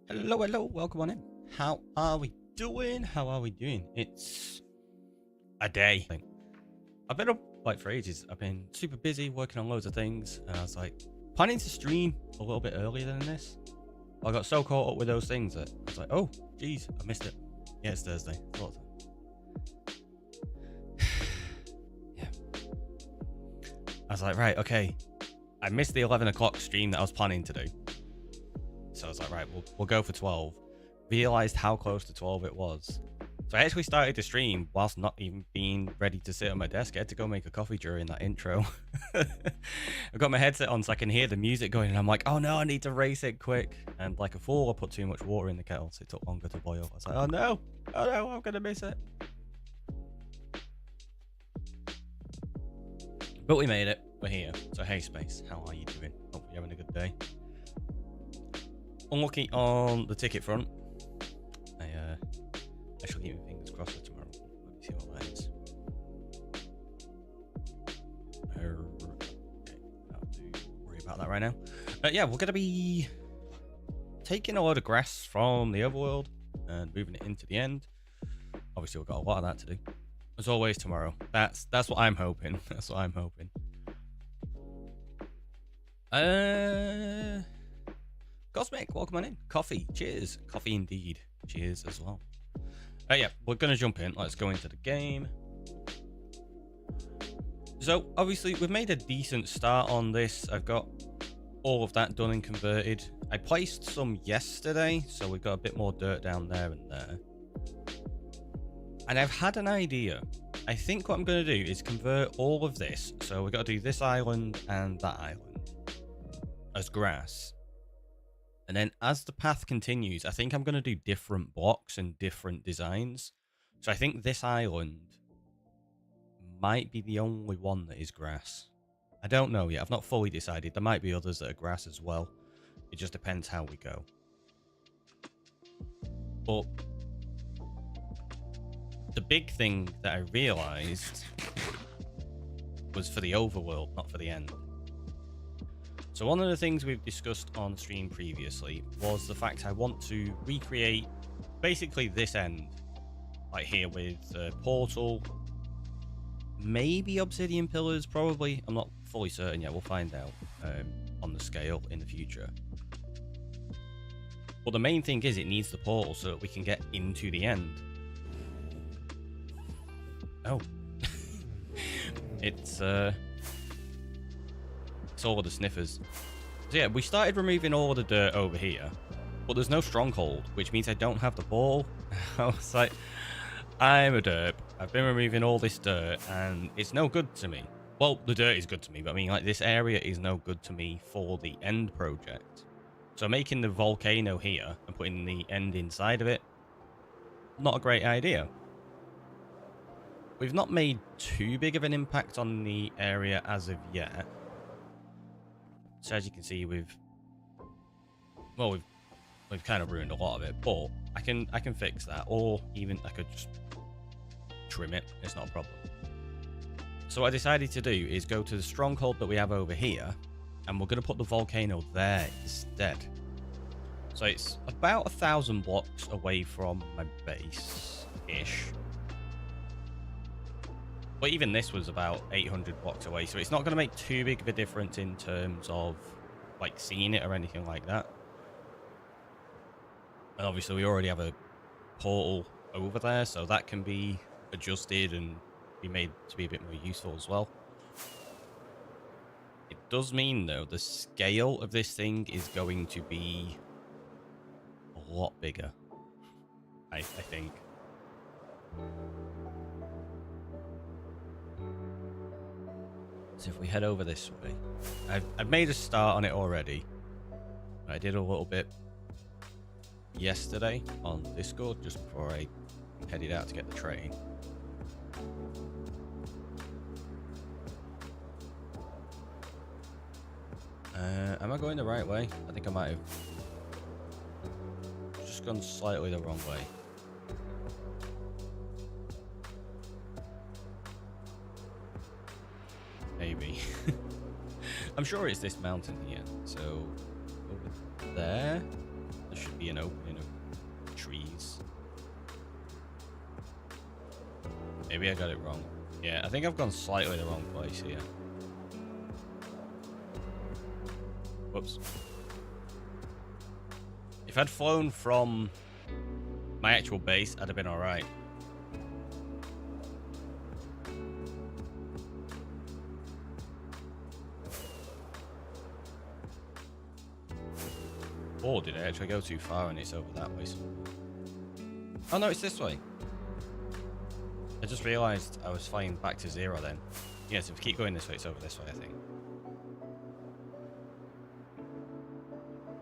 Hello, hello, welcome on in. How are we doing? How are we doing? It's a day. I've been up like for ages. I've been super busy working on loads of things, and I was like planning to stream a little bit earlier than this. I got so caught up with those things that I was like, oh, geez, I missed it. Yeah, it's Thursday. Yeah. I was like, right, okay. I missed the 11 o'clock stream that I was planning to do. So I was like, right, we'll go for 12. Realized how close to 12 it was. So I actually started the stream whilst not even being ready to sit at my desk. I had to go make a coffee during that intro. I've got my headset on so I can hear the music going, and I'm like, oh no, I need to race it quick. And like a fool, I put too much water in the kettle, so it took longer to boil. I was like, oh no, I'm gonna miss it. But we made it. We're here. So hey, Space, how are you doing? Hope you're having a good day. Unlucky on the ticket front. I shall keep my fingers crossed for tomorrow. Let me see what that is. Okay, not to worry about that right now. Yeah, we're going to be taking a load of grass from the overworld and moving it into the end. Obviously, we've got a lot of that to do. As always, tomorrow. That's what I'm hoping. That's what I'm hoping. Cosmic, welcome on in. Coffee, cheers. Coffee indeed. Cheers as well. Yeah, we're going to jump in. Let's go into the game. So, obviously, we've made a decent start on this. I've got all of that done and converted. I placed some yesterday, so we've got a bit more dirt down there and there. And I've had an idea. I think what I'm going to do is convert all of this. So, we've got to do this island and that island as grass. And then as the path continues, I think I'm going to do different blocks and different designs. So I think this island might be the only one that is grass. I don't know yet. I've not fully decided. There might be others that are grass as well. It just depends how we go. But the big thing that I realized was for the overworld, not for the end. So one of the things we've discussed on stream previously was the fact I want to recreate basically this end, like here with a portal, maybe obsidian pillars, probably. I'm not fully certain yet. We'll find out on the scale in the future. But the main thing is it needs the portal so that we can get into the end. Oh. It's all of the sniffers. So yeah, we started removing all of the dirt over here, but there's no stronghold, which means I don't have the ball. I was like, I'm a derp. I've been removing all this dirt, and it's no good to me. Well, the dirt is good to me, but I mean, like, this area is no good to me for the end project. So making the volcano here and putting the end inside of it, not a great idea. We've not made too big of an impact on the area as of yet. So as you can see, we've kind of ruined a lot of it, but I can fix that, or even I could just trim it. It's not a problem. So what I decided to do is go to the stronghold that we have over here, and we're going to put the volcano there instead. So it's about 1,000 blocks away from my base-ish. But even this was about 800 blocks away, so it's not going to make too big of a difference in terms of like seeing it or anything like that. And obviously we already have a portal over there, so that can be adjusted and be made to be a bit more useful as well. It does mean, though, the scale of this thing is going to be a lot bigger, I think. So if we head over this way, I've made a start on it already. I did a little bit yesterday on Discord just before I headed out to get the train. Am I going the right way? I think I might have just gone slightly the wrong way. Maybe. I'm sure it's this mountain here. So over there should be be an opening of trees. Maybe I got it wrong. Yeah, I think I've gone slightly the wrong place here. Whoops. If I'd flown from my actual base, I'd have been alright. Or did I actually go too far and it's over that way somewhere? Oh no, it's this way. I just realised I was flying back to 0 then. Yes, if we keep going this way, it's over this way, I think.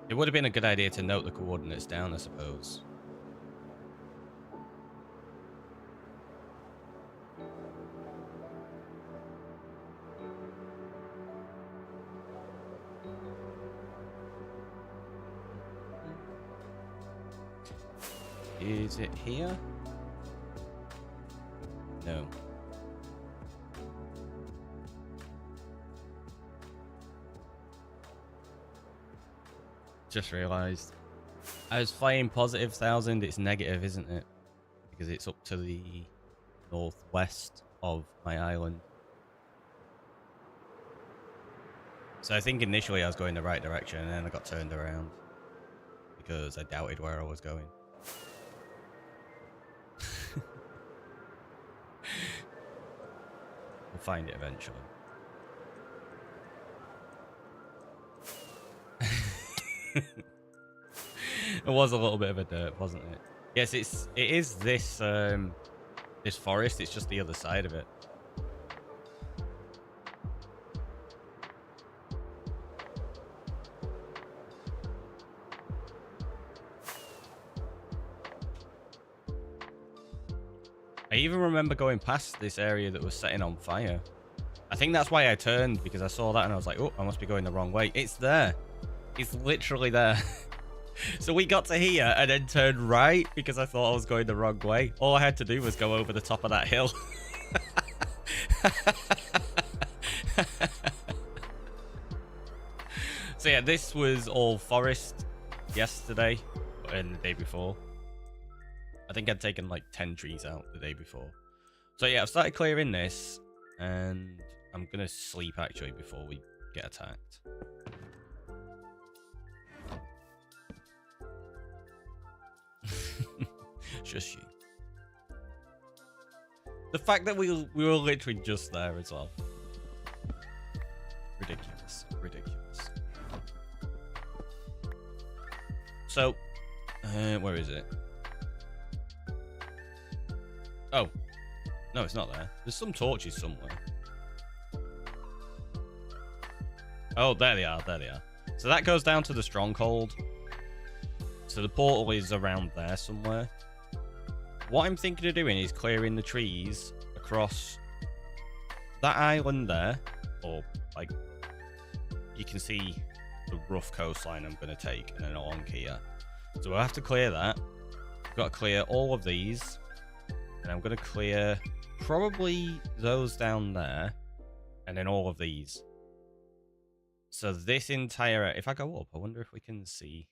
It would have been a good idea to note the coordinates down, I suppose. Is it here? No. Just realised. I was flying positive 1,000. It's negative, isn't it? Because it's up to the northwest of my island. So I think initially I was going the right direction and then I got turned around. Because I doubted where I was going. We'll find it eventually. It was a little bit of a dirt, wasn't it? Yes, it is this this forest. It's just the other side of it. I even remember going past this area that was setting on fire. I think that's why I turned, because I saw that and I was like, oh, I must be going the wrong way. It's there. It's literally there. So we got to here and then turned right because I thought I was going the wrong way. All I had to do was go over the top of that hill. So yeah, this was all forest yesterday and the day before. I think I'd taken like 10 trees out the day before. So yeah, I've started clearing this and I'm going to sleep actually before we get attacked. Just you. The fact that we were literally just there as well. Ridiculous. Ridiculous. So, where is it? Oh. No, it's not there. There's some torches somewhere. Oh, there they are. There they are. So that goes down to the Stronghold. So the portal is around there somewhere. What I'm thinking of doing is clearing the trees across that island there. Or, like, you can see the rough coastline I'm going to take and then along here. So I have to clear that. I've got to clear all of these. And I'm going to clear probably those down there. And then all of these. So this entire... If I go up, I wonder if we can see...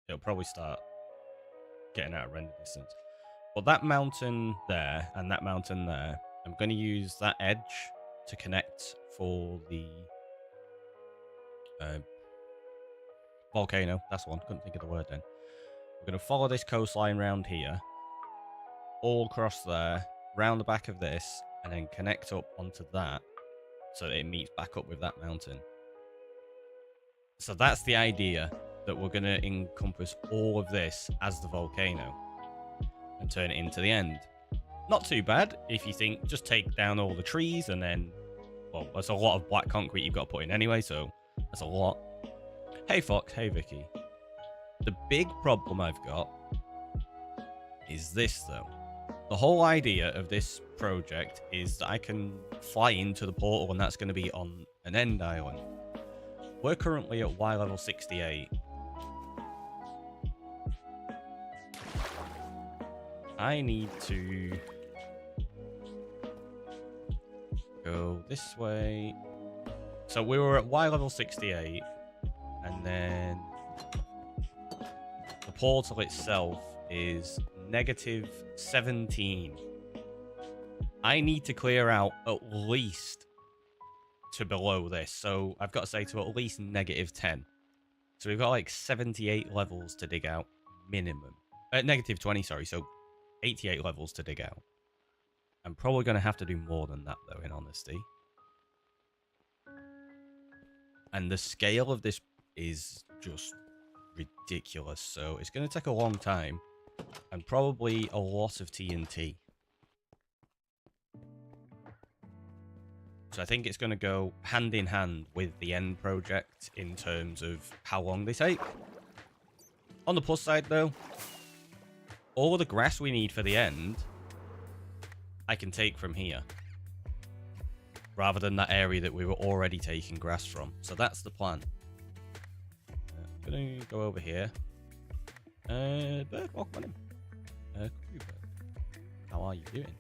It'll probably start getting out of render distance. But that mountain there and that mountain there, I'm going to use that edge to connect for the volcano. That's the one. Couldn't think of the word then. We're going to follow this coastline round here, all across there, round the back of this, and then connect up onto that so that it meets back up with that mountain. So that's the idea, that we're going to encompass all of this as the volcano and turn it into the end. Not too bad if you think just take down all the trees and then, well, that's a lot of black concrete you've got to put in anyway, so that's a lot. Hey Fox, hey Vicky. The big problem I've got is this though. The whole idea of this project is that I can fly into the portal and that's going to be on an end island. We're currently at Y level 68. I need to go this way. So we were at Y level 68, and then portal itself is -17. I need to clear out at least to below this, so I've got to say to at least -10. So we've got like 78 levels to dig out minimum. -20, sorry, so 88 levels to dig out. I'm probably going to have to do more than that, though, in honesty. And the scale of this is just ridiculous, so it's going to take a long time. And probably a lot of TNT. So I think it's going to go hand in hand with the end project in terms of how long they take. On the plus side, though, all of the grass we need for the end, I can take from here. Rather than that area that we were already taking grass from. So that's the plan. I'm going to go over here. Bird, welcome in. How are you doing?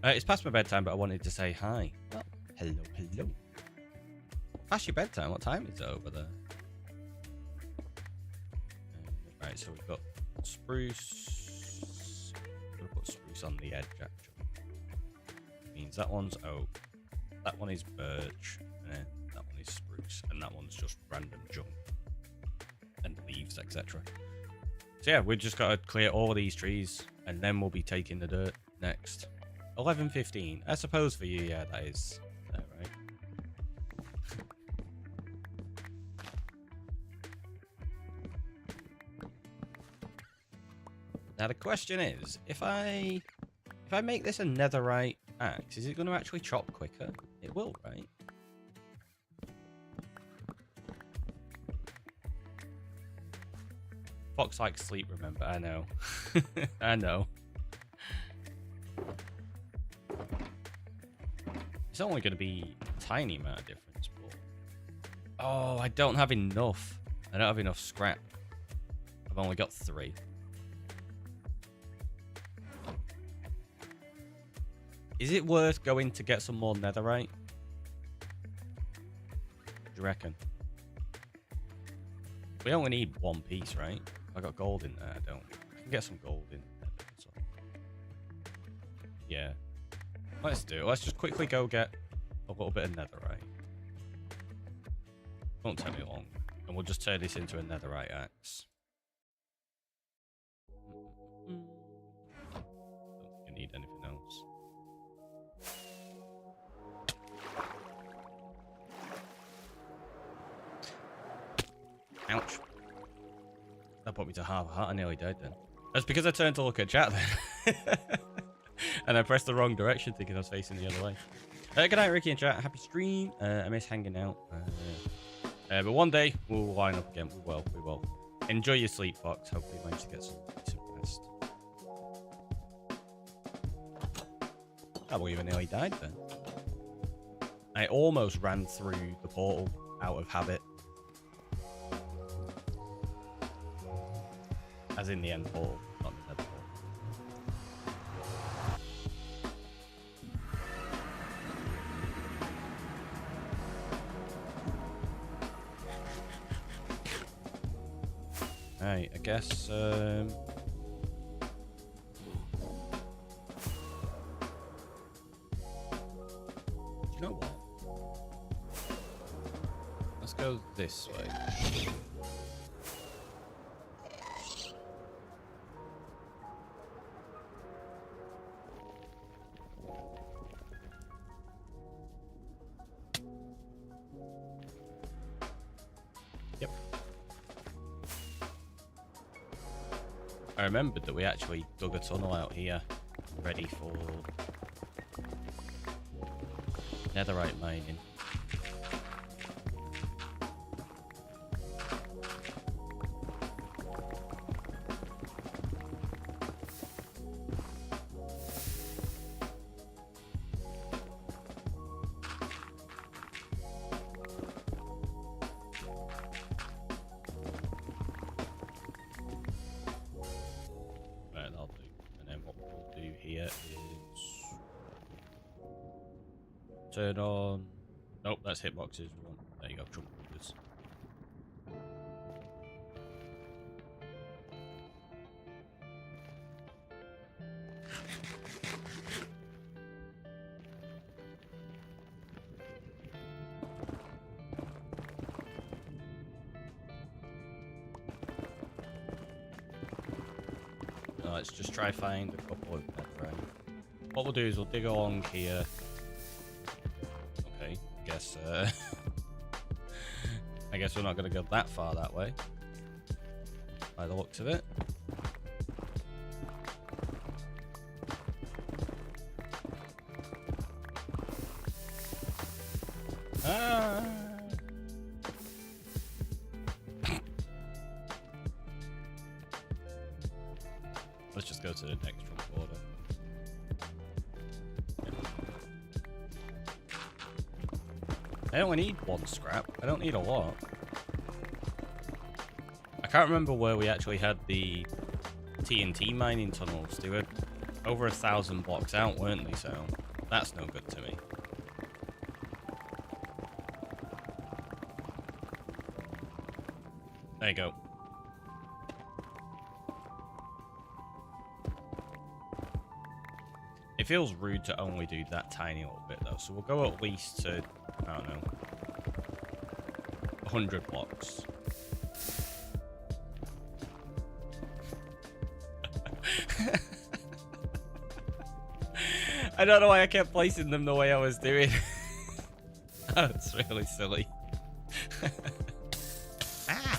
It's past my bedtime, but I wanted to say hi. Well, hello, hello. Past your bedtime? What time is it over there? Right, so we've got spruce. I'm going to put spruce on the edge, actually. Means that one's oak. That one is birch. And that one is spruce. And that one's just random junk. And leaves, etc. So yeah, we've just got to clear all of these trees. And then we'll be taking the dirt next. 11:15. I suppose for you, yeah, that is right. Now the question is, if I make this a netherite axe, is it going to actually chop quicker? It will, right? Fox likes sleep, remember? I know. I know. It's only going to be a tiny amount of difference, but... Oh, I don't have enough. I don't have enough scrap. I've only got 3. Is it worth going to get some more netherite? Do you reckon? We only need 1 piece, right? I got gold in there, I don't. I can get some gold in there. So. Yeah. Let's do it. Let's just quickly go get a little bit of netherite. Won't take me long. And we'll just turn this into a netherite axe. Don't think I need anything else. Ouch. That put me to half a heart. I nearly died then. That's because I turned to look at chat then. And I pressed the wrong direction thinking I was facing the other way. Good night, Ricky and chat. Happy stream. I miss hanging out. But one day we'll line up again. We will. We will. Enjoy your sleep, Fox. Hopefully you manage to get some rest. I believe I nearly died then. I almost ran through the portal out of habit. As in the end portal, not the nether portal. Right, I guess, do you know what? Let's go this way. I remembered that we actually dug a tunnel out here, ready for netherite mining. Turn on. Nope, that's hitboxes. There you go, trump movers. Let's just try find a couple of netherite. What we'll do is we'll dig along here. Okay, I guess we're not going to go that far that way, by the looks of it. Ah! Let's just go to the next front border. I only need one scrap. I don't need a lot. I can't remember where we actually had the TNT mining tunnels. They were over 1,000 blocks out, weren't they? So that's no good to me. There you go. It feels rude to only do that tiny little bit though, so we'll go at least to, I don't know, 100 blocks. I don't know why I kept placing them the way I was doing. That's really silly. Ah!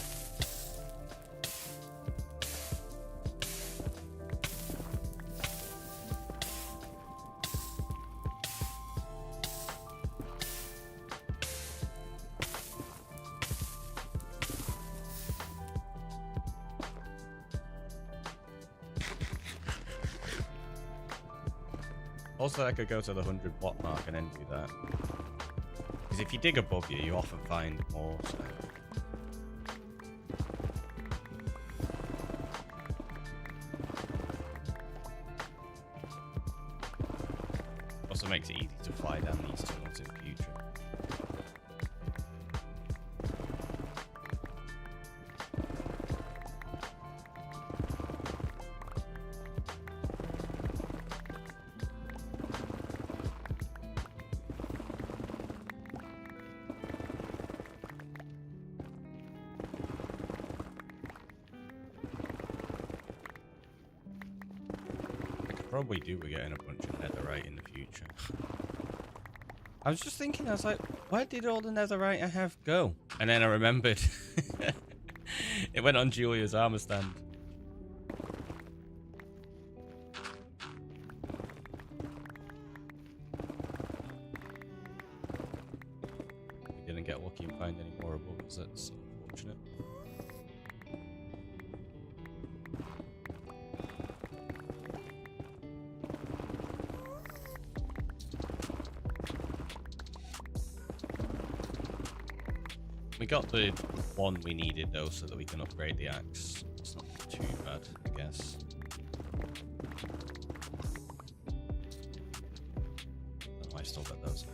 Also, I could go to the 100 block mark and then do that. Because if you dig above you, you often find more. So. Also makes it easy to fly down these tunnels in future. Probably do be getting a bunch of netherite in the future. I was just thinking, I was like, where did all the netherite I have go? And then I remembered. It went on Julia's armor stand. We didn't get lucky and find any more above us. That's unfortunate. We got the one we needed though, so that we can upgrade the axe. It's not too bad, I guess. Oh, I still got those.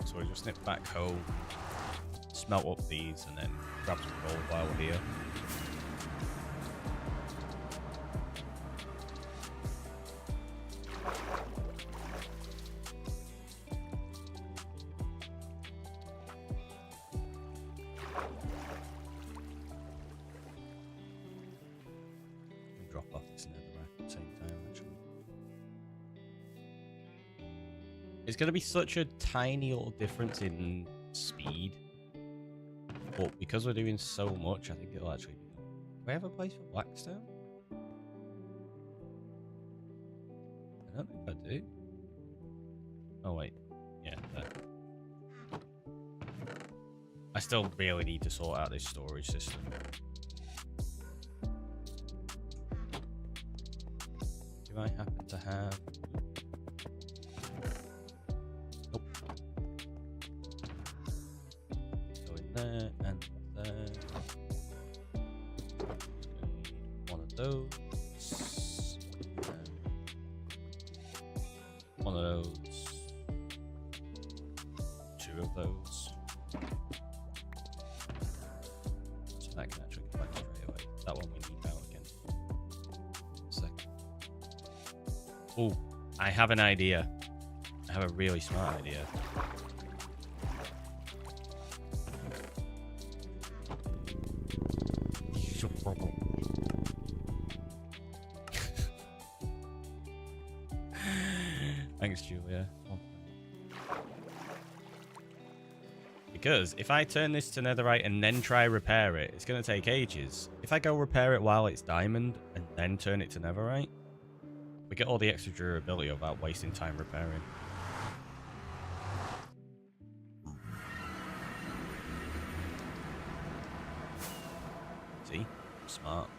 So we just nip back home, smelt up these, and then grab some gold while we're here. Drop off this netherrack at the same time, actually. It's going to be such a tiny little difference in speed, but because we're doing so much, I think it'll actually be... Do I have a place for blackstone? I don't think I do. Oh wait, yeah, there. I still really need to sort out this storage system. Do I happen to have... There and there. One of those. Oh, I have an idea. I have a really smart idea. Thanks, Julia. Because if I turn this to netherite and then try repair it, it's going to take ages. If I go repair it while it's diamond and then turn it to netherite, we get all the extra durability without wasting time repairing. See? Smart.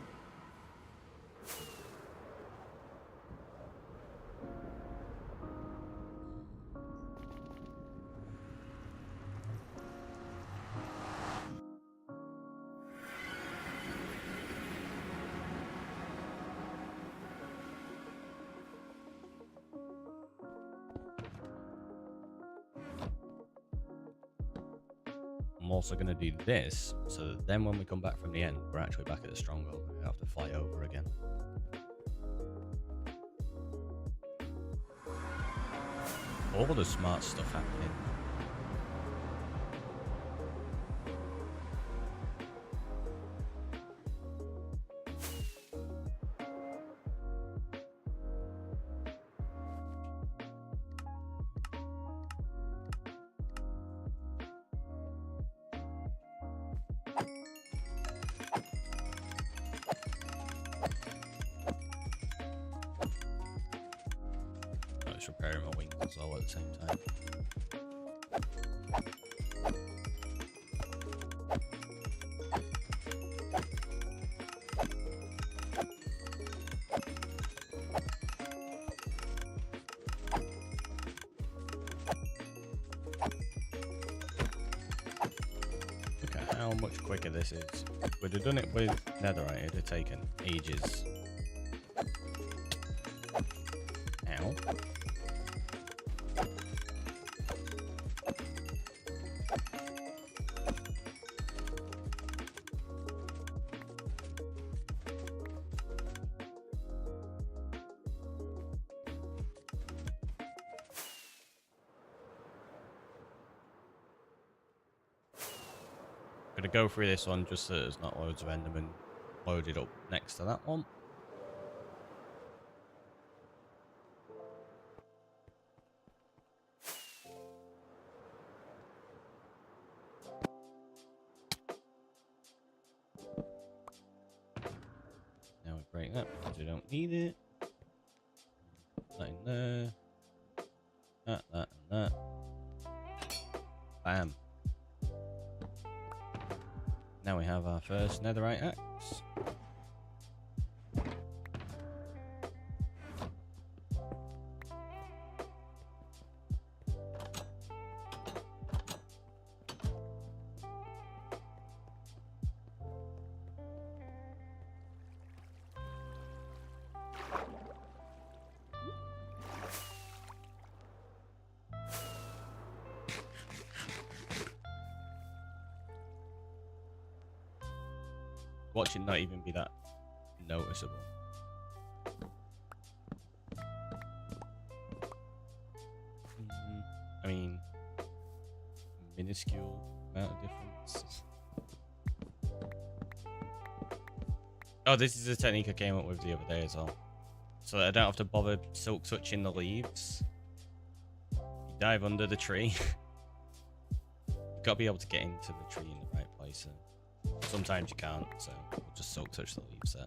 I'm also going to do this, so that then when we come back from the end, we're actually back at the Stronghold. We have to fly over again. All the smart stuff happening. Repairing my wings as well at the same time. Look at how much quicker this is. If we'd have done it with netherite, it'd have taken ages. Ow. Gonna go through this one just so there's not loads of endermen loaded up next to that one. Now we break that because we don't need it. That in there. That, and that. Bam. Now we have our first netherite axe. Watch it not even be that noticeable. I mean, minuscule amount of difference. Oh, this is a technique I came up with the other day as well. So that I don't have to bother silk touching the leaves. You dive under the tree. You've got to be able to get into the tree in the right place. And sometimes you can't, so we'll just silk touch the leaves there.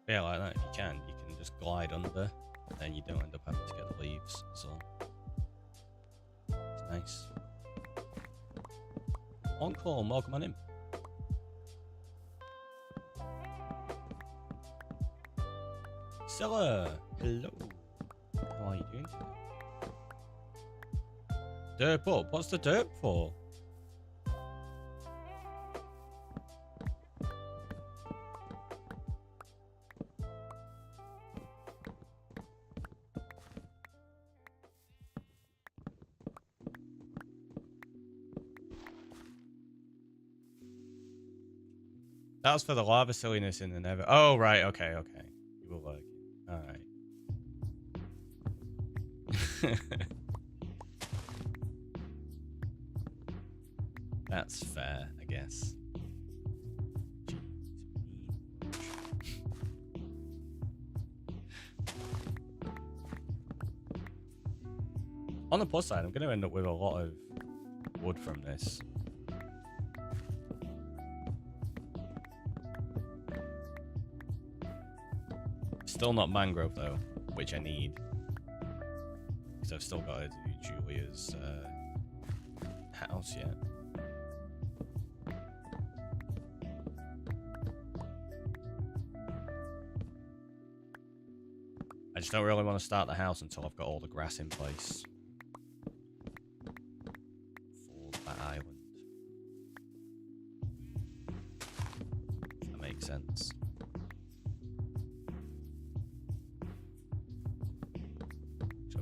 But yeah, like that, if you can just glide under, and then you don't end up having to get the leaves, so it's nice. Encore, welcome on in. Stella, hello. How are you doing today? Derp up, what's the derp for? That was for the lava silliness in the nether. Oh, right. Okay. You will work. Alright. That's fair, I guess. On the plus side, I'm going to end up with a lot of wood from this. Still not mangrove though, which I need. Because I've still got to do Julia's house yet. I just don't really want to start the house until I've got all the grass in place. For that island. If that makes sense.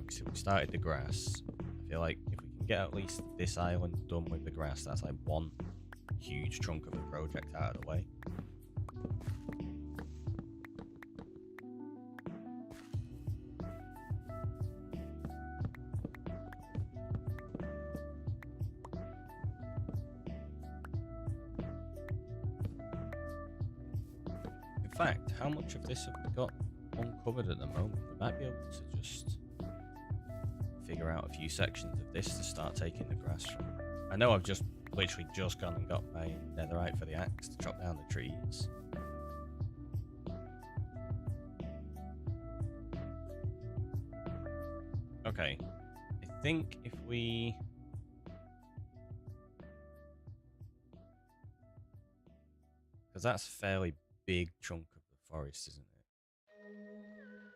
So we started the grass. I feel like if we can get at least this island done with the grass, that's like one huge chunk of the project out of the way. In fact, how much of this have we got uncovered at the moment? We might be able to just figure out a few sections of this to start taking the grass from. I know I've just literally just gone and got my netherite for the axe to chop down the trees. Okay, I think if we... Because that's a fairly big chunk of the forest, isn't it?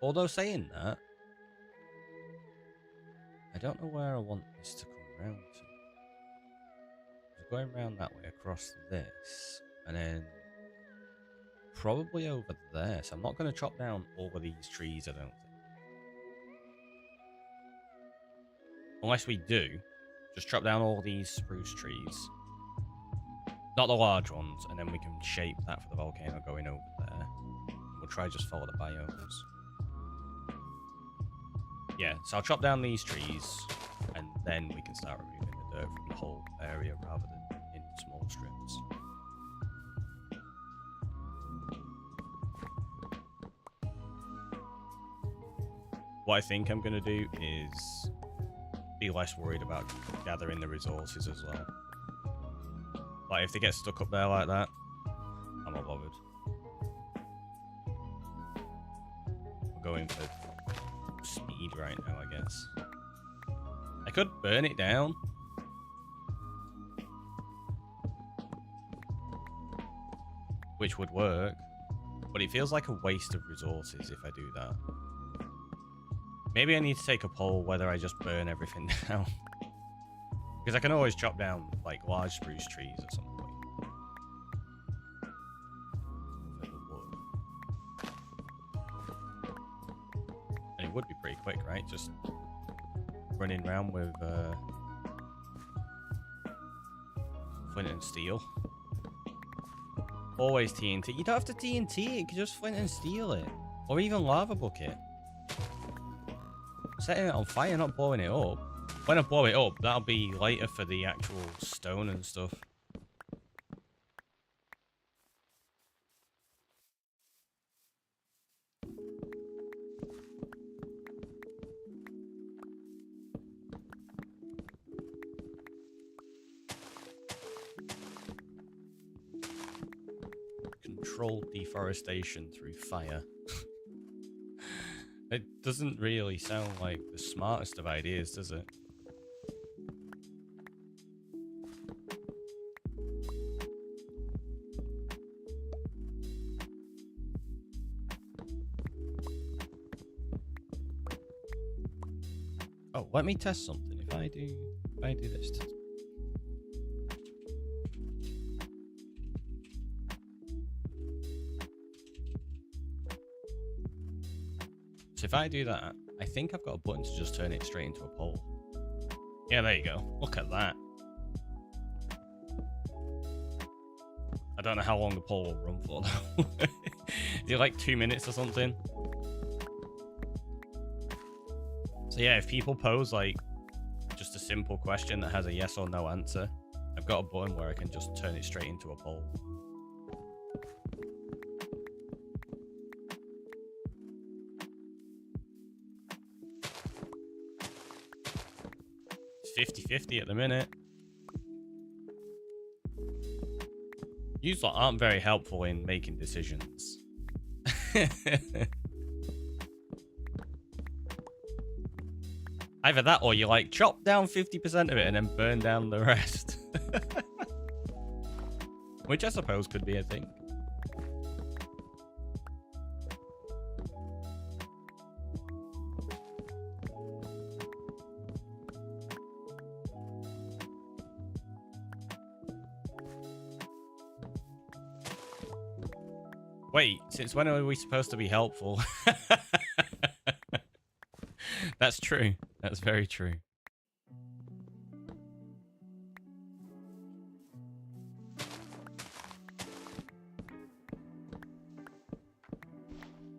Although saying that, I don't know where I want this to come round to. So going round that way across this, and then probably over there. So I'm not going to chop down all of these trees, I don't think. Unless we do, just chop down all these spruce trees. Not the large ones, and then we can shape that for the volcano going over there. We'll try just follow the biomes. Yeah, so I'll chop down these trees, and then we can start removing the dirt from the whole area rather than in small strips. What I think I'm going to do is be less worried about gathering the resources as well. Like, if they get stuck up there like that, I'm not bothered. We're going for speed right now, I guess. I could burn it down. Which would work. But it feels like a waste of resources if I do that. Maybe I need to take a poll whether I just burn everything down. Because I can always chop down, like, large spruce trees at some point. And it would be pretty quick, right? Just running around with flint and steel. Always TNT. You don't have to TNT it, you can just flint and steel it. Or even lava bucket. Setting it on fire, not blowing it up. When I blow it up, that'll be later for the actual stone and stuff. Controlled deforestation through fire. It doesn't really sound like the smartest of ideas, does it? Oh, let me test something. If I do this. So if I do that, I think I've got a button to just turn it straight into a pole. Yeah, there you go. Look at that. I don't know how long the pole will run for though. Is it like 2 minutes or something? So yeah, if people pose like just a simple question that has a yes or no answer, I've got a button where I can just turn it straight into a poll. It's 50-50 at the minute. You lot aren't very helpful in making decisions. Either that or you like chop down 50% of it and then burn down the rest. Which I suppose could be a thing. Wait, since when are we supposed to be helpful? That's true. That's very true.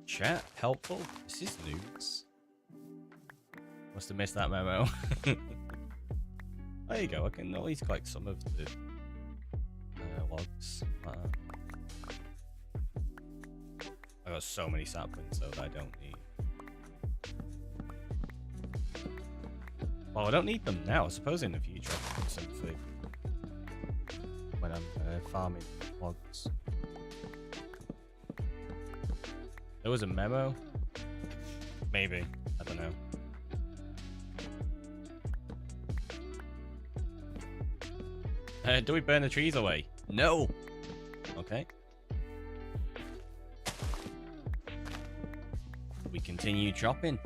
Chat, helpful? This is news. Must have missed that memo. There you go. I can at least collect some of the logs. I got so many saplings though that I don't need. Well, I don't need them now. I suppose in the future I can put some food when I'm farming logs. There was a memo? Maybe. I don't know. Do we burn the trees away? No! Okay. We continue chopping.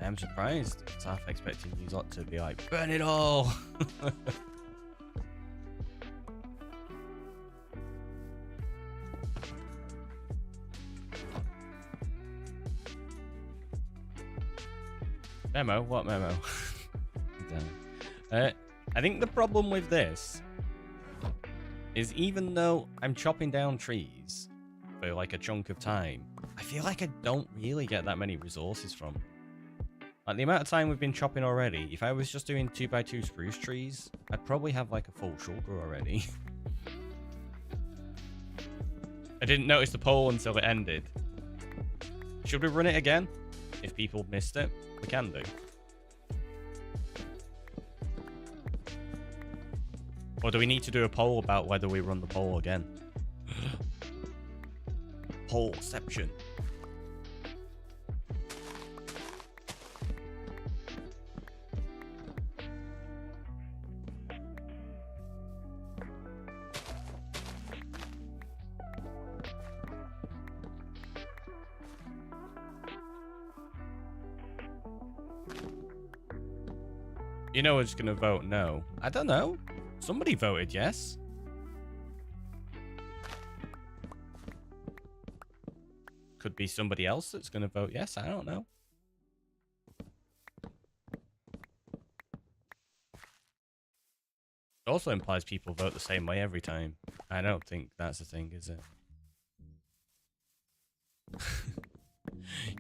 I'm surprised. It's half expecting you lot to be like, burn it all! Memo? What memo? I think the problem with this is even though I'm chopping down trees for like a chunk of time, I feel like I don't really get that many resources from. Like the amount of time we've been chopping already, if I was just doing 2x2 spruce trees, I'd probably have like a full shoulder already. I didn't notice the poll until it ended. Should we run it again? If people missed it, we can do. Or do we need to do a poll about whether we run the poll again? Pollception. You know we're just going to vote no. I don't know. Somebody voted yes. Could be somebody else that's going to vote yes. I don't know. It also implies people vote the same way every time. I don't think that's a thing, is it?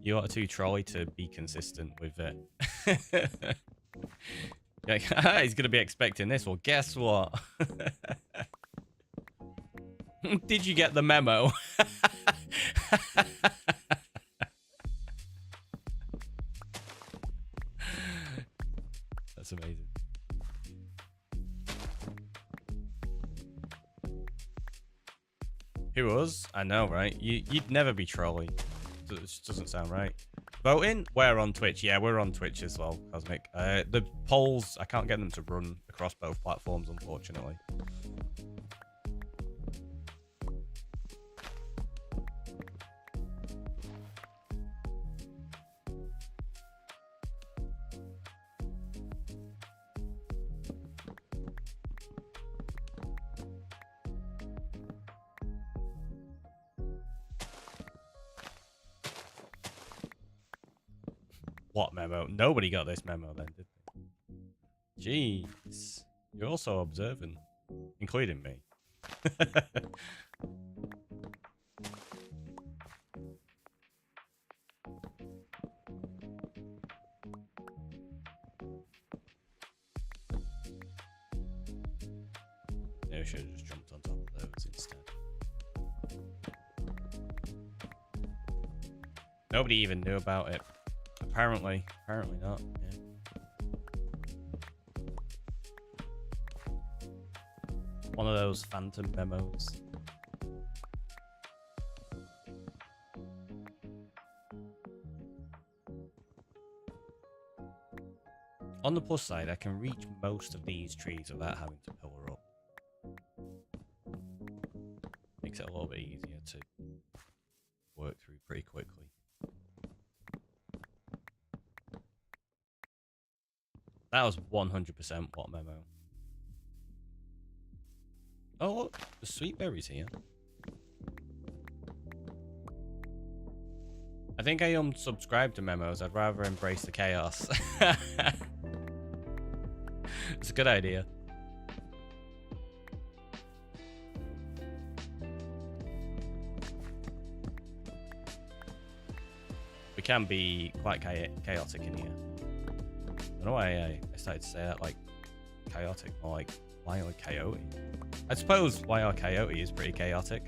You are too trolly to be consistent with it. Like, he's going to be expecting this. Well, guess what? Did you get the memo? That's amazing. Who was? I know, right? You'd never be trolling. It just doesn't sound right. Voting? We're on Twitch. Yeah, we're on Twitch as well, Cosmic. The polls, I can't get them to run across both platforms, unfortunately. What memo? Nobody got this memo then, did they? Jeez. You're also observant. Including me. on top of those instead. Nobody even knew about it. Apparently not. Yeah. One of those phantom memos. On the plus side, I can reach most of these trees without having to pillar up. Makes it a little bit easier to work through pretty quickly. That was 100% what memo. Oh look, the sweet berries here. I think I unsubscribed to memos. I'd rather embrace the chaos. It's a good idea. We can be quite chaotic in here. I don't know why I started to say that like chaotic, more like Wild Coyote. I suppose Wild Coyote is pretty chaotic.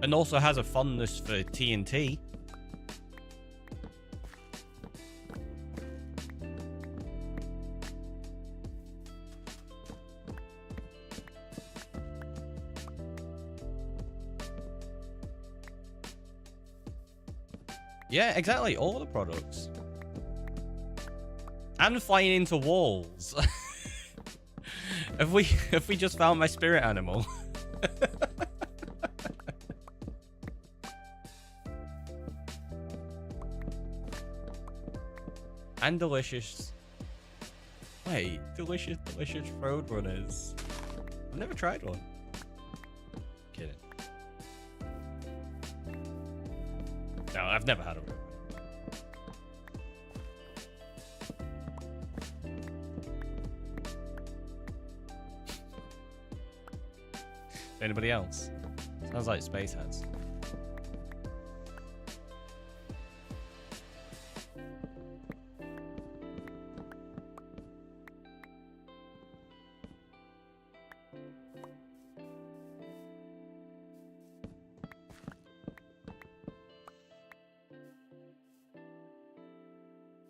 And also has a fondness for TNT. Yeah, exactly. All the products. And flying into walls. Have we just found my spirit animal? And delicious. Wait, delicious road runners. I've never tried one. Kidding. No, I've never had a road runner. Anybody else? Sounds like space heads.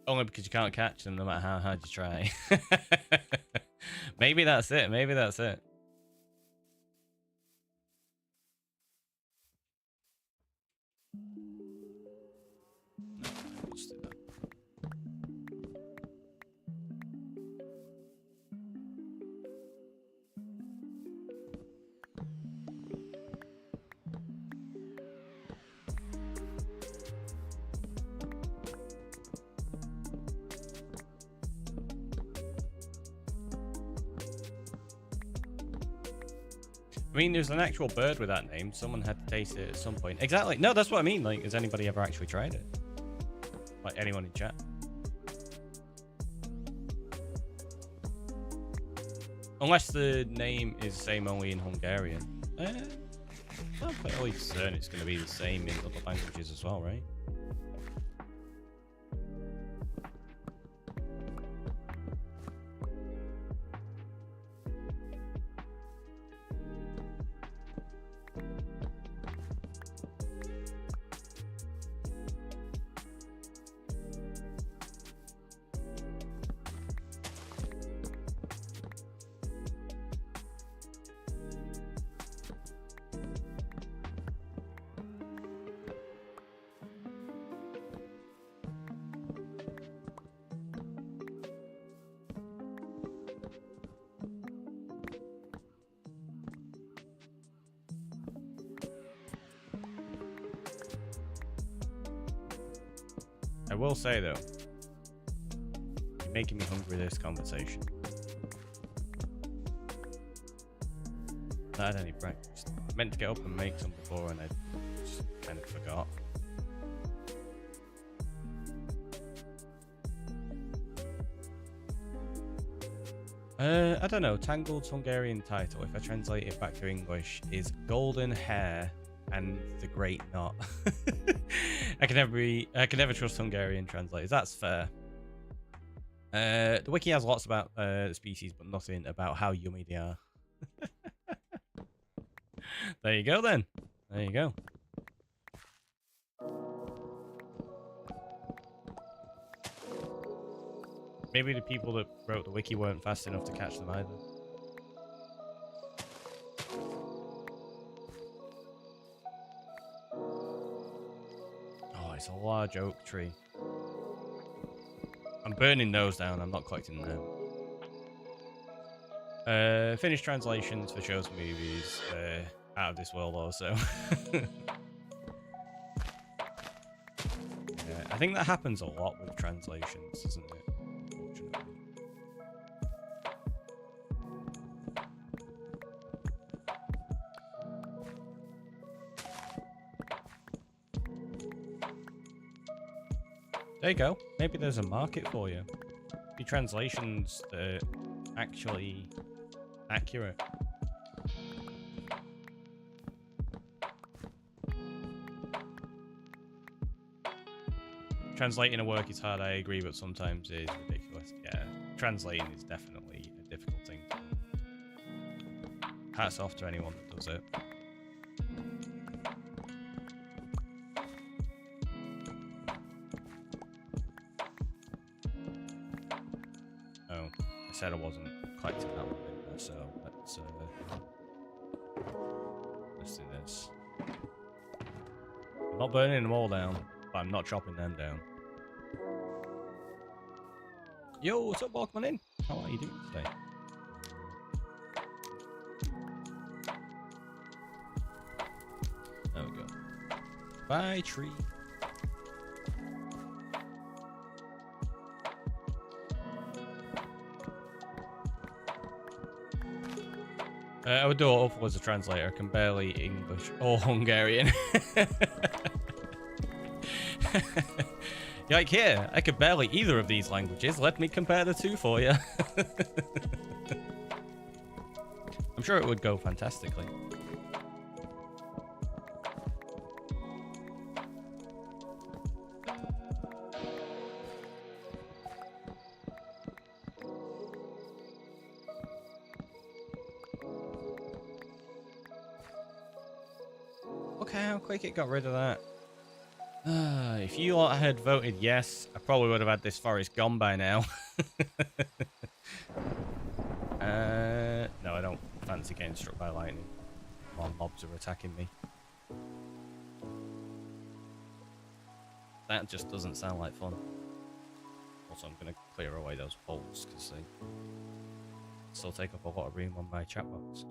Only because you can't catch them no matter how hard you try. Maybe that's it. Maybe that's it. No, let's do that. I mean, there's an actual bird with that name. Someone had to taste it at some point. Exactly. No, that's what I mean. Like, has anybody ever actually tried it? Like, anyone in chat? Unless the name is the same only in Hungarian. I'm fairly certain it's going to be the same in other languages as well, right? I will say though, you're making me hungry this conversation. Not had any breakfast. I meant to get up and make some before and I just kind of forgot. I don't know. Tangled's Hungarian title, if I translate it back to English, is Golden Hair and the Great Knot. I can never trust Hungarian translators. That's fair. The wiki has lots about the species, but nothing about how yummy they are. There you go, then. There you go. Maybe the people that wrote the wiki weren't fast enough to catch them either. Oh, it's a large oak tree. I'm burning those down. I'm not collecting them. Finished translations for shows and movies. Out of this world also. Yeah, I think that happens a lot with translations, doesn't it? Unfortunately. There you go. Maybe there's a market for you. Be translations that are actually accurate. Translating a work is hard, I agree, but sometimes it is ridiculous. Yeah, translating is definitely a difficult thing. Hats off to anyone that does it. Oh, I said I wasn't collecting that one in there, so let's do this. I'm not burning them all down, but I'm not chopping them down. Yo, what's up, Walkman in? How are you doing today? There we go. Bye, tree. I would do it awful as a translator. I can barely English or Hungarian. You're like, here, I could barely either of these languages. Let me compare the two for you. I'm sure it would go fantastically. Look how quick it got rid of that. If you lot had voted yes, I probably would have had this forest gone by now. No, I don't fancy getting struck by lightning while mobs are attacking me. That just doesn't sound like fun. Also, I'm going to clear away those poles because they still take up a lot of room on my chat box.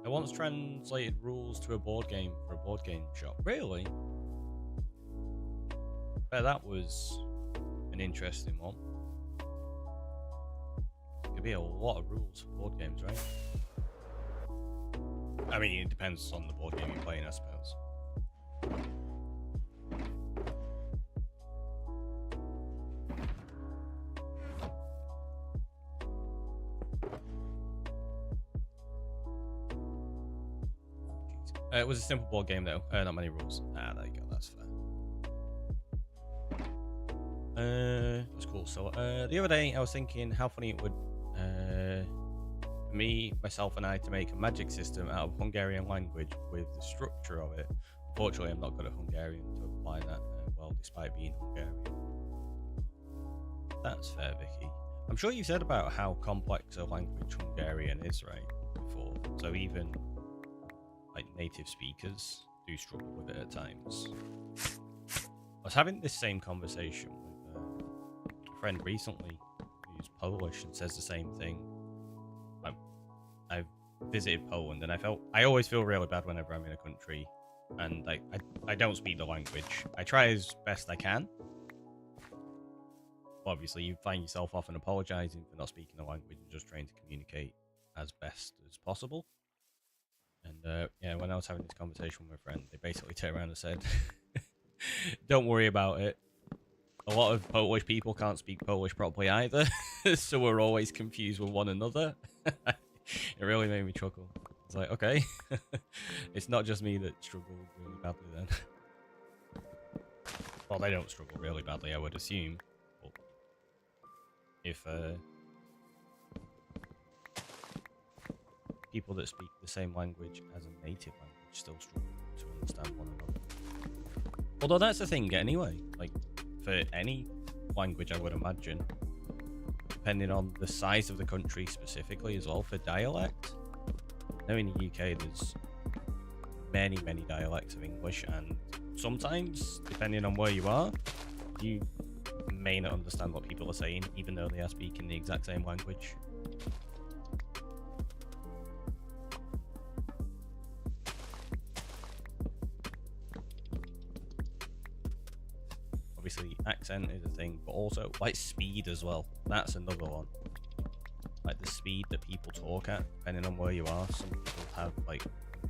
I once translated rules to a board game for a board game shop. Really? Bet that was an interesting one. Could be a lot of rules for board games, right? I mean, it depends on the board game you're playing, I suppose. It was a simple board game, though. Not many rules. Ah, there you go. That's fair. That's cool. So, the other day, I was thinking how funny it would me, myself, and I to make a magic system out of Hungarian language with the structure of it. Unfortunately, I'm not good at Hungarian to apply that well, despite being Hungarian. That's fair, Vicky. I'm sure you said about how complex a language Hungarian is, right? Before. So even like native speakers do struggle with it at times. I was having this same conversation with a friend recently who's Polish and says the same thing. I've visited Poland and I always feel really bad whenever I'm in a country and I don't speak the language. I try as best I can. Obviously, you find yourself often apologizing for not speaking the language and just trying to communicate as best as possible. And yeah, when I was having this conversation with my friend, they basically turned around and said, don't worry about it. A lot of Polish people can't speak Polish properly either. so we're always confused with one another. It really made me chuckle. It's like, okay, it's not just me that struggled really badly then. Well, they don't struggle really badly, I would assume. But if people that speak the same language as a native language still struggle to understand one another. Although that's the thing anyway, like for any language I would imagine, depending on the size of the country specifically as well for dialect. Now in the UK there's many dialects of English, and sometimes, depending on where you are, you may not understand what people are saying, even though they are speaking the exact same language. Obviously, accent is a thing, but also, like, speed as well. That's another one. Like, the speed that people talk at, depending on where you are. Some people have, like,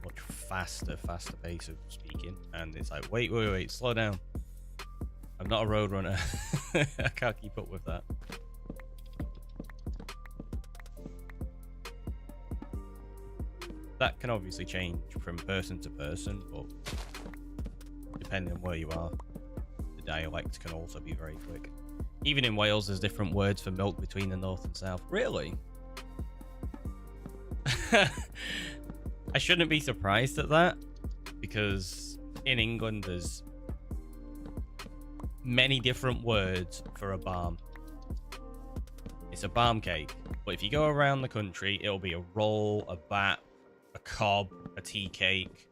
much faster pace of speaking, and it's like, wait, slow down. I'm not a road runner. I can't keep up with that. That can obviously change from person to person, but depending on where you are, the dialect can also be very quick. Even in Wales, there's different words for milk between the north and south. Really? I shouldn't be surprised at that, because in England there's many different words for a barm. It's a barm cake, but if you go around the country, it'll be a roll, a bat, a cob, a tea cake,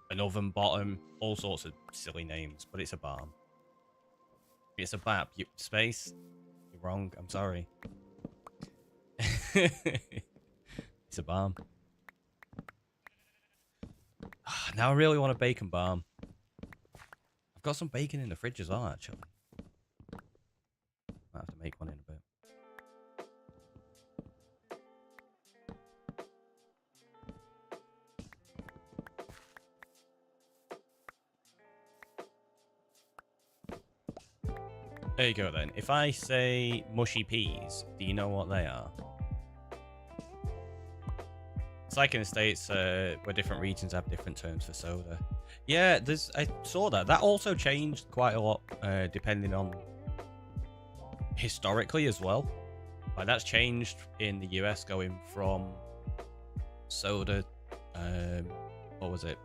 an oven bottom, all sorts of silly names, but it's a barm. It's a bap. Space? You're wrong. I'm sorry. It's a barm. Now I really want a bacon barm. I've got some bacon in the fridge as well, actually. Might have to make one in a bit. There you go then. If I say mushy peas, do you know what they are? It's like in the States where different regions have different terms for soda. Yeah, I saw that. That also changed quite a lot depending on historically as well. Like that's changed in the US, going from soda, what was it?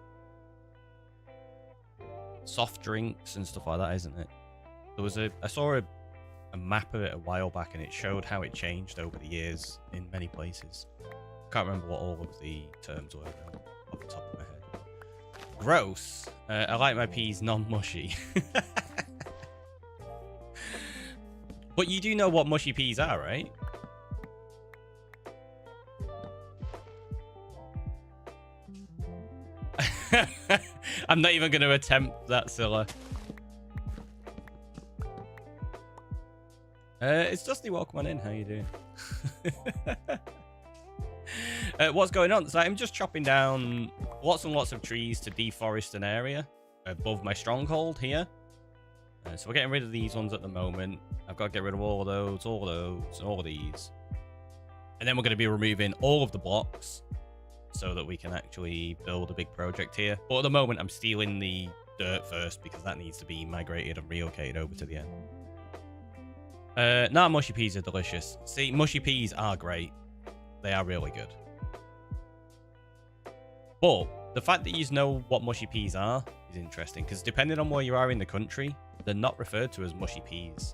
Soft drinks and stuff like that, isn't it? There was I saw a map of it a while back, and it showed how it changed over the years in many places. Can't remember what all of the terms were off the top of my head. Gross. I like my peas non-mushy. But you do know what mushy peas are, right? I'm not even going to attempt that, Scylla. It's Dusty. Welcome on in. How you doing? What's going on? So I'm just chopping down lots and lots of trees to deforest an area above my stronghold here. So we're getting rid of these ones at the moment. I've got to get rid of all of those, all of these. And then we're going to be removing all of the blocks so that we can actually build a big project here. But at the moment, I'm stealing the dirt first because that needs to be migrated and relocated over to the end. Nah, mushy peas are delicious. See, mushy peas are great. They are really good. But the fact that you know what mushy peas are is interesting, because depending on where you are in the country, they're not referred to as mushy peas.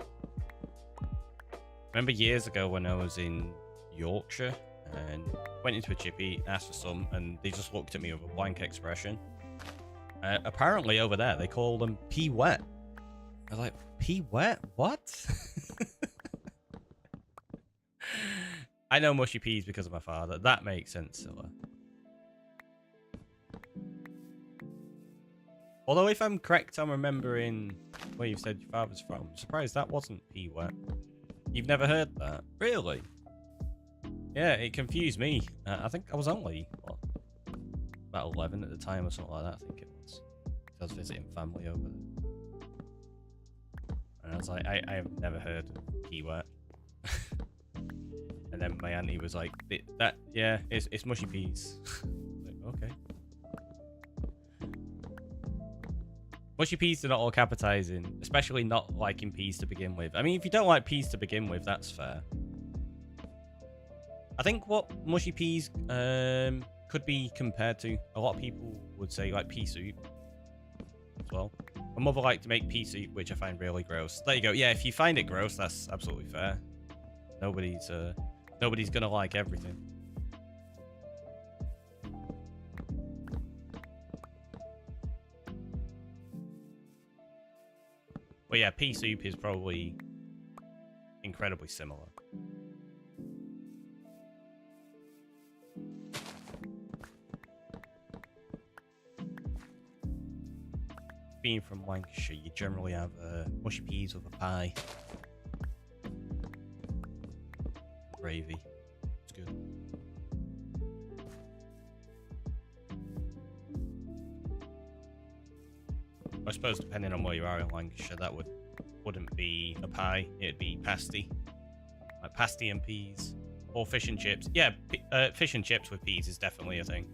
Remember years ago when I was in Yorkshire and went into a chippy, asked for some, and they just looked at me with a blank expression. Apparently over there, they call them pea wet. I was like, pea wet? What? I know mushy peas because of my father. That makes sense, Scylla. Although if I'm correct, I'm remembering where you've said your father's from. I'm surprised that wasn't pea wet. You've never heard that? Really? Yeah, it confused me. I think I was only, what, about 11 at the time or something like that, I think it was. I was visiting family over there. And I was like, I have never heard of pea wet. And then my auntie was like, yeah, it's mushy peas. Like, okay. Mushy peas are not all appetizing, especially not liking peas to begin with. I mean, if you don't like peas to begin with, that's fair. I think what mushy peas could be compared to, a lot of people would say like pea soup as well. My mother liked to make pea soup, which I find really gross. There you go. Yeah, if you find it gross, that's absolutely fair. Nobody's gonna like everything. But yeah, pea soup is probably incredibly similar. Being from Lancashire, you generally have mushy peas with a pie. Gravy. It's good. I suppose depending on where you are in Lancashire, that wouldn't be a pie. It'd be pasty. Like pasty and peas. Or fish and chips. Yeah, fish and chips with peas is definitely a thing.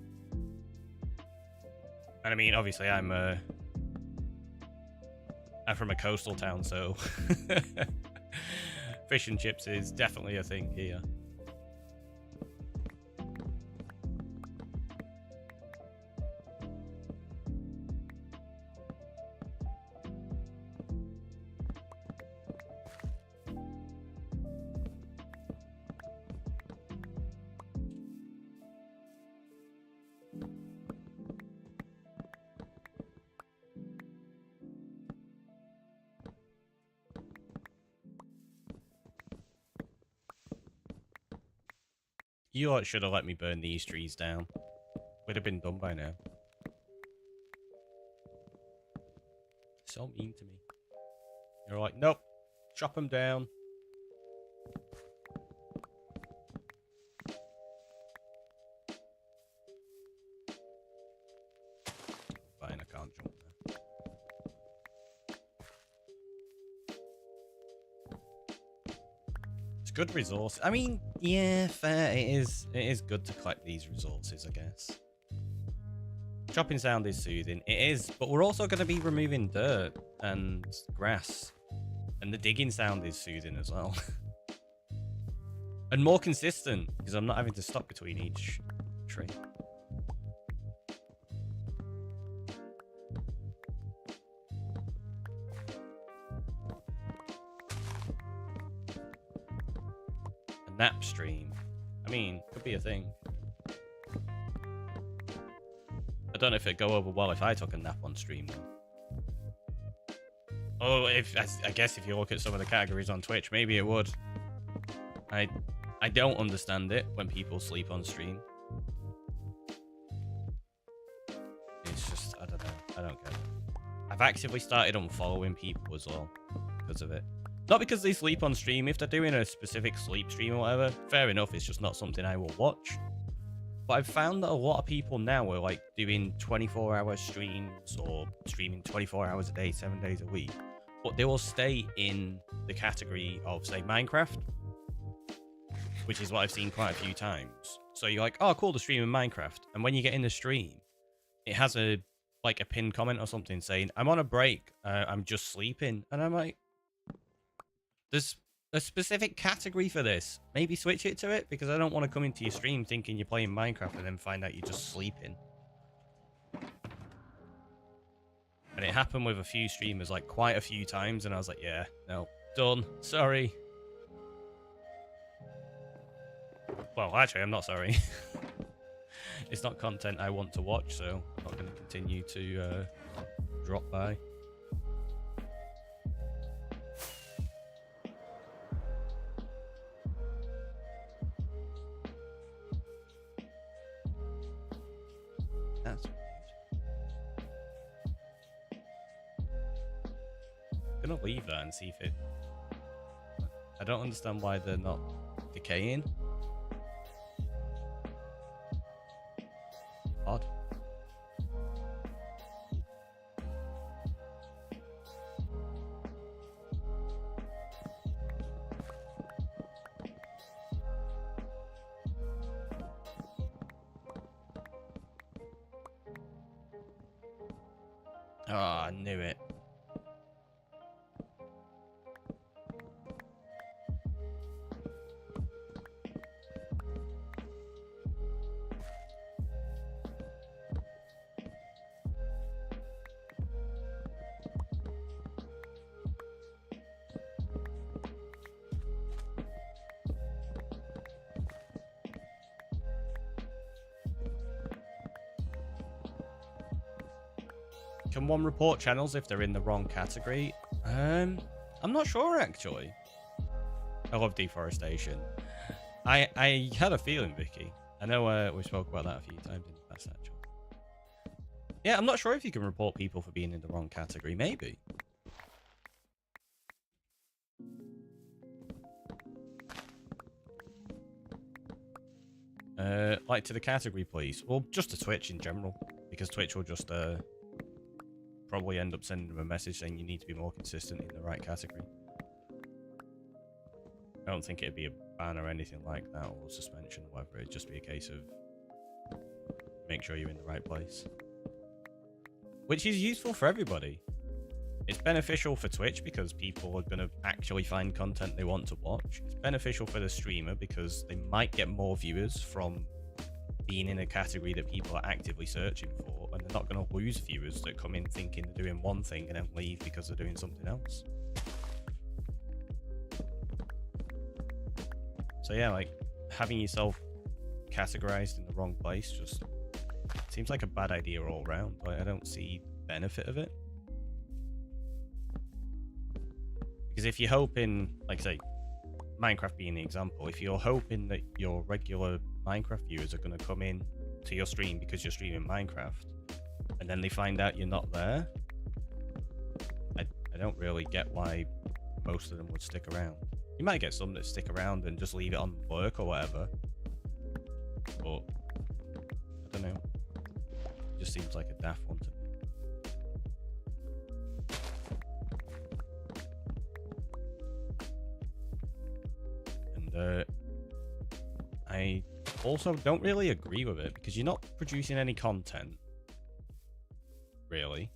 And I mean, obviously I'm from a coastal town, so fish and chips is definitely a thing here. You lot should have let me burn these trees down. Would have been done by now. So mean to me. You're like, nope, chop them down. Fine, I can't jump there. It's good resource. I mean, yeah, fair. It is good to collect these resources, I guess. Chopping sound is soothing. It is, but we're also going to be removing dirt and grass. And the digging sound is soothing as well. And more consistent, because I'm not having to stop between each tree. A nap stream. I mean, could be a thing. I don't know if it'd go over well if I took a nap on stream, though. Oh, I guess if you look at some of the categories on Twitch, maybe it would. I don't understand it when people sleep on stream. It's just, I don't know. I don't get it. I've actively started unfollowing people as well because of it. Not because they sleep on stream. If they're doing a specific sleep stream or whatever, fair enough. It's just not something I will watch. But I've found that a lot of people now are like doing 24-hour streams or streaming 24 hours a day, 7 days a week. But they will stay in the category of, say, Minecraft, which is what I've seen quite a few times. So you're like, oh, cool, the stream in Minecraft. And when you get in the stream, it has a pinned comment or something saying, I'm on a break, I'm just sleeping. And I'm like, there's a specific category for this. Maybe switch it to it, because I don't want to come into your stream thinking you're playing Minecraft and then find out you're just sleeping. And it happened with a few streamers, like quite a few times, and I was like, yeah, no, done, sorry. Well, actually, I'm not sorry. It's not content I want to watch, so I'm not going to continue to drop by. That's weird. I'm going to leave that and see if it... I don't understand why they're not decaying. Odd. Oh, I knew it. Can one report channels if they're in the wrong category? I'm not sure, actually. I love deforestation. I had a feeling, Vicky. I know we spoke about that a few times in the past, actually. Yeah, I'm not sure if you can report people for being in the wrong category. Maybe. Like to the category, please. Well, just to Twitch in general, because Twitch will just probably end up sending them a message saying you need to be more consistent in the right category. I don't think it'd be a ban or anything like that, or suspension or whatever. It'd just be a case of make sure you're in the right place. Which is useful for everybody. It's beneficial for Twitch because people are going to actually find content they want to watch. It's beneficial for the streamer because they might get more viewers from being in a category that people are actively searching for, and they're not going to lose viewers that come in thinking they're doing one thing and then leave because they're doing something else. So yeah, like having yourself categorized in the wrong place just seems like a bad idea all around. Like, I don't see the benefit of it. Because if you're hoping, like say, Minecraft being the example, if you're hoping that your regular Minecraft viewers are going to come in to your stream because you're streaming Minecraft, and then they find out you're not there, I don't really get why most of them would stick around. You might get some that stick around and just leave it on work or whatever, but I don't know. It just seems like a daft one to me. I also don't really agree with it because you're not producing any content, really.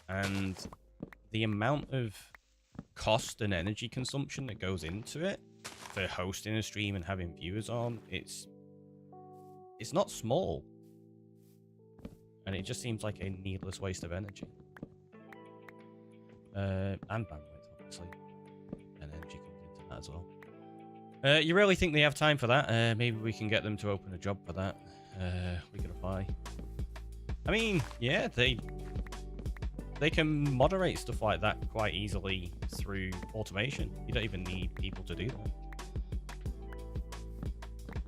And the amount of cost and energy consumption that goes into it for hosting a stream and having viewers on, it's not small. And it just seems like a needless waste of energy. And bandwidth, obviously. And energy comes into that as well. You really think they have time for that? Maybe we can get them to open a job for that. We can apply. I mean, yeah, they can moderate stuff like that quite easily through automation. You don't even need people to do that.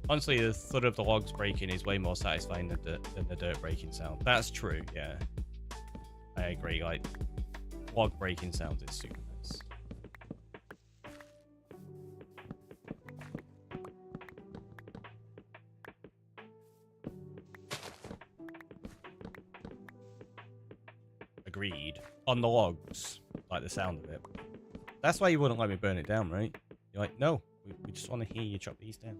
Honestly, the thud of the logs breaking is way more satisfying than the dirt breaking sound. That's true, yeah. I agree, like, log breaking sounds is super nice. Agreed. On the logs, like the sound of it. That's why you wouldn't let me burn it down, right? You're like, no, we just want to hear you chop these down.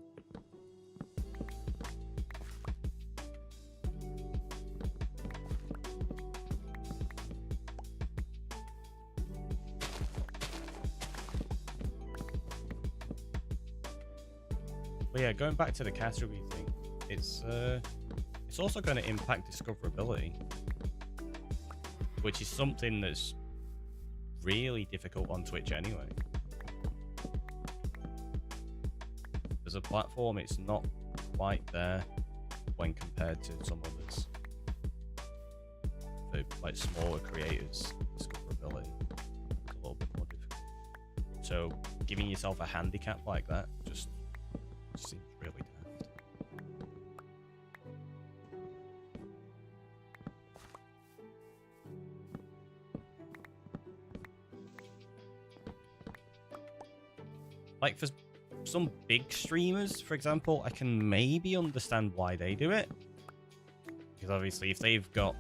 But yeah, going back to the category thing, it's also going to impact discoverability, which is something that's really difficult on Twitch anyway. As a platform, it's not quite there when compared to some others. For like smaller creators, discoverability is a little bit more difficult. So giving yourself a handicap like that just seems really daft. Like for some big streamers, for example, I can maybe understand why they do it. Because obviously if they've got,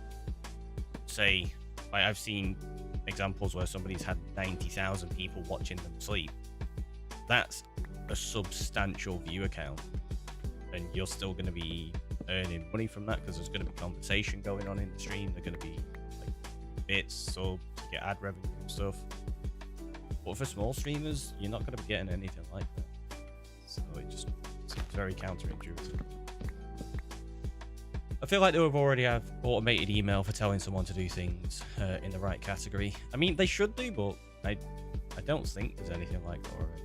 say, like I've seen examples where somebody's had 90,000 people watching them sleep. That's a substantial view account. And you're still going to be earning money from that because there's going to be conversation going on in the stream. They're going to be bits, so to get ad revenue and stuff. But for small streamers, you're not going to be getting anything like that. So it just seems very counterintuitive. I feel like they would already have automated email for telling someone to do things in the right category. I mean, they should do, but I don't think there's anything like that already.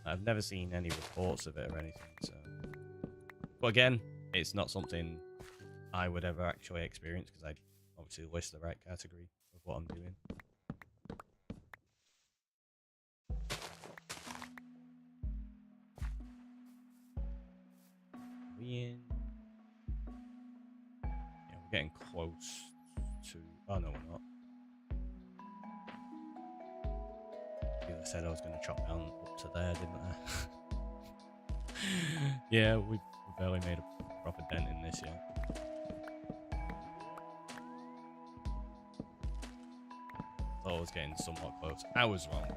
I've never seen any reports of it or anything, so. But again, it's not something I would ever actually experience because I'd obviously list the right category of what I'm doing. Yeah, we're getting close to. Oh no, we're not. I said I was going to chop down up to there, didn't I? Yeah, we barely made a proper dent in this yet. Thought I was getting somewhat close. I was wrong.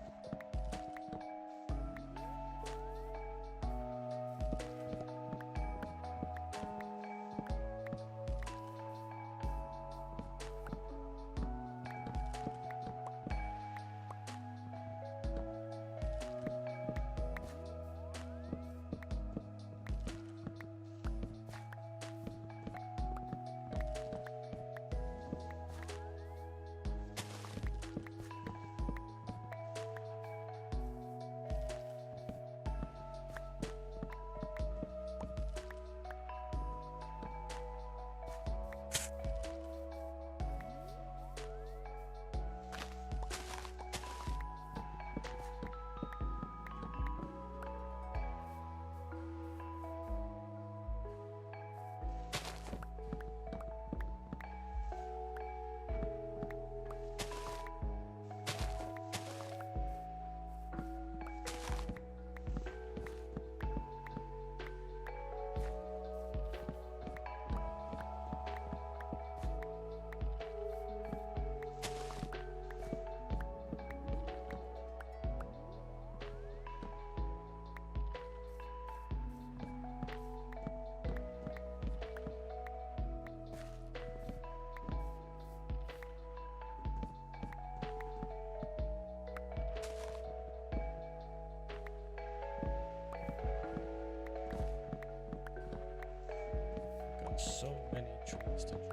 So many trees to jump.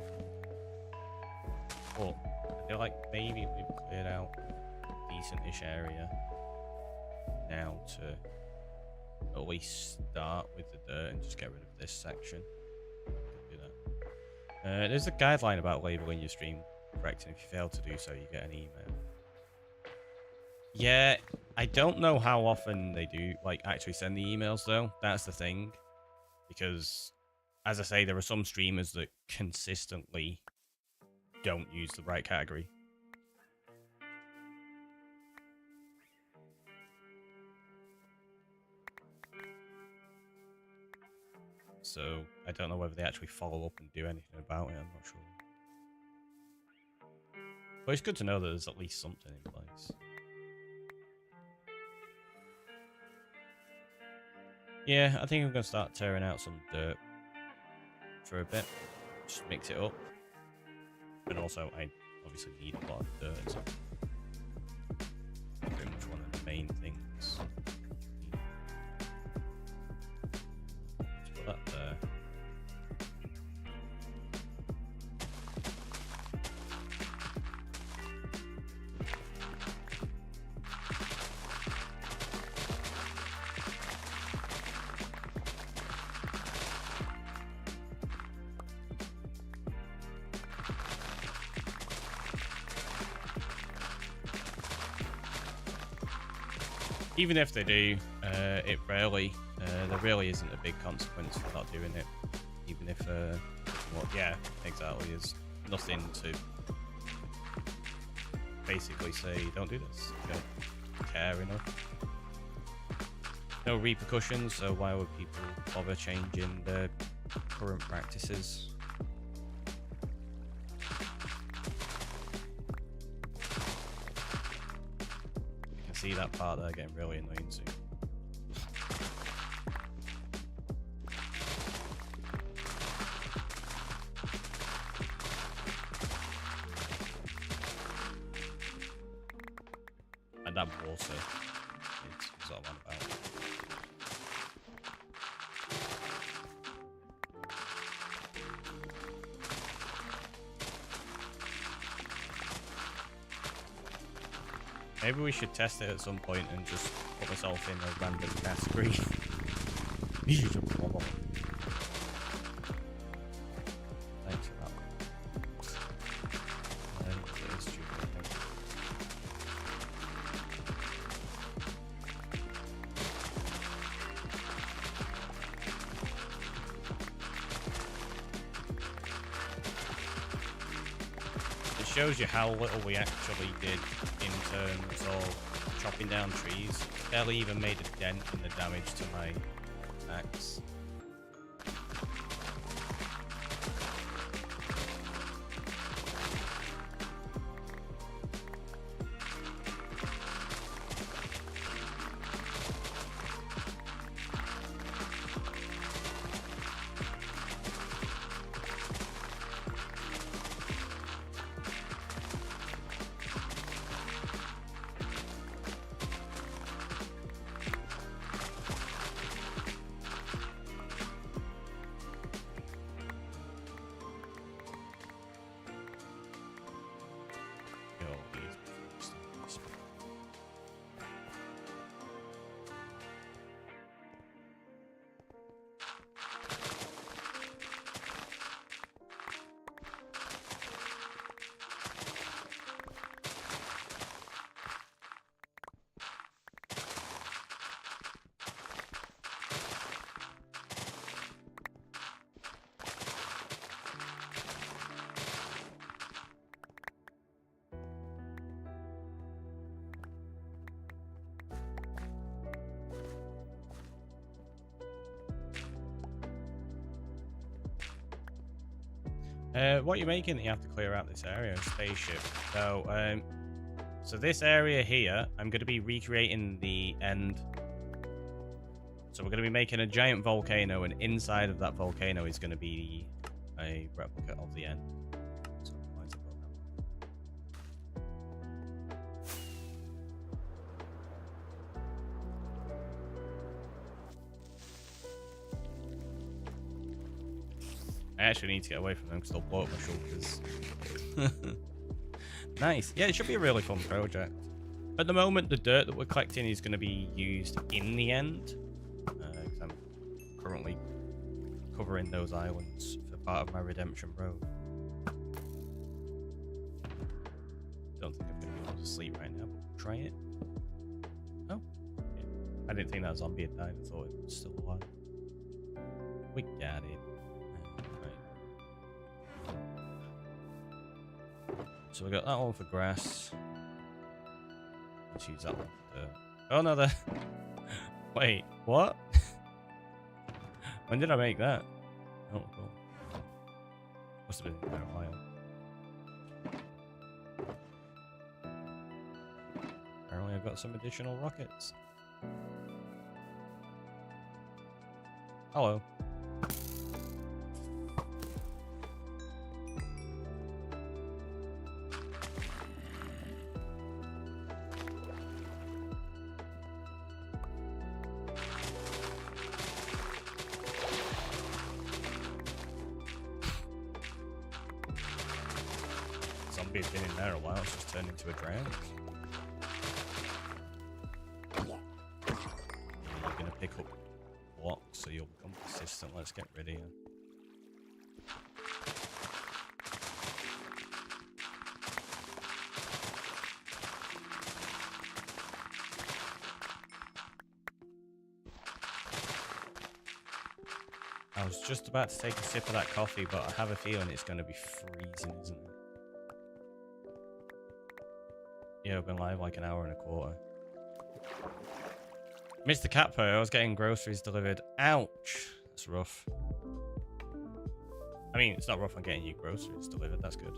Oh, I feel like maybe we've cleared out a decent-ish area now to at least start with the dirt and just get rid of this section. Do that. There's a guideline about labeling your stream correct, and if you fail to do so, you get an email. Yeah, I don't know how often they do like actually send the emails though. That's the thing, because as I say, there are some streamers that consistently don't use the right category. So I don't know whether they actually follow up and do anything about it. I'm not sure. But it's good to know that there's at least something in place. Yeah, I think I'm going to start tearing out some dirt for a bit. Just mix it up. And also, I obviously need a lot of dirt. So pretty much one of the main things. Let's put that there. Even if they do, it rarely, there really isn't a big consequence for not doing it. Even if, well, yeah, exactly, there's nothing to basically say, don't do this, you don't care enough. No repercussions, so why would people bother changing their current practices? See that part there getting really annoying soon. Maybe we should test it at some point and just put myself in a random category. Thanks for that. It is stupid, I think. It shows you how little we actually did in terms of chopping down trees. Barely even made a dent in the damage to my axe. What you're making, you have to clear out this area, spaceship. So, so this area here, I'm going to be recreating the end. So we're going to be making a giant volcano, and inside of that volcano is going to be a replica of the end. So, why is it got that? I actually need to get away from them because they'll blow up my shoulders. Nice. Yeah, it should be a really fun project. At the moment, the dirt that we're collecting is going to be used in the end. I'm currently covering those islands for part of my redemption road. Don't think I'm going to be able to sleep right now, but we'll try it. Oh. Yeah. I didn't think that zombie had died. I thought it was still alive. We got it. So we got that one for grass. Let's use that one for dirt. Oh no, there. Wait, what? When did I make that? Oh, cool. Must have been there a while. Apparently, I've got some additional rockets. Hello. Zombie had been in there a while, it's just turned into a drag. You're gonna pick up blocks so you'll become persistent. Let's get rid of you. I was just about to take a sip of that coffee, but I have a feeling it's going to be freezing, isn't it? Yeah, I've been live like an hour and a quarter. Mr. Catpo, I was getting groceries delivered. Ouch. That's rough. I mean, it's not rough on getting you groceries delivered. That's good.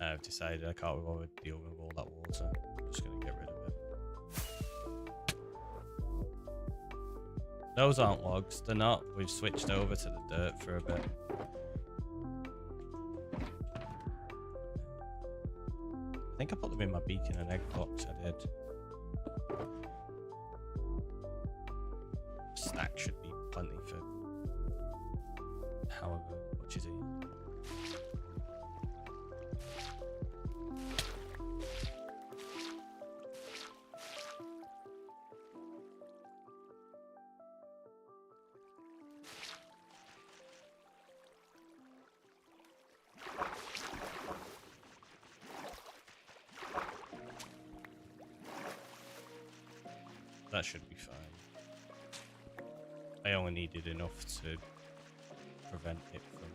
I've decided I can't bother dealing with all that water. I'm just going to get rid of it. Those aren't logs. They're not. We've switched over to the dirt for a bit. I think I put them in my beacon and egg box. I did. Stack should be plenty for however much is it. That should be fine. I only needed enough to prevent it from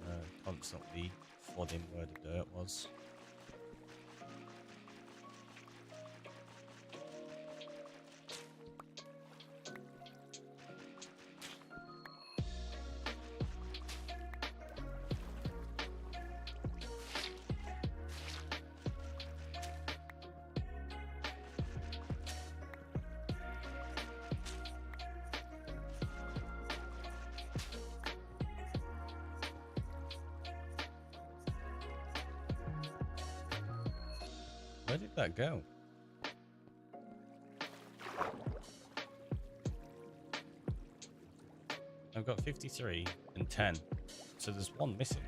constantly flooding where the dirt was. Where did that go? I've got 53 and 10, so there's one missing.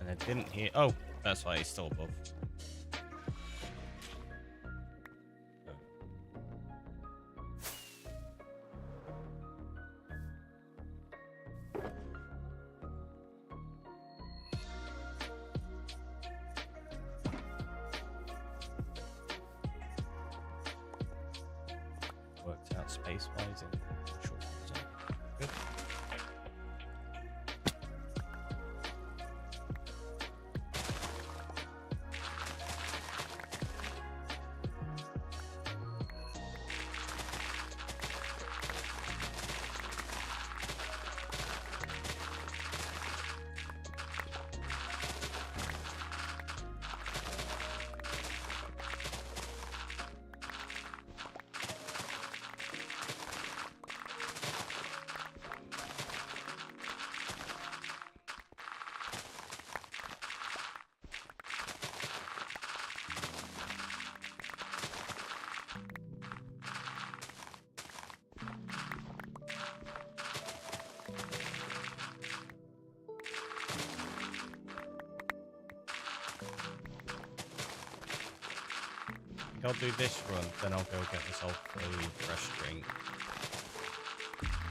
And I didn't hear. Oh, that's why it's still above. Worked out space-wise in short time. Good. I'll do this run, then I'll go get myself a fresh drink.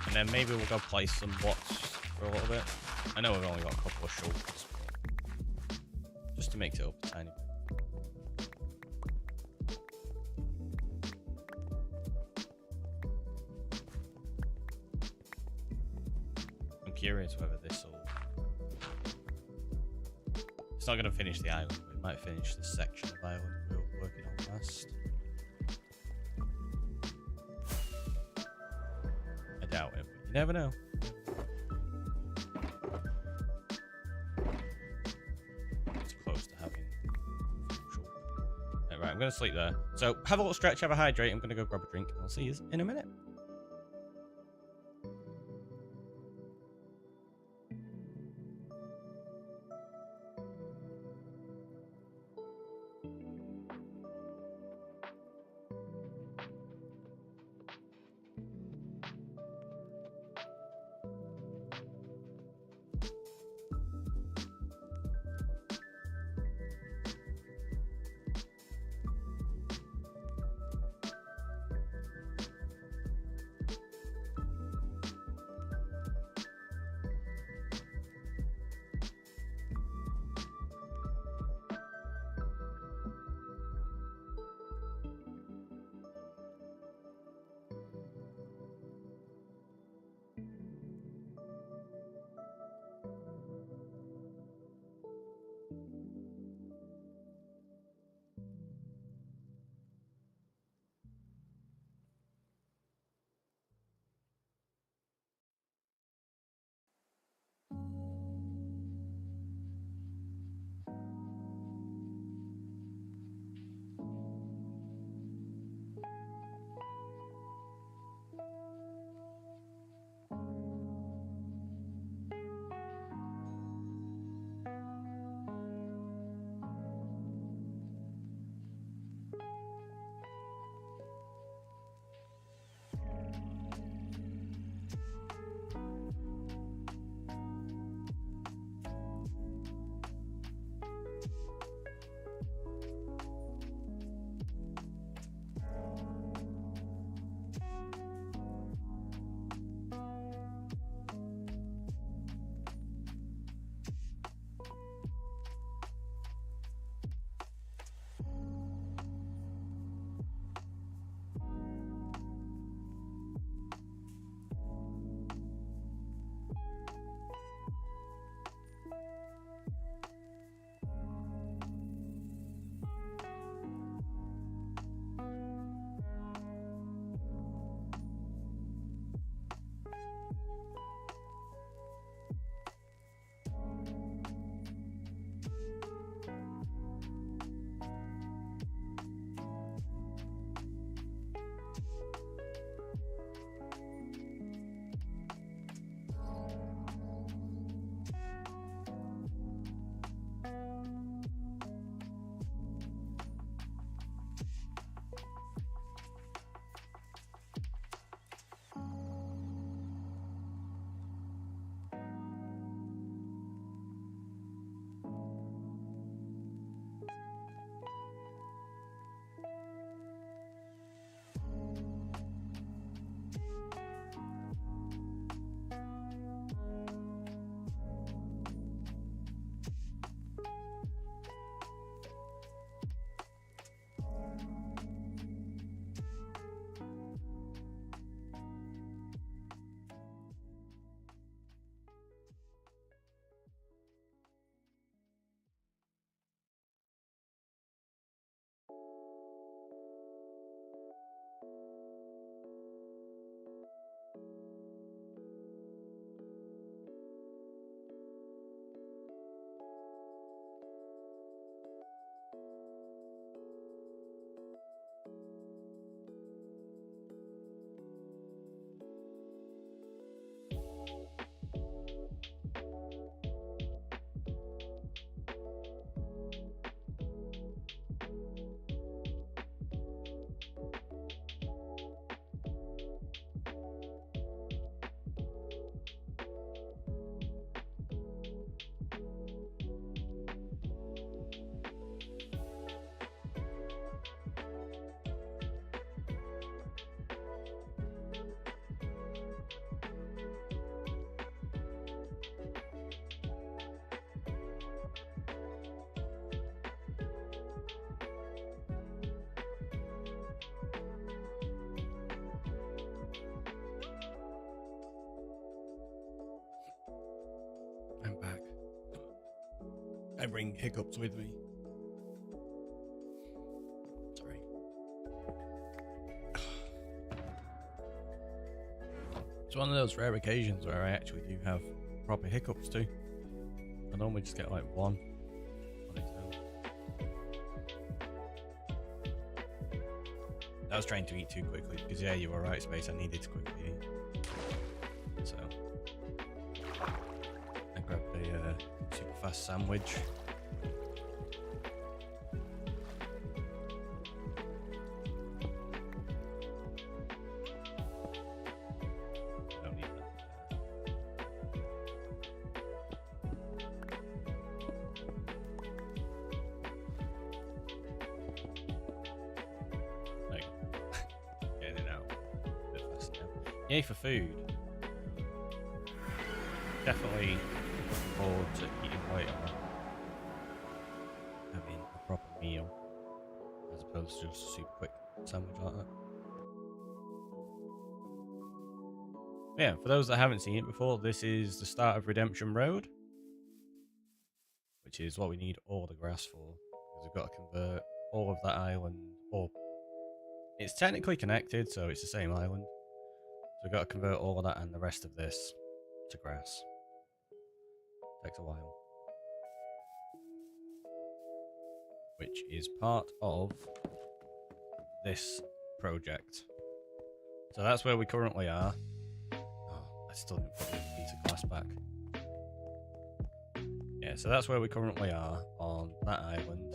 And then maybe we'll go play some bots for a little bit. I know we've only got a couple of shoulders, but just to make it up a tiny bit. I'm curious whether this will... It's not going to finish the island, but it might finish the section of island we were working on last. I doubt it, but you never know. It's close to having full. Right, I'm going to sleep there. So have a little stretch, have a hydrate. I'm going to go grab a drink, and I'll see you in a minute. I bring hiccups with me. Sorry. It's one of those rare occasions where I actually do have proper hiccups too. I normally just get like one on its own. I was trying to eat too quickly because yeah, you were right, Space. I needed to quickly eat. So I grabbed a super fast sandwich. Don't need that. Like, getting it out a bit faster now. Yay for food. Definitely looking forward to eating later. Having a proper meal as opposed to just a super quick sandwich like that. Yeah, for those that haven't seen it before, this is the start of Redemption Road, which is what we need all the grass for, because we've got to convert all of that island, or it's technically connected, so it's the same island. So we've got to convert all of that and the rest of this to grass. Takes a while. Which is part of this project. So that's where we currently are. Oh, I still didn't put the piece of glass back. Yeah, so that's where we currently are on that island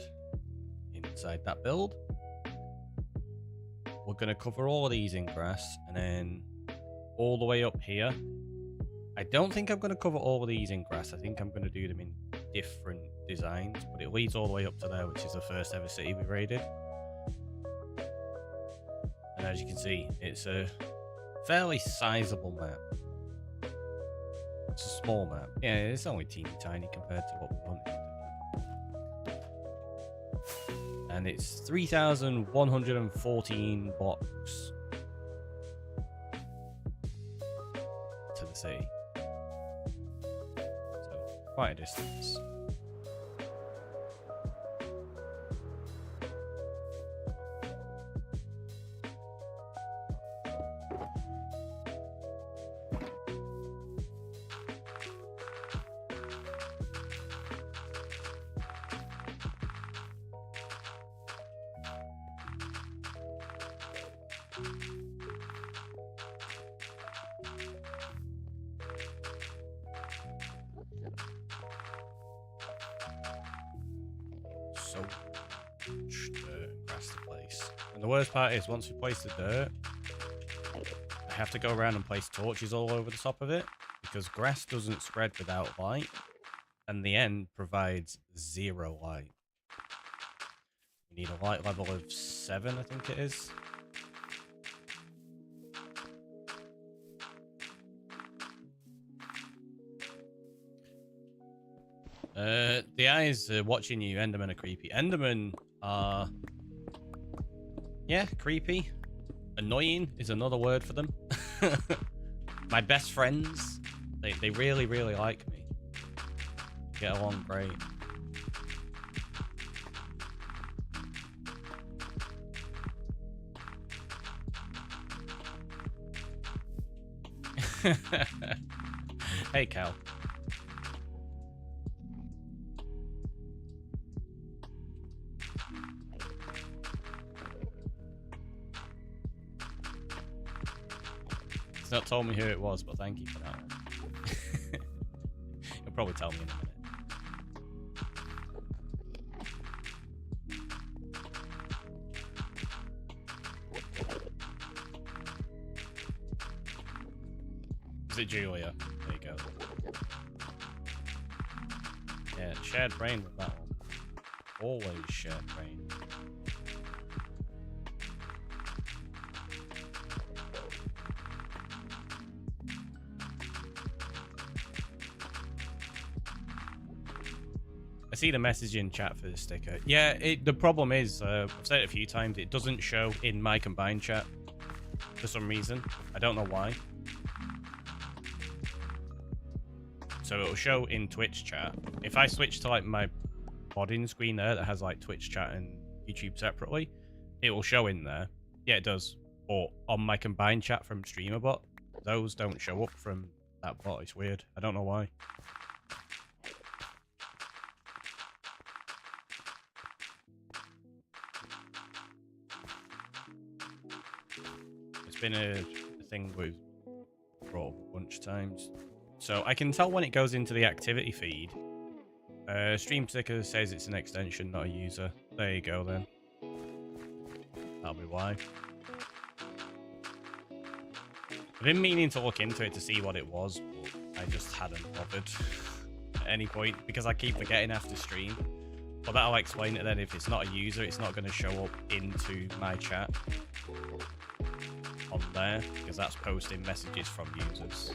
inside that build. We're going to cover all of these in grass and then all the way up here. I don't think I'm going to cover all of these in grass. I think I'm going to do them in different designs, but it leads all the way up to there, which is the first ever city we raided. And as you can see, it's a fairly sizable map. It's a small map. Yeah, it's only teeny tiny compared to what we wanted. And it's 3,114 blocks to the city. So, quite a distance. So much dirt across the place. And the worst part is once we place the dirt, I have to go around and place torches all over the top of it because grass doesn't spread without light and the end provides 0 light. We need a light level of 7, I think it is. The eyes are watching you. Endermen are creepy. Endermen are... yeah, creepy. Annoying is another word for them. My best friends, they really, really like me. Get along great. Hey, Cal. He's not told me who it was, but thank you for that one. He'll probably tell me in a minute. Is it Julia? There you go. Yeah, shared brain with that one. Always shared brain. I see the message in chat for the sticker. Yeah, the problem is, I've said it a few times, it doesn't show in my combined chat for some reason. I don't know why. So it'll show in Twitch chat. If I switch to like my modding screen there that has like Twitch chat and YouTube separately, it will show in there. Yeah, it does. But on my combined chat from StreamerBot, those don't show up from that bot. It's weird. I don't know why. It's been a thing we've brought up a bunch of times. So I can tell when it goes into the activity feed. Stream Ticker says it's an extension, not a user. There you go then. That'll be why. I've been meaning to look into it to see what it was, but I just hadn't bothered at any point because I keep forgetting after stream. But that'll explain it then. If it's not a user, it's not going to show up into my chat on there because that's posting messages from users.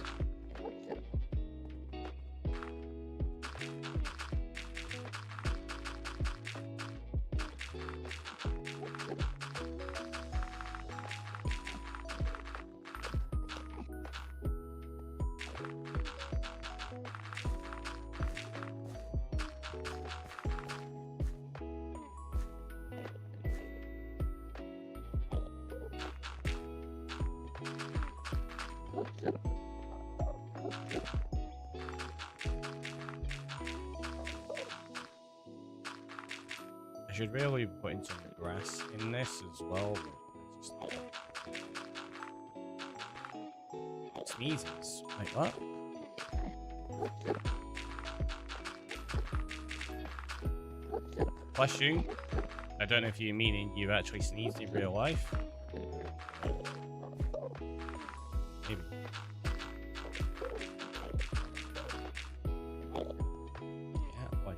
I should really be putting some grass in this as well. Sneezes. Like what? Bless you. I don't know if you mean you actually sneezed in real life. Maybe. Yeah, like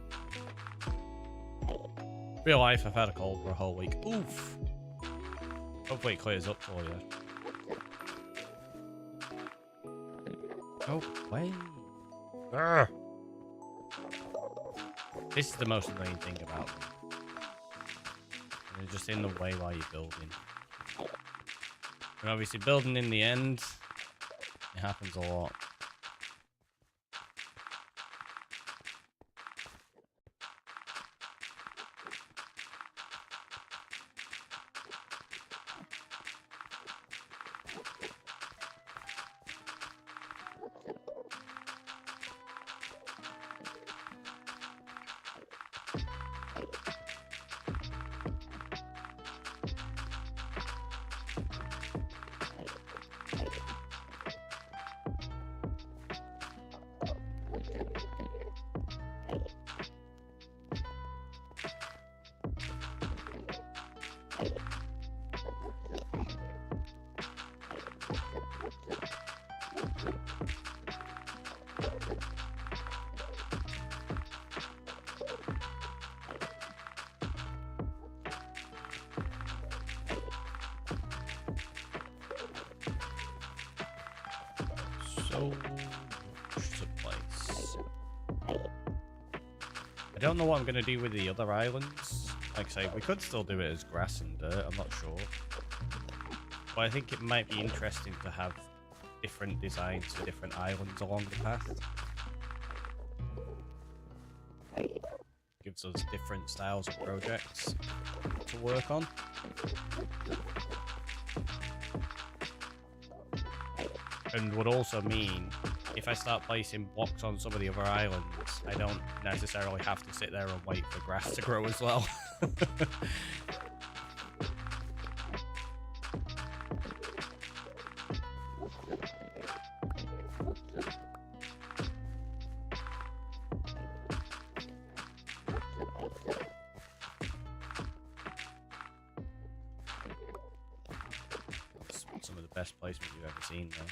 real life, I've had a cold for a whole week. Oof. Hopefully it clears up for you. Oh, wait. Urgh. This is the most annoying thing about them. They're just in the way while you're building. And obviously building in the end, it happens a lot. So much to place. I don't know what I'm going to do with the other islands. Like I say, we could still do it as grass and dirt, I'm not sure. But I think it might be interesting to have different designs for different islands along the path. Gives us different styles of projects to work on. And would also mean, if I start placing blocks on some of the other islands, I don't necessarily have to sit there and wait for grass to grow as well. Some of the best placement you've ever seen though.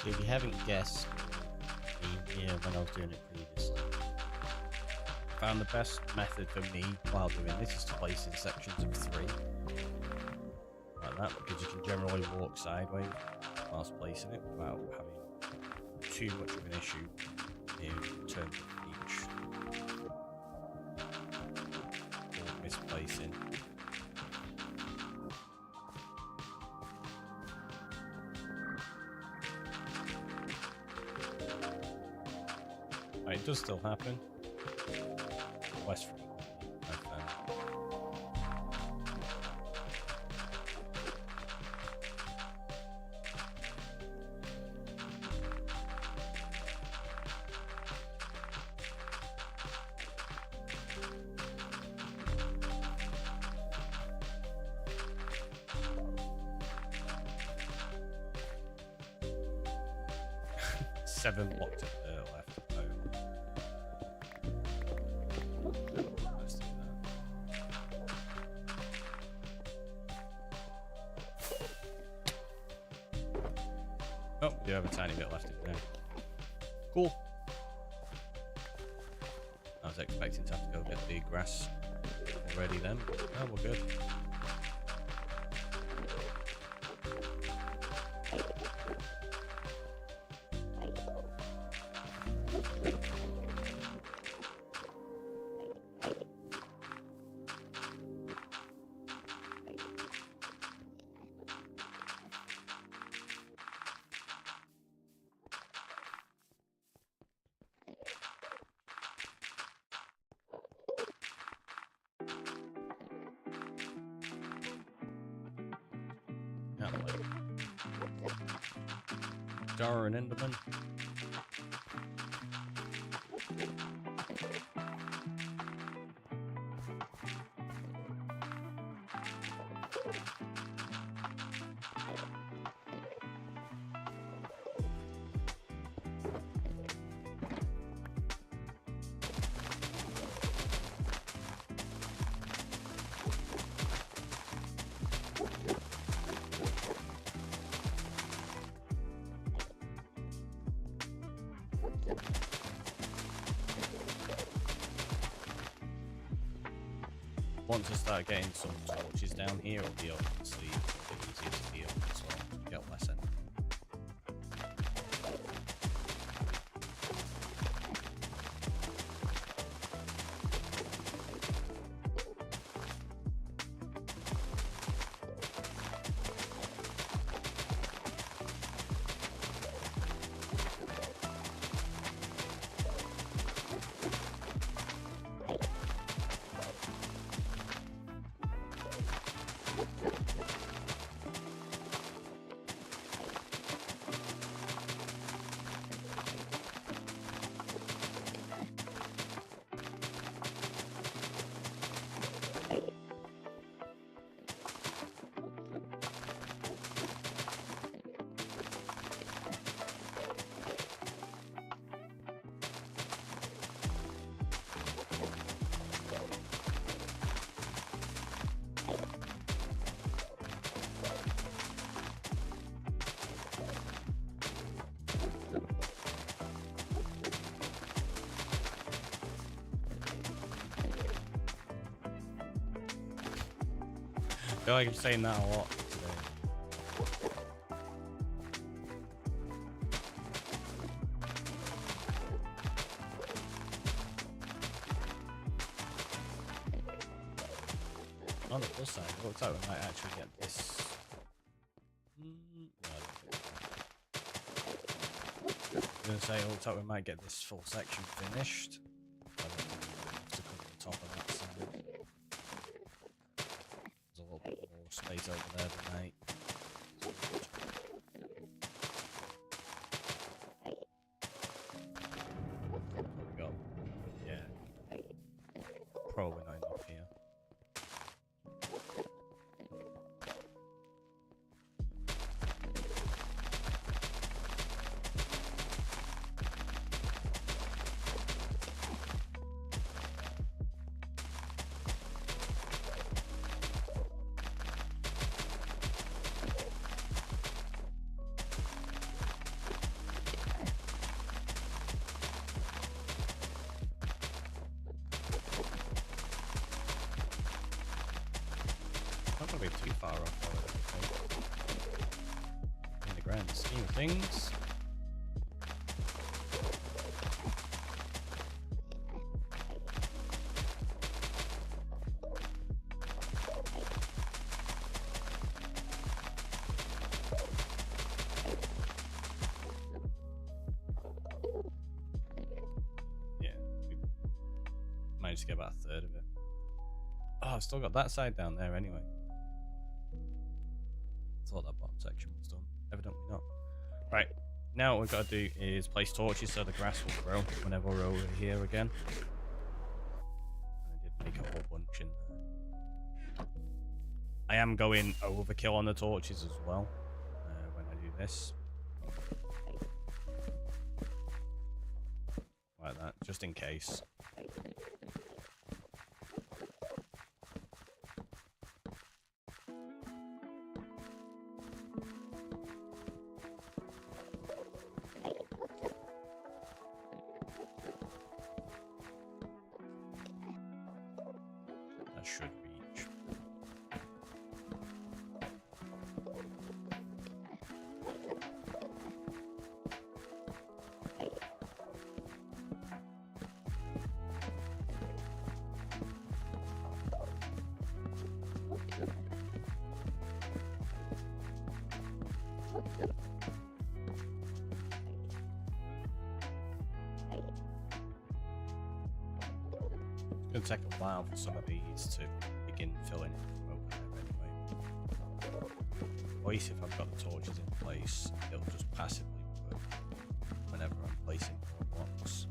Actually, if you haven't guessed, here when I was doing it previously, I found the best method for me while doing this is to place in sections of 3. Like that, because you can generally walk sideways whilst placing it without having too much of an issue in terms of reach or misplacing. It does still happen. Less frequently, I've found. Seven blocked at the left. Oh, we do have a tiny bit left in there. Cool. I was expecting to have to go get the grass already then. Oh, we're good. Darren Enderman. Once I start getting some torches down here, it'll be obviously a bit easier to deal with as well. Get less in. I feel like I'm saying that a lot today. On the plus side, it looks like we might actually get this. No, I don't think so. I was going to say, it looks like we might get this full section finished. I don't think we have to come to the top of that side. There's a little bit more space over there tonight. What we got? Yeah. Probably not enough here. shouldn't be too far off, though, I don't think. In the grand scheme of things. Managed to get about a third of it. Oh, I've still got that side down there anyway. Thought that bottom section was done. Evidently not. Right, now what we've got to do is place torches so the grass will grow whenever we're over here again. And I did make a whole bunch in there. I am going overkill on the torches as well when I do this. Like that, just in case. That should reach. It's going to take a while for some of these to begin filling in from over there anyway. At least if I've got the torches in place, it'll just passively work whenever I'm placing more blocks.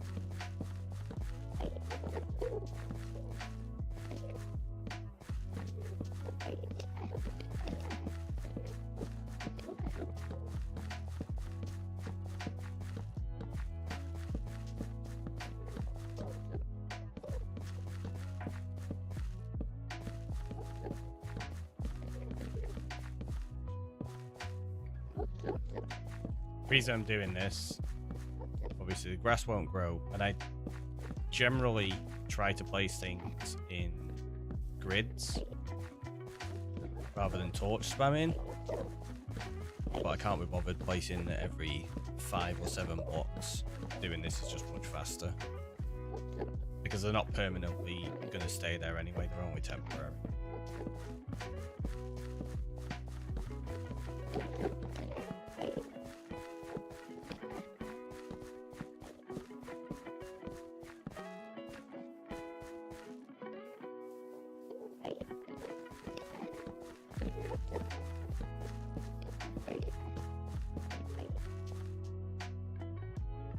The reason I'm doing this, obviously the grass won't grow, and I generally try to place things in grids rather than torch spamming, but I can't be bothered placing it every 5 or 7 blocks. Doing this is just much faster because they're not permanently going to stay there anyway, they're only temporary.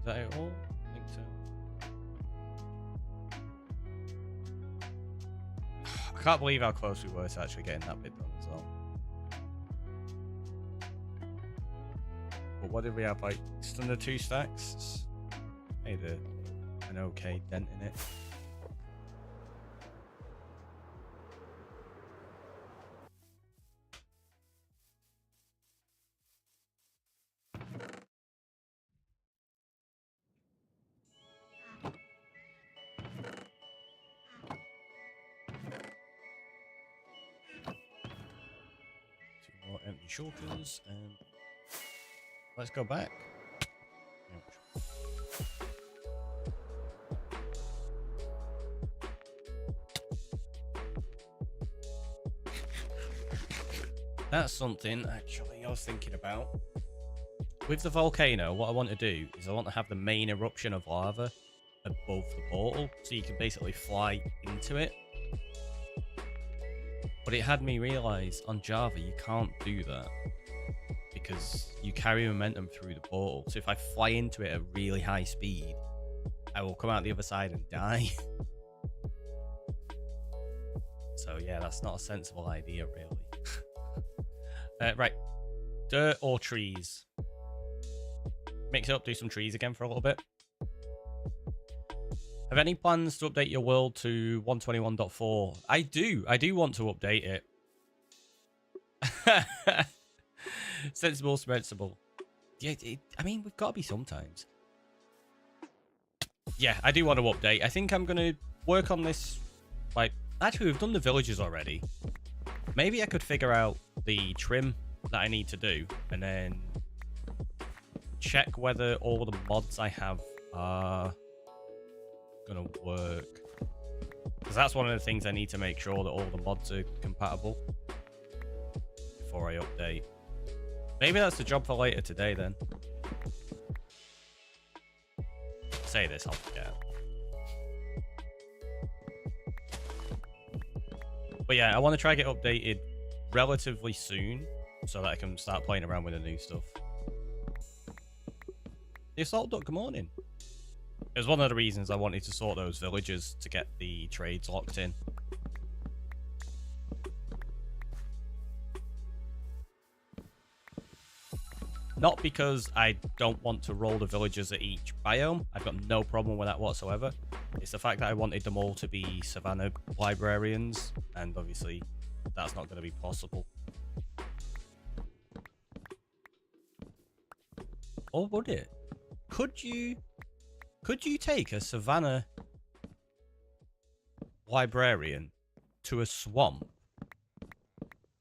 Is that it all? I think so. I can't believe how close we were to actually getting that bit done as well. But what did we have, like, just under 2 stacks? Made an okay dent in it. More empty shulkers, and let's go back. That's something actually I was thinking about. With the volcano, what I want to do is I want to have the main eruption of lava above the portal, so you can basically fly into it. But it had me realise on Java you can't do that because you carry momentum through the portal. So if I fly into it at really high speed, I will come out the other side and die. So yeah, that's not a sensible idea really. Right, dirt or trees? Mix it up, do some trees again for a little bit. Have any plans to update your world to 121.4? I do want to update it. Sensible. Yeah, I mean, we've got to be sometimes. Yeah, I do want to update. I think I'm going to work on this. Like, actually, we've done the villages already. Maybe I could figure out the trim that I need to do and then check whether all the mods I have are gonna work. Because that's one of the things I need to make sure that all the mods are compatible before I update. Maybe that's the job for later today then. Say this, I'll forget. But yeah, I want to try to get updated relatively soon so that I can start playing around with the new stuff. The Assault Duck, good morning. It was one of the reasons I wanted to sort those villagers to get the trades locked in. Not because I don't want to roll the villagers at each biome. I've got no problem with that whatsoever. It's the fact that I wanted them all to be Savannah librarians, and obviously that's not going to be possible. Or would it? Could you take a Savannah librarian to a swamp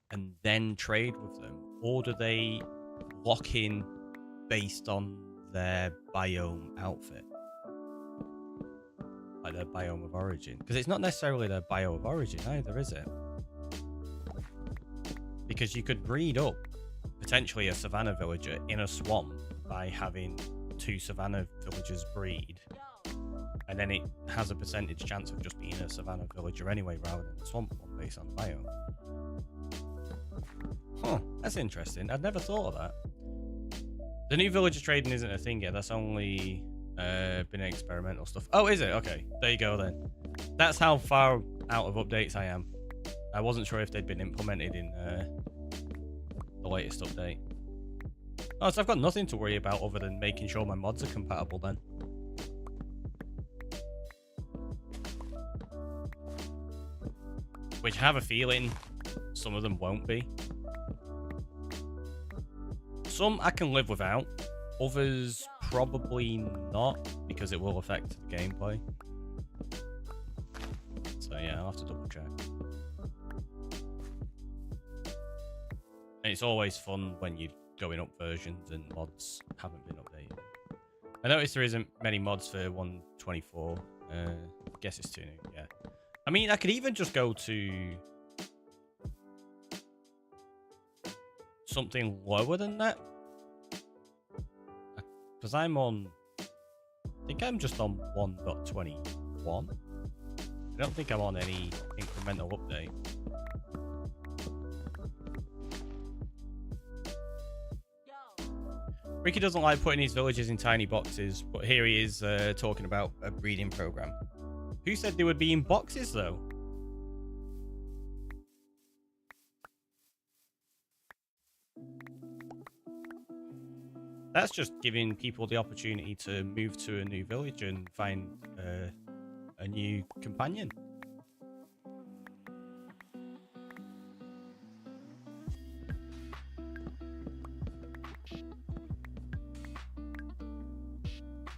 and then trade with them? Or do they lock in based on their biome outfit? Like their biome of origin? Because it's not necessarily their biome of origin either, is it? Because you could breed up potentially a Savannah villager in a swamp by having 2 Savannah villagers breed, and then it has a percentage chance of just being a Savannah villager anyway rather than a swamp one based on the biome. Huh, that's interesting. I'd never thought of that. The new villager trading isn't a thing yet. That's only been experimental stuff. Oh, is it? Okay, there you go then. That's how far out of updates I am. I wasn't sure if they'd been implemented in the latest update. Oh, so I've got nothing to worry about other than making sure my mods are compatible then. Which I have a feeling some of them won't be. Some I can live without, others probably not, because it will affect the gameplay. So yeah, I'll have to double check. And it's always fun when you're going up versions and mods haven't been updated. I noticed there isn't many mods for 1.24. I guess it's too new, yeah. I mean, I could even just go to something lower than that. Because I'm on... I think I'm just on 1.21. I don't think I'm on any incremental update. Ricky doesn't like putting his villages in tiny boxes, but here he is talking about a breeding program. Who said they would be in boxes, though? That's just giving people the opportunity to move to a new village and find a new companion.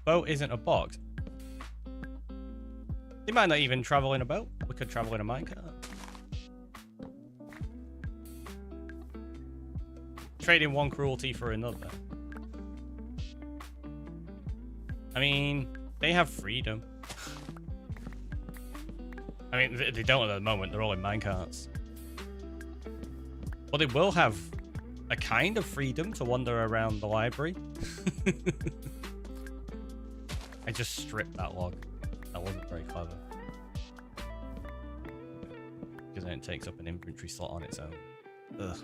Boat isn't a box. They might not even travel in a boat. We could travel in a minecart. Trading one cruelty for another. I mean, they have freedom. I mean, they don't at the moment. They're all in minecarts. But they will have a kind of freedom to wander around the library. I just stripped that log. That wasn't very clever. Because then it takes up an inventory slot on its own. Ugh.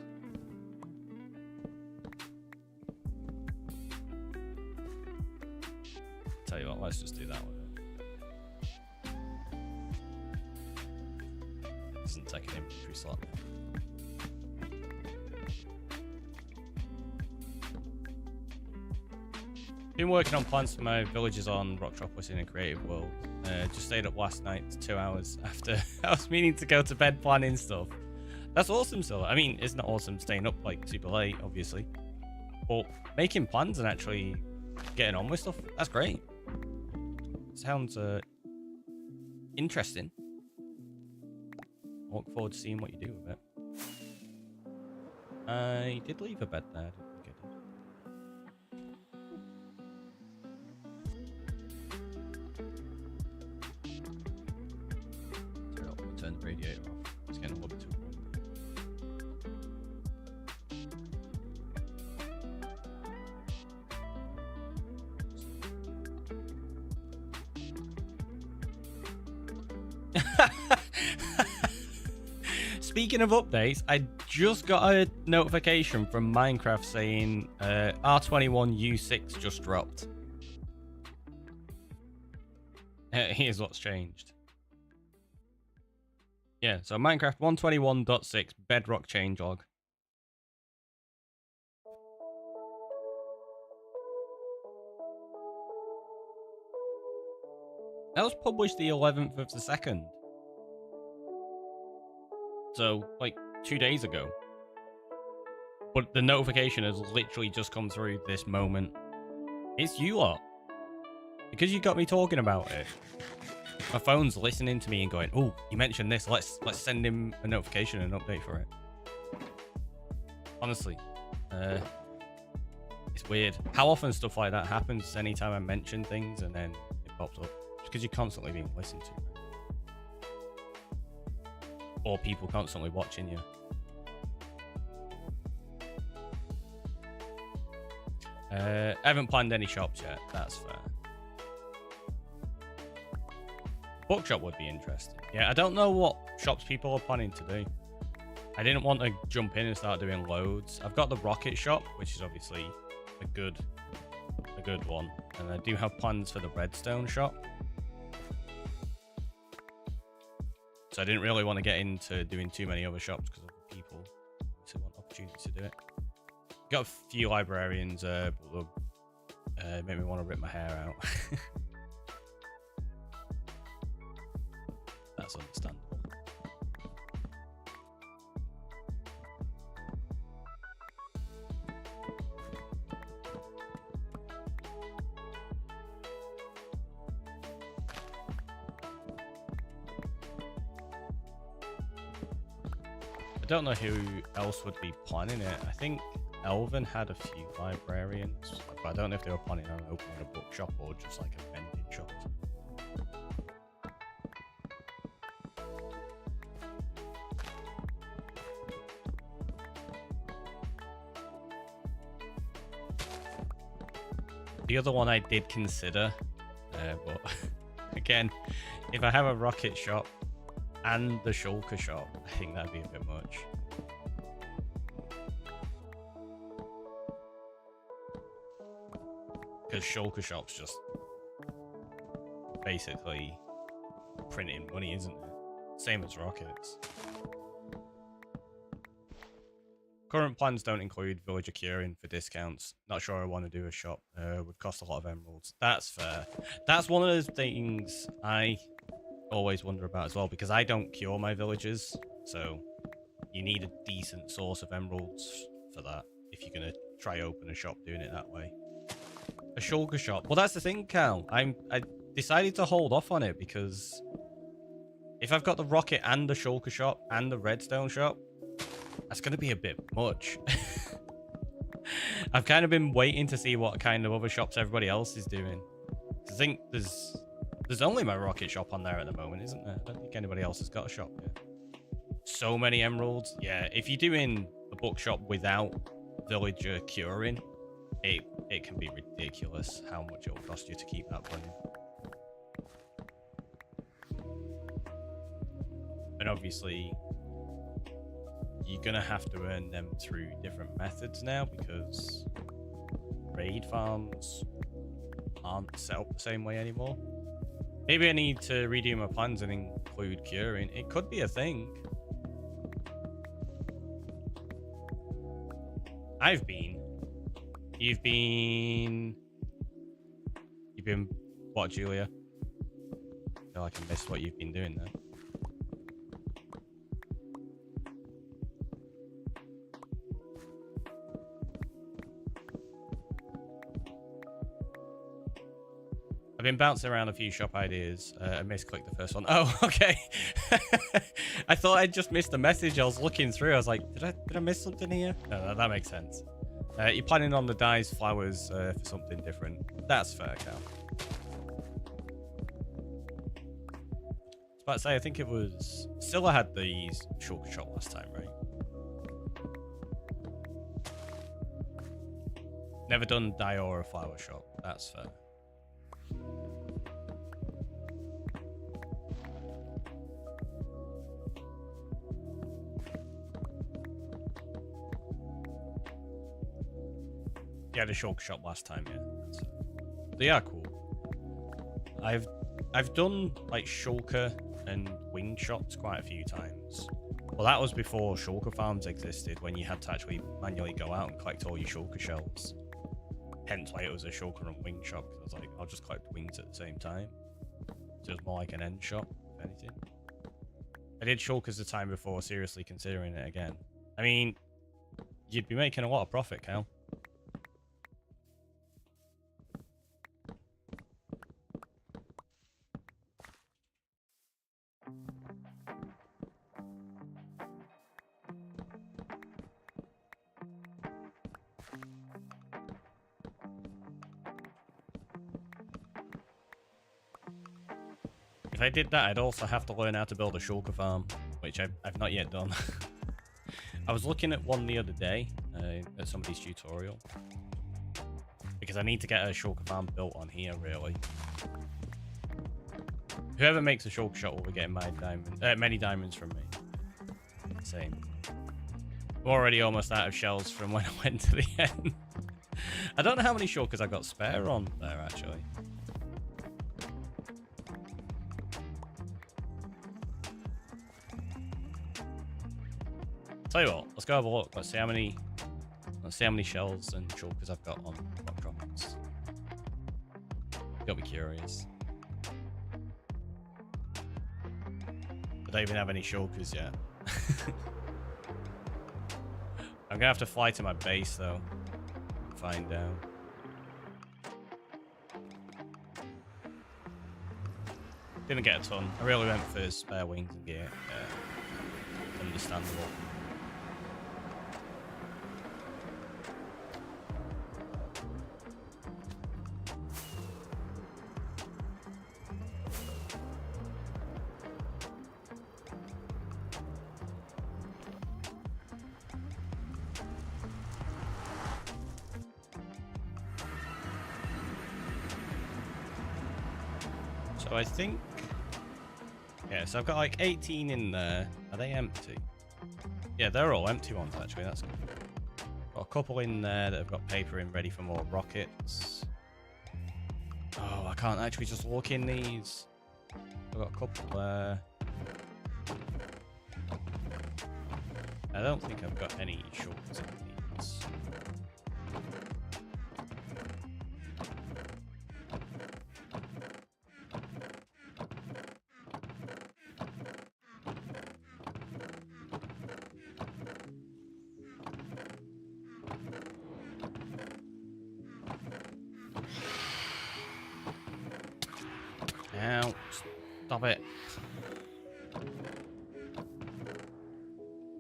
Tell you what, let's just do that with it. Doesn't take an inventory slot. Been working on plans for my villages on Rocktropolis in a creative world. Just stayed up last night 2 hours after I was meaning to go to bed planning stuff. That's awesome still. I mean, it's not awesome staying up like super late, obviously. But making plans and actually getting on with stuff, that's great. Sounds interesting. I look forward to seeing what you do with it. I did leave a bed there. I didn't think I did. Turn the radiator off. It's getting a little bit too warm. Speaking of updates, I just got a notification from Minecraft saying R21U6 just dropped. Here's what's changed. Yeah, so Minecraft 121.6 Bedrock changelog. That was published the 11th of the 2nd. So, like, 2 days ago. But the notification has literally just come through this moment. It's you lot. Because you got me talking about it. My phone's listening to me and going, oh, you mentioned this. Let's send him a notification and an update for it. Honestly. It's weird. How often stuff like that happens anytime I mention things and then it pops up? Just because you're constantly being listened to. Or people constantly watching you. I haven't planned any shops yet. That's fair. Bookshop would be interesting. Yeah, I don't know what shops people are planning to do. I didn't want to jump in and start doing loads. I've got the rocket shop, which is obviously a good one. And I do have plans for the redstone shop. So I didn't really want to get into doing too many other shops because other people obviously want opportunity to do it. Got a few librarians, but make me want to rip my hair out. That's understandable. I don't know who else would be planning it. I think Elvin had a few librarians, but I don't know if they were planning on opening a bookshop or just like a vending shop. The other one I did consider, but again, if I have a rocket shop and the shulker shop, I think that'd be a bit much. Because shulker shop's just basically printing money, isn't it? Same as rockets. Current plans don't include villager curing for discounts. Not sure I want to do a shop. Would cost a lot of emeralds. That's fair. That's one of those things I always wonder about as well, because I don't cure my villagers, so you need a decent source of emeralds for that if you're gonna try open a shop doing it that way. A shulker shop. Well, that's the thing, Cal. I decided to hold off on it because if I've got the rocket and the shulker shop and the redstone shop, that's gonna be a bit much. I've kind of been waiting to see what kind of other shops everybody else is doing. I think there's only my rocket shop on there at the moment, isn't there? I don't think anybody else has got a shop yet. So many emeralds. Yeah, if you're doing a bookshop without villager curing, it can be ridiculous how much it'll cost you to keep that running. And obviously, you're gonna have to earn them through different methods now because raid farms aren't set up the same way anymore. Maybe I need to redo my plans and include curing. It could be a thing. You've been what, Julia? I feel like I missed what you've been doing there. I've been bouncing around a few shop ideas. I misclicked the first one. Oh, okay. I thought I'd just missed the message. I was looking through. I was like, did I miss something here? No, that makes sense. You're planning on the dyes flowers for something different. That's fair, Cal. I was about to say, I think it was... Scylla had these shulker shop last time, right? Never done dye or a flower shop. That's fair. Yeah, the shulker shop last time, yeah. They are cool. I've done like shulker and wing shops quite a few times. Well, that was before shulker farms existed, when you had to actually manually go out and collect all your shulker shells. Hence why it was a shulker and wing shop, because I was like, I'll just collect wings at the same time. So it was more like an end shop, if anything. I did shulkers the time before, seriously considering it again. I mean, you'd be making a lot of profit, Cal. If I did that, I'd also have to learn how to build a shulker farm, which I've not yet done. I was looking at one the other day, at somebody's tutorial, because I need to get a shulker farm built on here, really. Whoever makes a shulker shop will be getting many diamonds from me. Same. I'm already almost out of shells from when I went to the end. I don't know how many shulkers I got spare on there, actually. Tell you what, let's go have a look. Let's see how many shells and shulkers I've got on block drops. Got me curious. I don't even have any shulkers yet. I'm gonna have to fly to my base though. Find out. Didn't get a ton. I really went for spare wings and gear. Understandable. So I think, yeah, so I've got like 18 in there. Are they empty? Yeah, they're all empty ones actually, that's good. Got a couple in there that have got paper in ready for more rockets. Oh, I can't actually just look in these. I've got a couple there. I don't think I've got any shorts in these. Ow, stop it.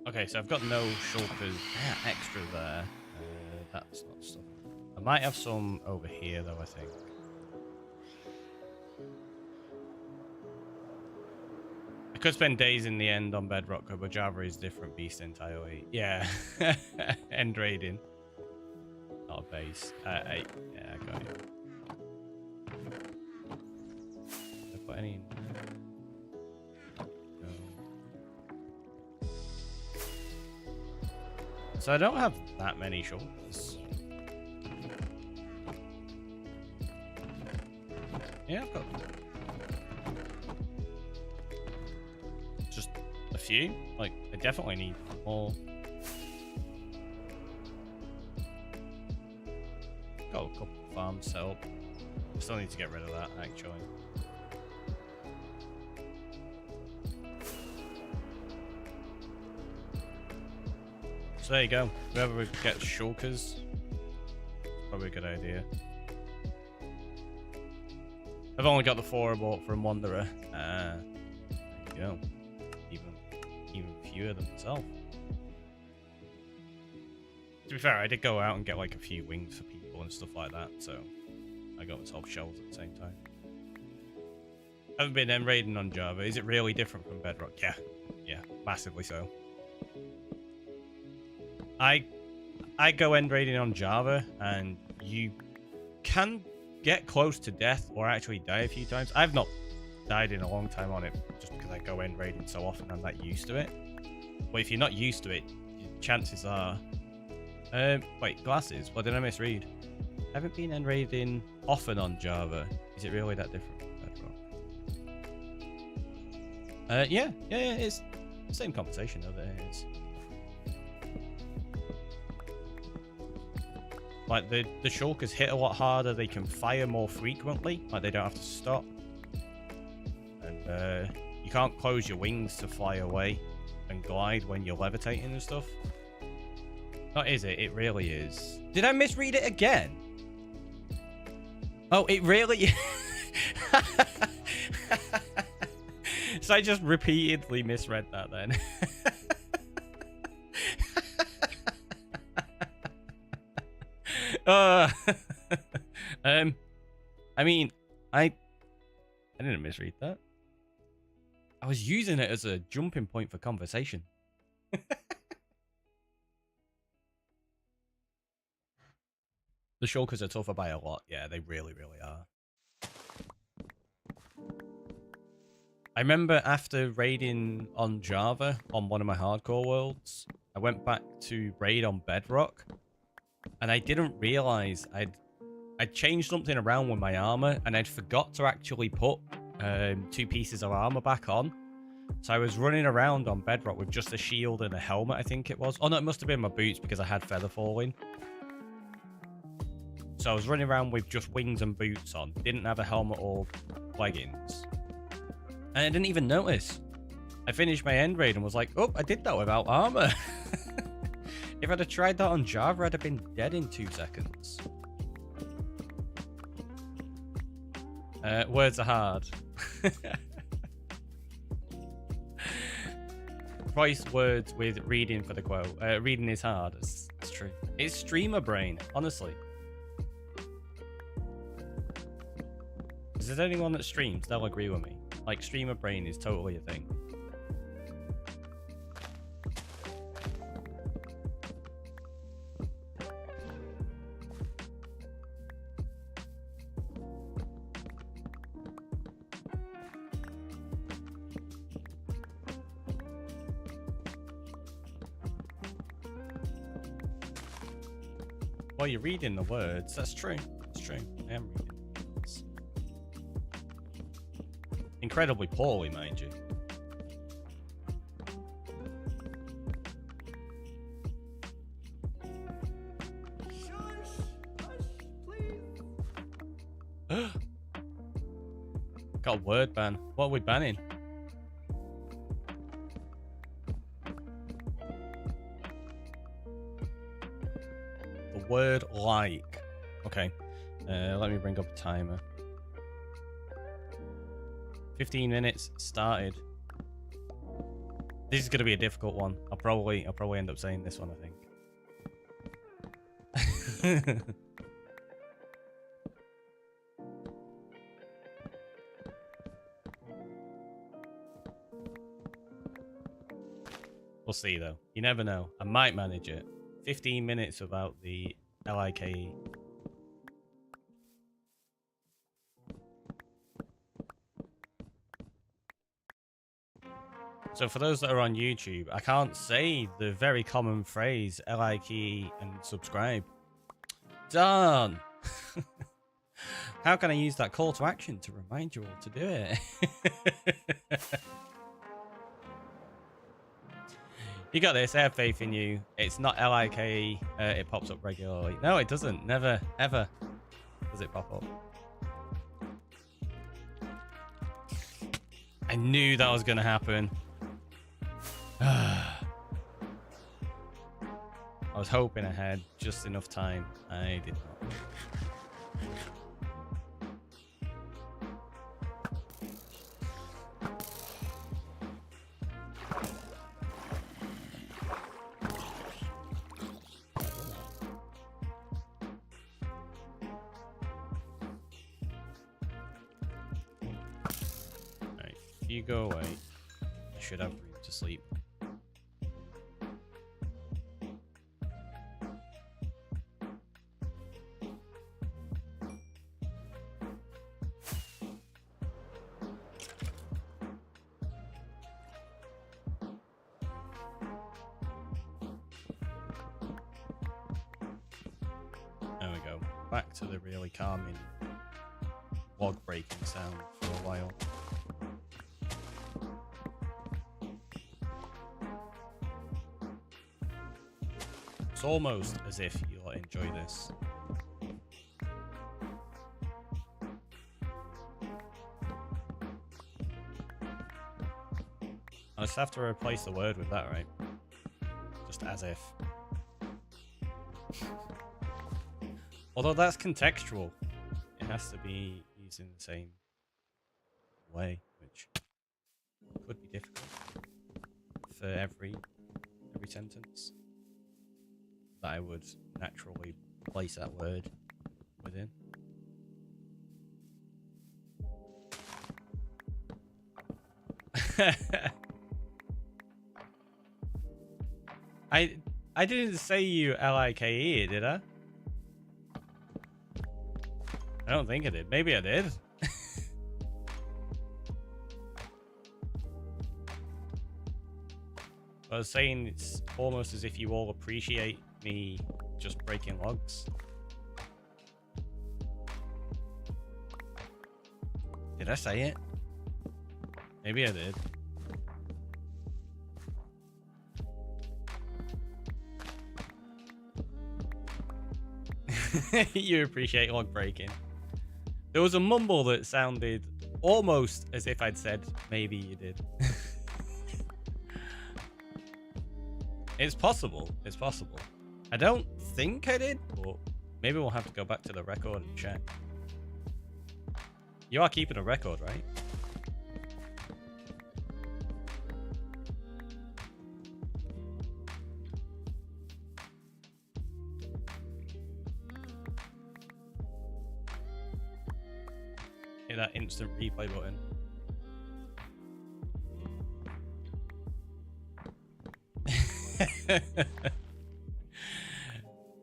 Okay, so I've got no shulkers extra there. That's not stuff. I might have some over here though, I think. I could spend days in the end on Bedrock, but Java is different beast entirely. Yeah, end raiding. Not a base. Yeah, I got it. Any no. So I don't have that many shoulders. Yeah, I've got just a few. Like, I definitely need more. Got a couple of farms set up. Still need to get rid of that, actually. So there you go. Whoever gets shulkers, probably a good idea. I've only got the 4 I bought from Wanderer. There you go. Even fewer than myself. To be fair, I did go out and get like a few wings for people and stuff like that, so I got myself shells at the same time. I haven't been end raiding on Java. Is it really different from Bedrock? Yeah, massively so. I go end raiding on Java, and you can get close to death or actually die a few times. I've not died in a long time on it, just because I go end raiding so often I'm that used to it. But if you're not used to it, chances are... wait, glasses? What did I misread? I haven't been end raiding often on Java. Is it really that different from Bedrock? Yeah, it's the same conversation though, there is. Like, the shulkers hit a lot harder, they can fire more frequently, like they don't have to stop. And you can't close your wings to fly away and glide when you're levitating and stuff. Not is it? It really is. Did I misread it again? Oh, it really... So I just repeatedly misread that then. I mean, I didn't misread that. I was using it as a jumping point for conversation. The shulkers are tougher by a lot. Yeah, they really, really are. I remember after raiding on Java on one of my hardcore worlds, I went back to raid on Bedrock, and I didn't realize I'd changed something around with my armor, and I'd forgot to actually put 2 pieces of armor back on. So I was running around on Bedrock with just a shield and a helmet, I think it was. Oh no, it must have been my boots because I had feather falling. So I was running around with just wings and boots on. Didn't have a helmet or leggings. And I didn't even notice. I finished my end raid and was like, oh, I did that without armor. If I'd have tried that on Java, I'd have been dead in 2 seconds. Words are hard. Price words with reading for the quote. Reading is hard. It's true. It's streamer brain, honestly. Is there anyone that streams? They'll agree with me. Like, streamer brain is totally a thing. While you're reading the words, that's true. That's true. I am reading the words. Incredibly poorly, mind you. Got a word ban. What are we banning? The word like. Okay. Let me bring up a timer. 15 minutes started. This is going to be a difficult one. I'll probably end up saying this one, I think. We'll see, though. You never know. I might manage it. 15 minutes without the LIKE. So for those that are on YouTube, I can't say the very common phrase LIKE and subscribe. Darn! How can I use that call to action to remind you all to do it? You got this. I have faith in you. It's not LIKE. It pops up regularly. No, it doesn't. Never, ever does it pop up. I knew that was going to happen. I was hoping I had just enough time. I did not. you go away, I should have room to sleep. There we go. Back to the really calming log breaking sound for a while. It's almost as if you enjoy this. I just have to replace the word with that, right? Just as if. Although that's contextual. It has to be used in the same way, which could be difficult for every sentence that I would naturally place that word within. I didn't say you L-I-K-E, did I? I don't think I did. Maybe I did. I was saying it's almost as if you all appreciate me just breaking logs. Did I say it? Maybe I did. You appreciate log breaking. There was a mumble that sounded almost as if I'd said, maybe you did. It's possible. It's possible. I don't think I did, but maybe we'll have to go back to the record and check. You are keeping a record, right? Hit that instant replay button.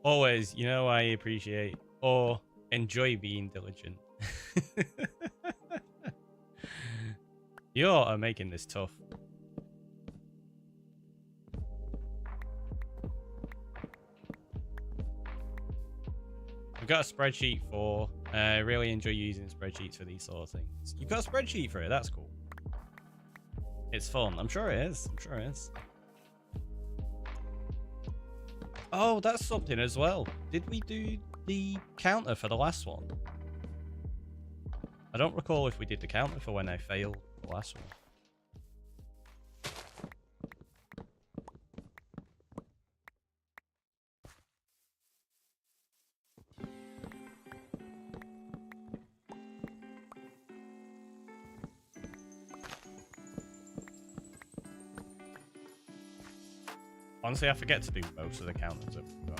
Always, you know, I appreciate or enjoy being diligent. You are making this tough. I've got a spreadsheet for. I really enjoy using spreadsheets for these sort of things. You've got a spreadsheet for it. That's cool. It's fun. I'm sure it is. I'm sure it is. Oh, that's something as well. Did we do the counter for the last one? I don't recall if we did the counter for when I failed the last one. Honestly, I forget to do most of the counters that we've got.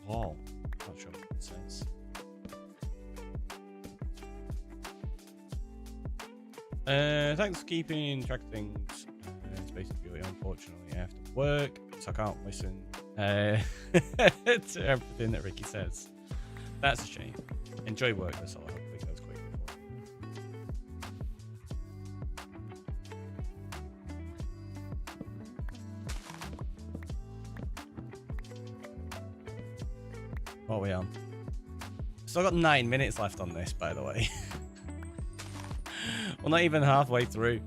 Oh, not sure what it says. Thanks for keeping track of things. It's basically unfortunately I have to work, so I can't listen to everything that Ricky says. That's a shame. Enjoy work, that's all. Hopefully it goes quick for you. What are we on? Still got 9 minutes left on this, by the way. We're not even halfway through.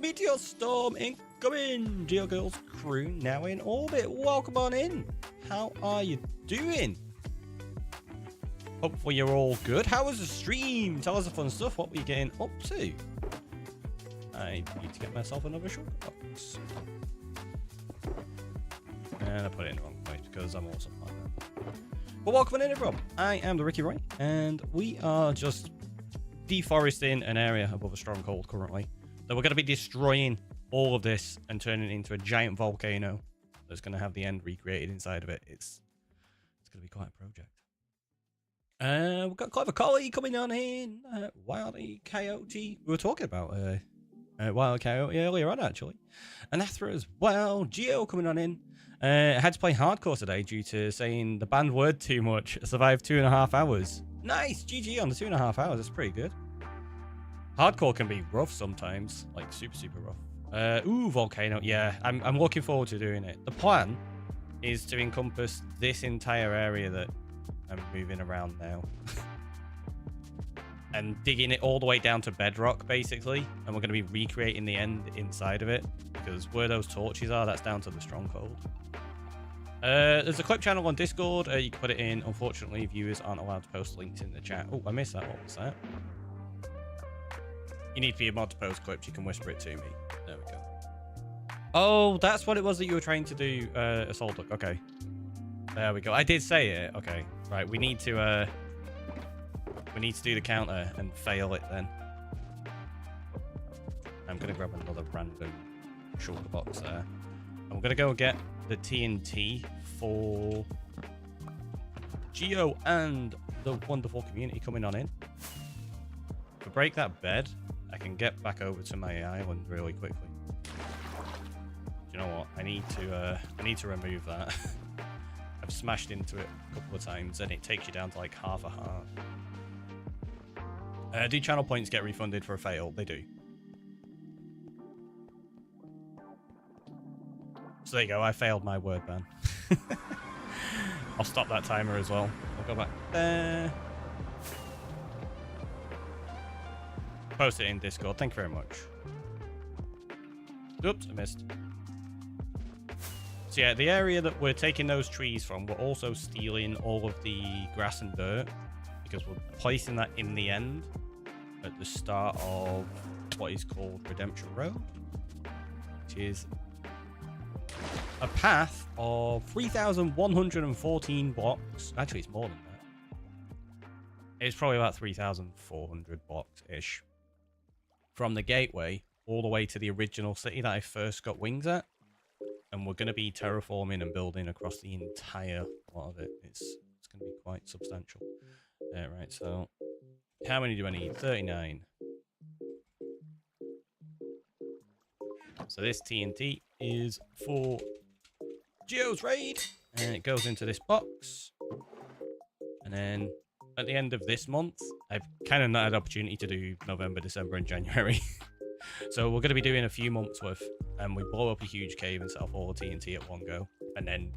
Meteor storm incoming. GeoGirls crew now in orbit. Welcome on in. How are you doing? Hopefully you're all good. How was the stream? Tell us the fun stuff. What were you getting up to? I need to get myself another shulker box. And I put it in the wrong place because I'm awesome like that. But welcome in, everyone. I am TheRickyroy, and we are just deforesting an area above a stronghold currently. So we're going to be destroying all of this and turning it into a giant volcano that's going to have the end recreated inside of it. It's going to be quite a project. We've got Clever Collie coming on in. Wildy Coyote. We were talking about Wild Coyote earlier on, actually. Anathra as well. Geo coming on in. I had to play hardcore today due to saying the banned word too much. I survived 2.5 hours. Nice! GG on the 2.5 hours. That's pretty good. Hardcore can be rough sometimes. Like, super, super rough. Ooh, Volcano. Yeah, I'm looking forward to doing it. The plan is to encompass this entire area that I'm moving around now. And digging it all the way down to bedrock, basically. And we're going to be recreating the end inside of it. Because where those torches are, that's down to the Stronghold. There's a clip channel on Discord. You can put it in. Unfortunately, viewers aren't allowed to post links in the chat. Oh, I missed that. What was that? You need to be a mod to post clips. You can whisper it to me. There we go. Oh, that's what it was that you were trying to do, Assault Duck. Okay. There we go. I did say it. Okay. Right. We need to do the counter and fail it then. I'm going to grab another random shulker box there. I'm going to go get the TNT for Geo and the wonderful community coming on in. If I break that bed, I can get back over to my island really quickly. You know what? I need to remove that. I've smashed into it a couple of times and it takes you down to like half a heart. Do channel points get refunded for a fail? They do. So there you go, I failed my word ban. I'll stop that timer as well. I'll go back there. Post it in Discord. Thank you very much. Oops, I missed. So yeah, the area that we're taking those trees from, we're also stealing all of the grass and dirt because we're placing that in the end at the start of what is called Redemption Road, which is a path of 3,114 blocks. Actually, it's more than that. It's probably about 3,400 blocks-ish. From the gateway all the way to the original city that I first got wings at. And we're going to be terraforming and building across the entire lot of it. It's going to be quite substantial. Right, so how many do I need? 39. So this TNT is for Geo's raid. And it goes into this box. And then at the end of this month, I've kind of not had opportunity to do November, December, and January. So we're going to be doing a few months worth, and we blow up a huge cave and set off all the TNT at one go, and then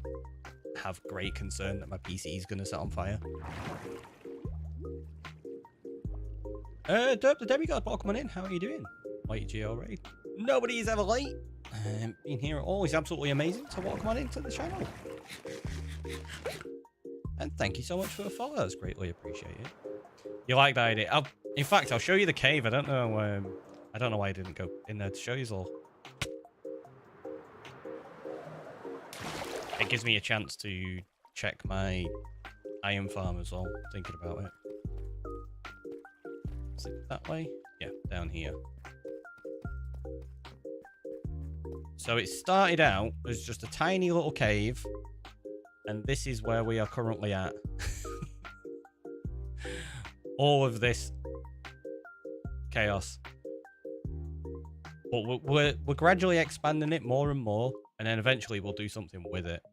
have great concern that my PC is going to set on fire. Derp the Demigod, welcome on in. How are you doing? Late GL raid. Nobody is ever late. Being here at all is absolutely amazing, so welcome on into the channel. And thank you so much for the follow. That's greatly appreciated. You like that idea? In fact, I'll show you the cave. I don't know why I didn't go in there to show you all. It gives me a chance to check my iron farm as well, thinking about it. Is it that way? Yeah, down here. So it started out as just a tiny little cave, and this is where we are currently at. All of this chaos. But we're gradually expanding it more and more, and then eventually we'll do something with it.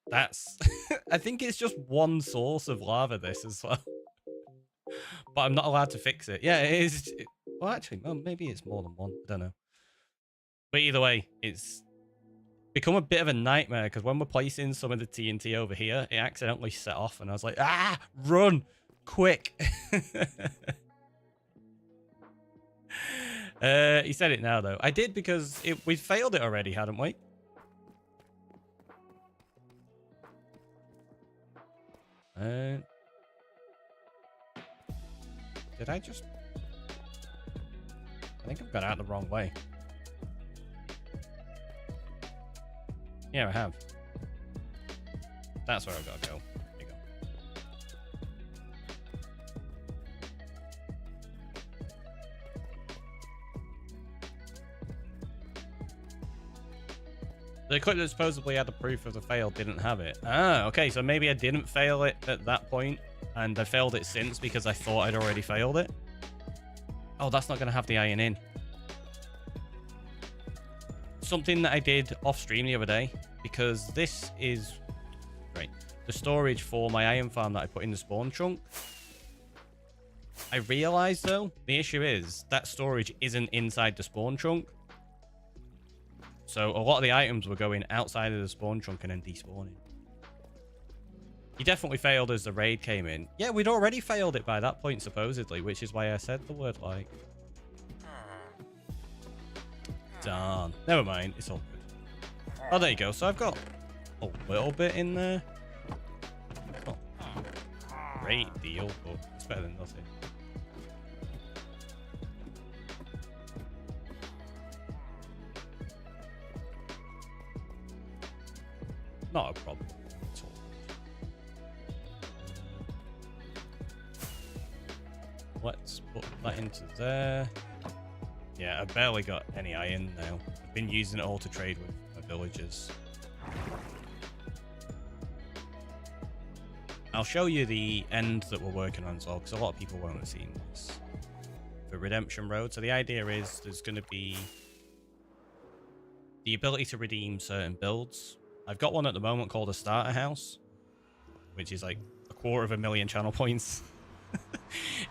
That's... I think it's just one source of lava, this, as well. But I'm not allowed to fix it. Yeah, it is... Well, actually, well, maybe it's more than one. I don't know. But either way, it's become a bit of a nightmare, because when we're placing some of the TNT over here, it accidentally set off, and I was like, ah, run! Quick! He said it now, though. I did because we failed it already, hadn't we? Did I just... I think I've got out the wrong way. Yeah, I have. That's where I've got to go. There you go. The clip that supposedly had the proof of the fail didn't have it. Ah, okay, so maybe I didn't fail it at that point, and I failed it since because I thought I'd already failed it. Oh, that's not going to have the iron in. Something that I did off stream the other day, because this is the storage for my iron farm that I put in the spawn chunk. I realized though, the issue is that storage isn't inside the spawn chunk. So a lot of the items were going outside of the spawn chunk and then despawning. He definitely failed as the raid came in. Yeah, we'd already failed it by that point, supposedly, which is why I said the word like. Darn. Never mind, it's all good. Oh, there you go. So I've got a little bit in there. Not a great deal, but it's better than nothing. Not a problem at all. Let's put that into there. Yeah, I've barely got any iron now. I've been using it all to trade with my villagers. I'll show you the end that we're working on as well, because a lot of people won't have seen this. The Redemption Road. So the idea is there's going to be the ability to redeem certain builds. I've got one at the moment called a starter house, which is like 250,000 channel points.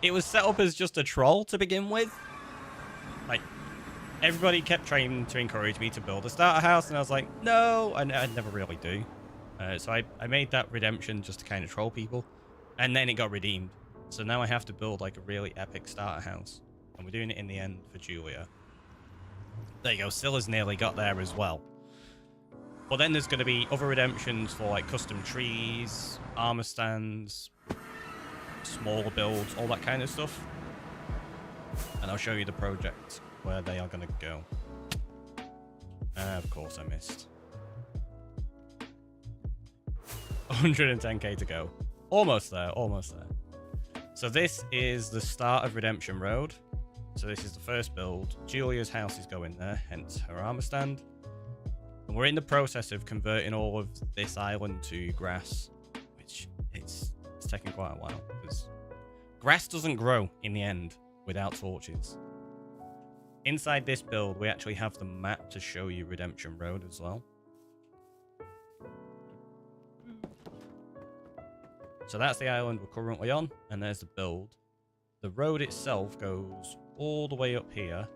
It was set up as just a troll to begin with. Like, everybody kept trying to encourage me to build a starter house, and I was like, no, I never really do. So I made that redemption just to kind of troll people, and then it got redeemed. So now I have to build like a really epic starter house, and we're doing it in the end for Julia. There you go, Scylla's nearly got there as well. But then there's going to be other redemptions for like custom trees, armor stands, smaller builds, all that kind of stuff. And I'll show you the project where they are going to go. Of course I missed. 110k to go. Almost there, almost there. So this is the start of Redemption Road. So this is the first build. Julia's house is going there, hence her armor stand. And we're in the process of converting all of this island to grass, which it's taking quite a while, because grass doesn't grow in the end without torches. Inside this build, we actually have the map to show you Redemption Road as well. So that's the island we're currently on, and there's the build. The road itself goes all the way up here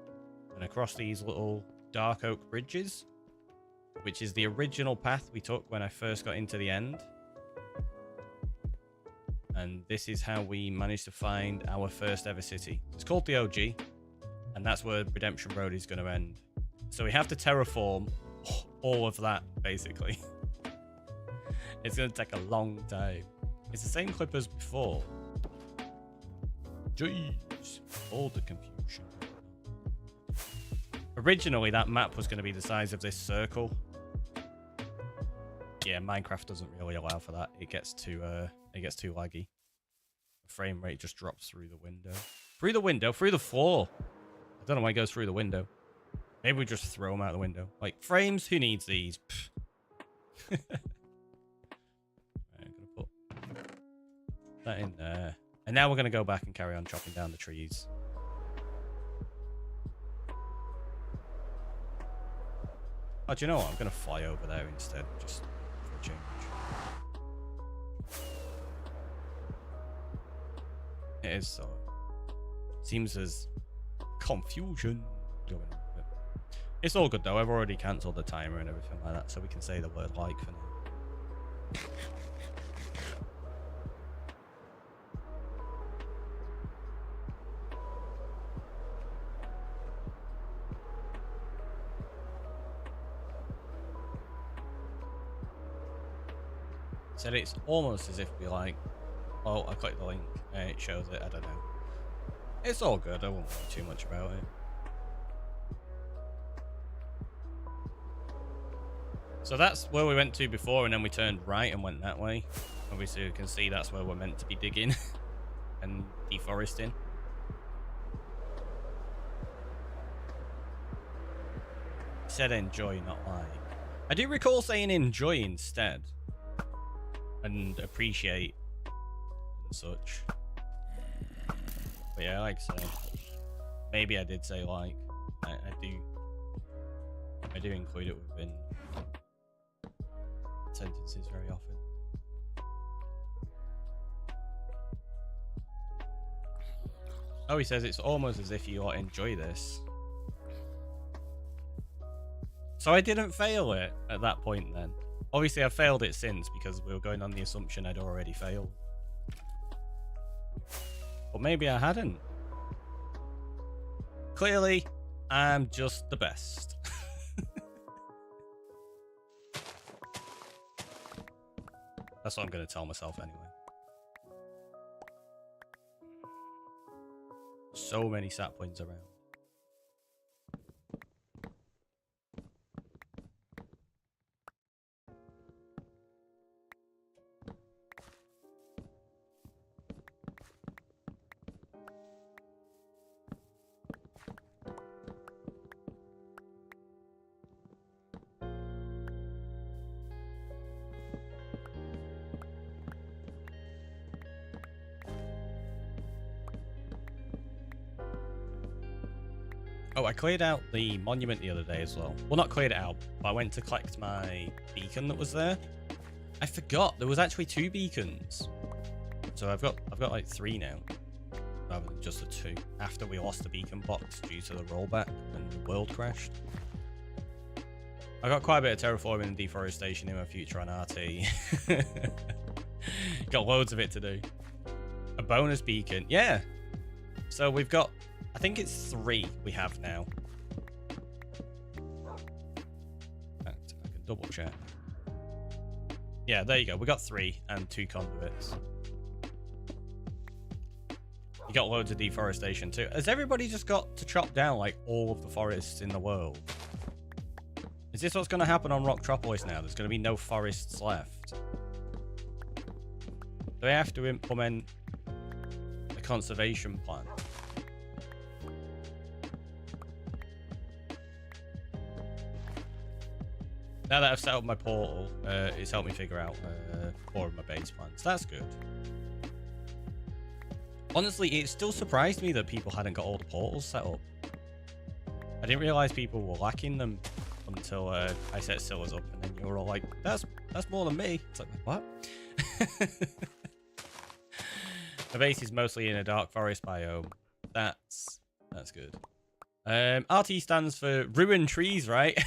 and across these little dark oak bridges, which is the original path we took when I first got into the end. And this is how we managed to find our first ever city. It's called the OG, and that's where Redemption Road is going to end. So we have to terraform all of that, basically. It's going to take a long time. It's the same clip as before. Jeez, all the confusion. Originally, that map was going to be the size of this circle. Yeah, Minecraft doesn't really allow for that. It gets too laggy. The frame rate just drops through the window. Through the window? Through the floor. I don't know why it goes through the window. Maybe we just throw them out the window. Like, frames? Who needs these? I'm going to put that in there. And now we're going to go back and carry on chopping down the trees. Oh, do you know what? I'm going to fly over there instead, just for a change. It is so. Seems there's confusion going on. But it's all good though. I've already cancelled the timer and everything like that, so we can say the word like for now. So it's almost as if we like, oh, I clicked the link and it shows it, I don't know. It's all good. I won't worry too much about it. So that's where we went to before, and then we turned right and went that way. Obviously, you can see that's where we're meant to be digging and deforesting. Said enjoy, not like. I do recall saying enjoy instead. And appreciate and such. But yeah, like I say, maybe I did say like. I do include it within sentences very often. Oh, he says it's almost as if you enjoy this. So I didn't fail it at that point then. Obviously, I've failed it since because we were going on the assumption I'd already failed. But maybe I hadn't. Clearly, I'm just the best. That's what I'm going to tell myself anyway. So many sat points around. Oh, I cleared out the monument the other day as well. Well, not cleared it out, but I went to collect my beacon that was there. I forgot there was actually 2 beacons. So I've got like 3 now, rather than just the 2. After we lost the beacon box due to the rollback and the world crashed. I got quite a bit of terraforming and deforestation in my future on RT. Got loads of it to do. A bonus beacon, yeah. So we've got, I think it's 3 we have now. I can double check. Yeah, there you go. We got 3 and 2 conduits. You got loads of deforestation too. Has everybody just got to chop down like all of the forests in the world? Is this what's going to happen on Rocktropolis now? There's going to be no forests left. Do they have to implement a conservation plan? Now that I've set up my portal, it's helped me figure out more of my base plans. That's good. Honestly, it still surprised me that people hadn't got all the portals set up. I didn't realize people were lacking them until I set Scylla's up, and then you were all like, that's more than me. It's like, what? My base is mostly in a dark forest biome. That's good. RT stands for ruined trees, right?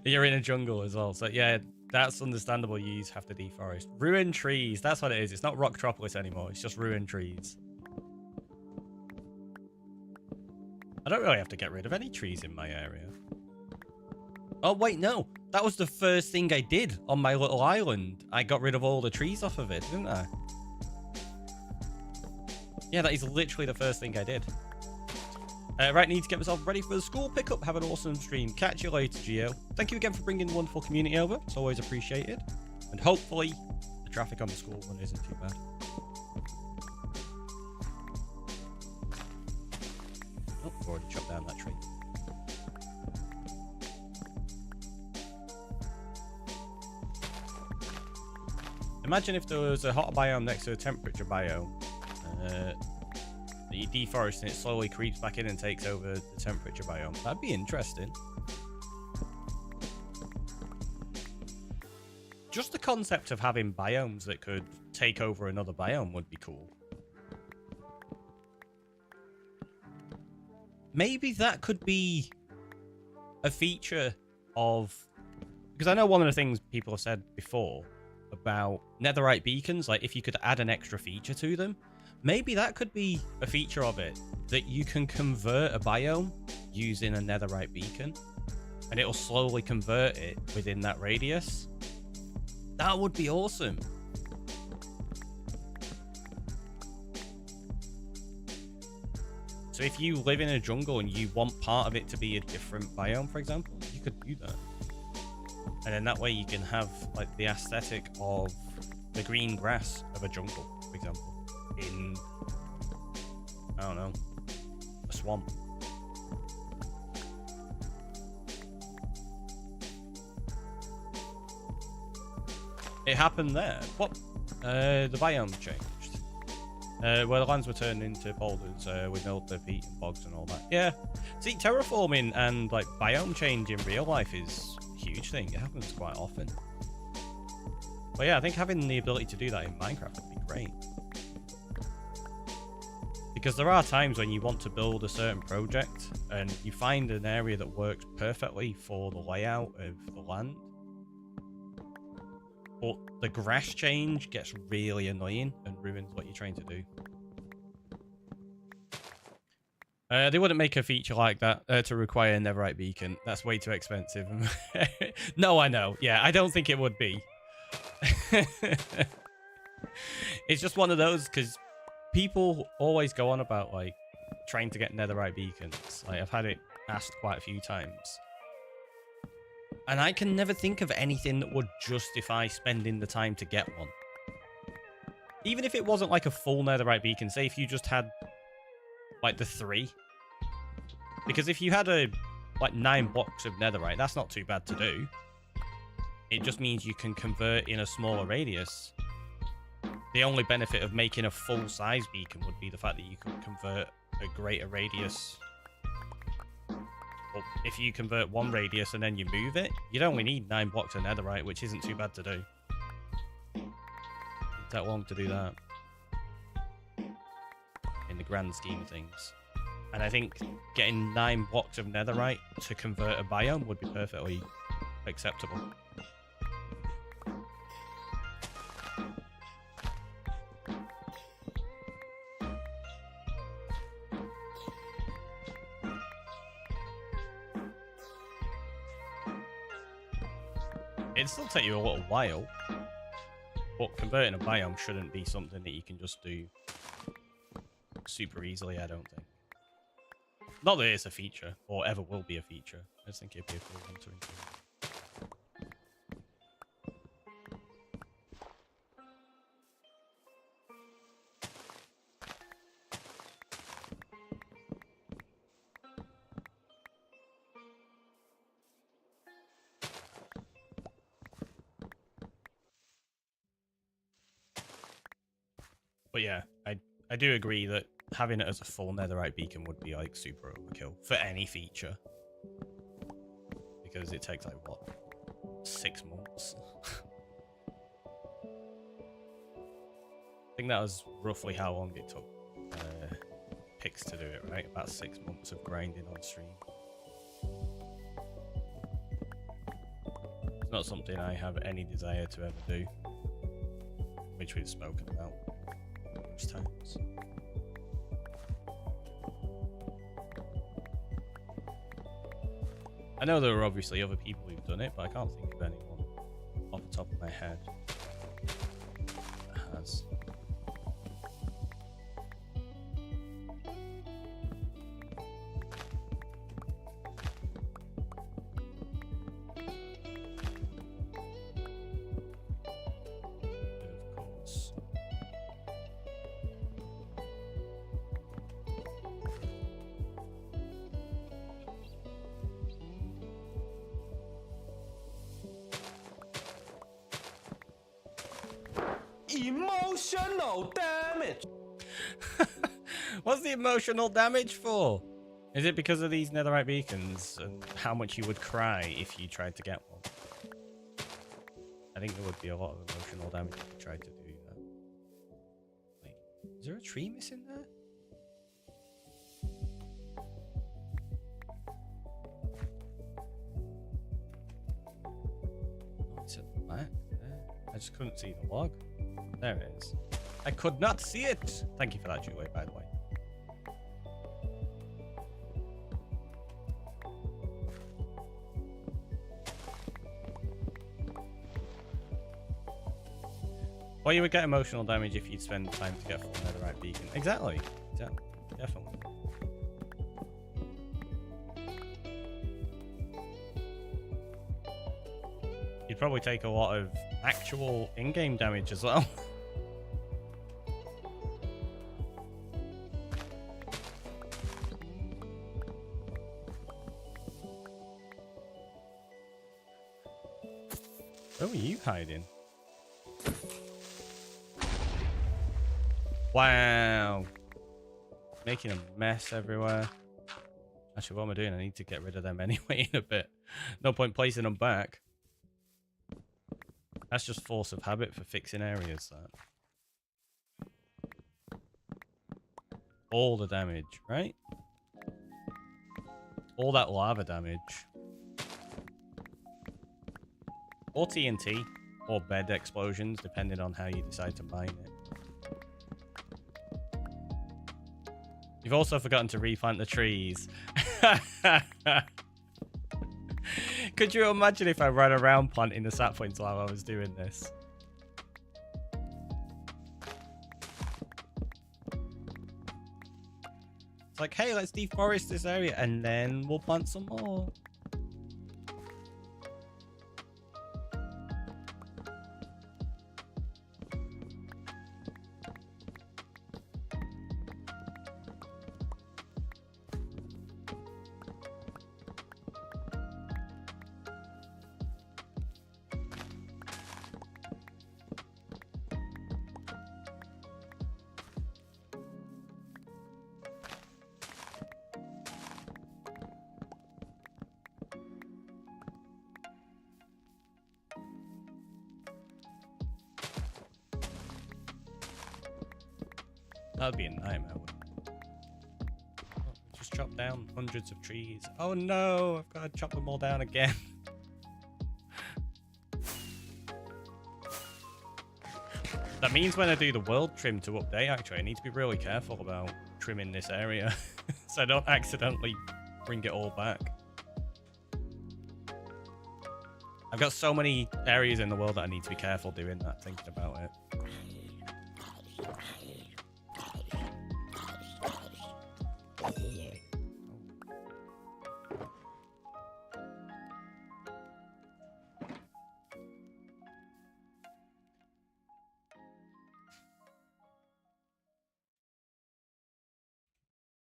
You're in a jungle as well, so yeah, that's understandable. You have to deforest. Ruined trees, that's what it is. It's not Rocktropolis anymore, it's just ruined trees. I don't really have to get rid of any trees in my area. Oh wait, no, that was the first thing I did on my little island. I got rid of all the trees off of it, didn't I? Yeah, that is literally the first thing I did. Right, need to get myself ready for the school pickup. Have an awesome stream. Catch you later, Gio. Thank you again for bringing the wonderful community over. It's always appreciated. And hopefully, the traffic on the school one isn't too bad. Oh, I've already chopped down that tree. Imagine if there was a hot biome next to a temperature biome. You deforest and it slowly creeps back in and takes over the temperature biome. That'd be interesting. Just the concept of having biomes that could take over another biome would be cool. Maybe that could be a feature of... Because I know one of the things people have said before about netherite beacons, like if you could add an extra feature to them, maybe that could be a feature of it, that you can convert a biome using a netherite beacon, and it'll slowly convert it within that radius. That would be awesome. So if you live in a jungle and you want part of it to be a different biome, for example, you could do that. And then that way you can have like the aesthetic of the green grass of a jungle, for example, in, I don't know, a swamp. It happened there. What? The biome changed. Where the lands were turned into boulders with no peat and bogs and all that. Yeah. See, terraforming and like biome change in real life is a huge thing. It happens quite often. But yeah, I think having the ability to do that in Minecraft would be great. Because there are times when you want to build a certain project and you find an area that works perfectly for the layout of the land. But the grass change gets really annoying and ruins what you're trying to do. They wouldn't make a feature like that to require a netherite beacon. That's way too expensive. No, I know. Yeah, I don't think it would be. It's just one of those, because people always go on about like trying to get netherite beacons. Like, I've had it asked quite a few times. And I can never think of anything that would justify spending the time to get one. Even if it wasn't like a full netherite beacon, say if you just had like the 3. Because if you had like 9 blocks of netherite, that's not too bad to do. It just means you can convert in a smaller radius. The only benefit of making a full-size beacon would be the fact that you can convert a greater radius. But if you convert 1 radius and then you move it, you'd only need 9 blocks of netherite, which isn't too bad to do. It's that long to do that. In the grand scheme of things. And I think getting 9 blocks of netherite to convert a biome would be perfectly acceptable. It'd still take you a little while, but converting a biome shouldn't be something that you can just do super easily, I don't think. Not that it's a feature, or ever will be a feature. I just think it'd be a cool one to include. But yeah, I do agree that having it as a full netherite beacon would be like super overkill for any feature. Because it takes like what? 6 months? I think that was roughly how long it took Pix to do it, right? About 6 months of grinding on stream. It's not something I have any desire to ever do, which we've spoken about numerous times. I know there are obviously other people who've done it, but I can't think of anyone off the top of my head that has. Of course. Emotional damage. What's the emotional damage for? Is it because of these netherite beacons and how much you would cry if you tried to get one? I think there would be a lot of emotional damage if you tried to do that. Wait, is there a tree missing there? Oh, it's at the back there. I just couldn't see the log. There it is. I could not see it. Thank you for that, Julie, by the way. Well, you would get emotional damage if you'd spend time to get full netherite beacon. Exactly. Definitely. You'd probably take a lot of actual in-game damage as well. Where were you hiding? Wow. Making a mess everywhere. Actually, what am I doing? I need to get rid of them anyway in a bit. No point placing them back. That's just force of habit for fixing areas, that. All the damage, right? All that lava damage. Or TNT. Or bed explosions, depending on how you decide to mine it. You've also forgotten to replant the trees. Could you imagine if I ran around planting the saplings while I was doing this? It's like, hey, let's deforest this area and then we'll plant some more. That'd be a nightmare, wouldn't it? Oh, just chop down hundreds of trees. Oh no, I've got to chop them all down again. That means when I do the world trim to update, actually, I need to be really careful about trimming this area. So I don't accidentally bring it all back. I've got so many areas in the world that I need to be careful doing that, thinking about it.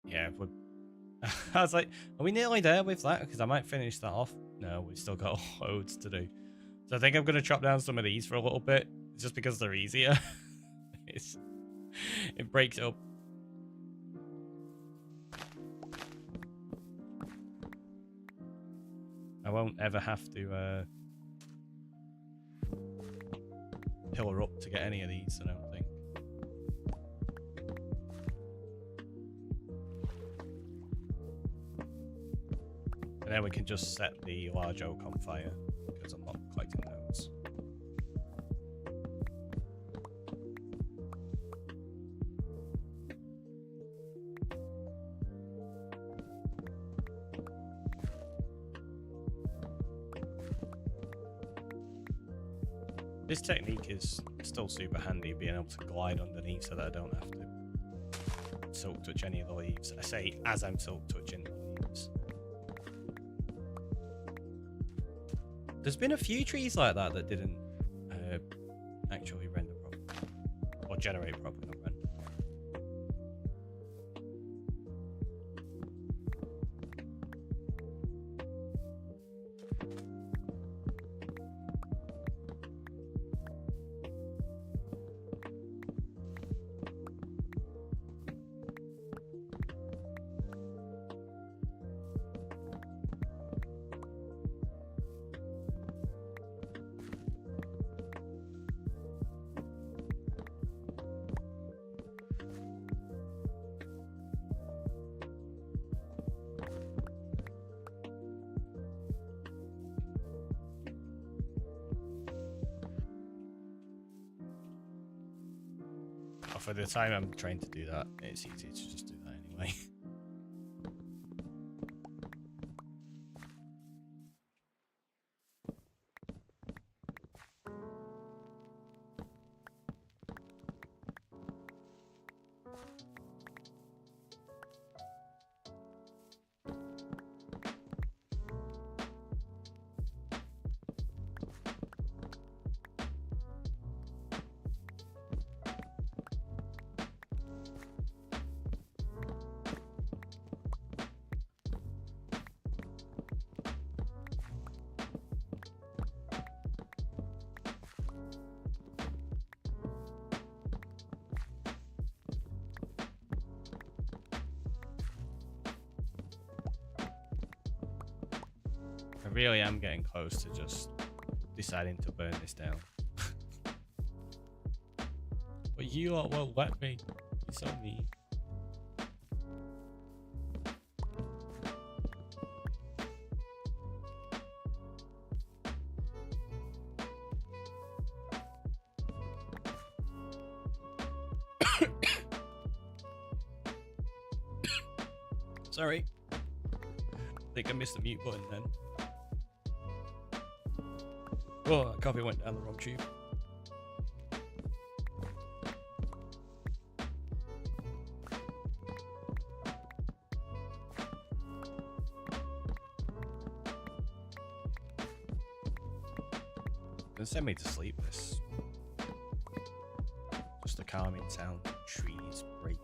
Yeah, I was like, are we nearly there with that? Because I might finish that off. No, we've still got loads to do. So I think I'm going to chop down some of these for a little bit, just because they're easier. It breaks it up. I won't ever have to pillar up to get any of these, I don't think. And then we can just set the large oak on fire, because I'm not collecting those. This technique is still super handy, being able to glide underneath so that I don't have to silk touch any of the leaves. I say as I'm silk touching the leaves. There's been a few trees like that that didn't actually render properly. Or generate properly, not render. For the time I'm trying to do that, it's easy to just do that anyway. I really am getting close to just deciding to burn this down. But you lot won't let me. You're so mean. Sorry. I think I missed the mute button then. Oh, that coffee went down the wrong tube. Gonna send me to sleep, this. Just a calming sound, trees breaking.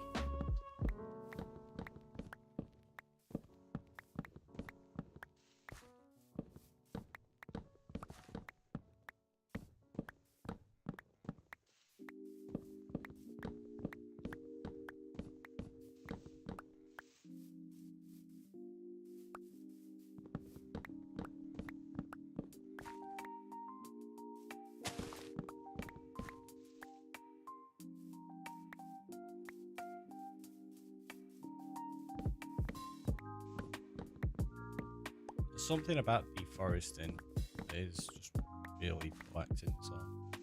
Something about deforesting is just really relaxing. So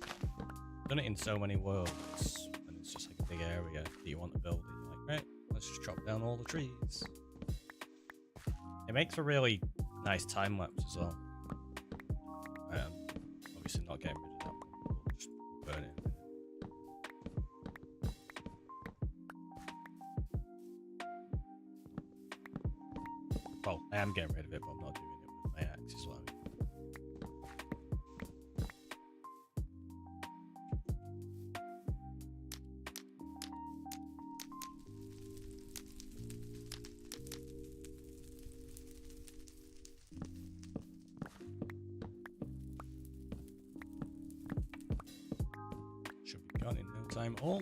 I've done it in so many worlds, and it's just like a big area that you want to build in. You're like, right, let's just chop down all the trees. It makes a really nice time lapse as well. Obviously not getting rid of that one, we'll just burn it. Well, I am getting rid of it, but I'm not doing it with my axe as well. Should be gone in no time at all.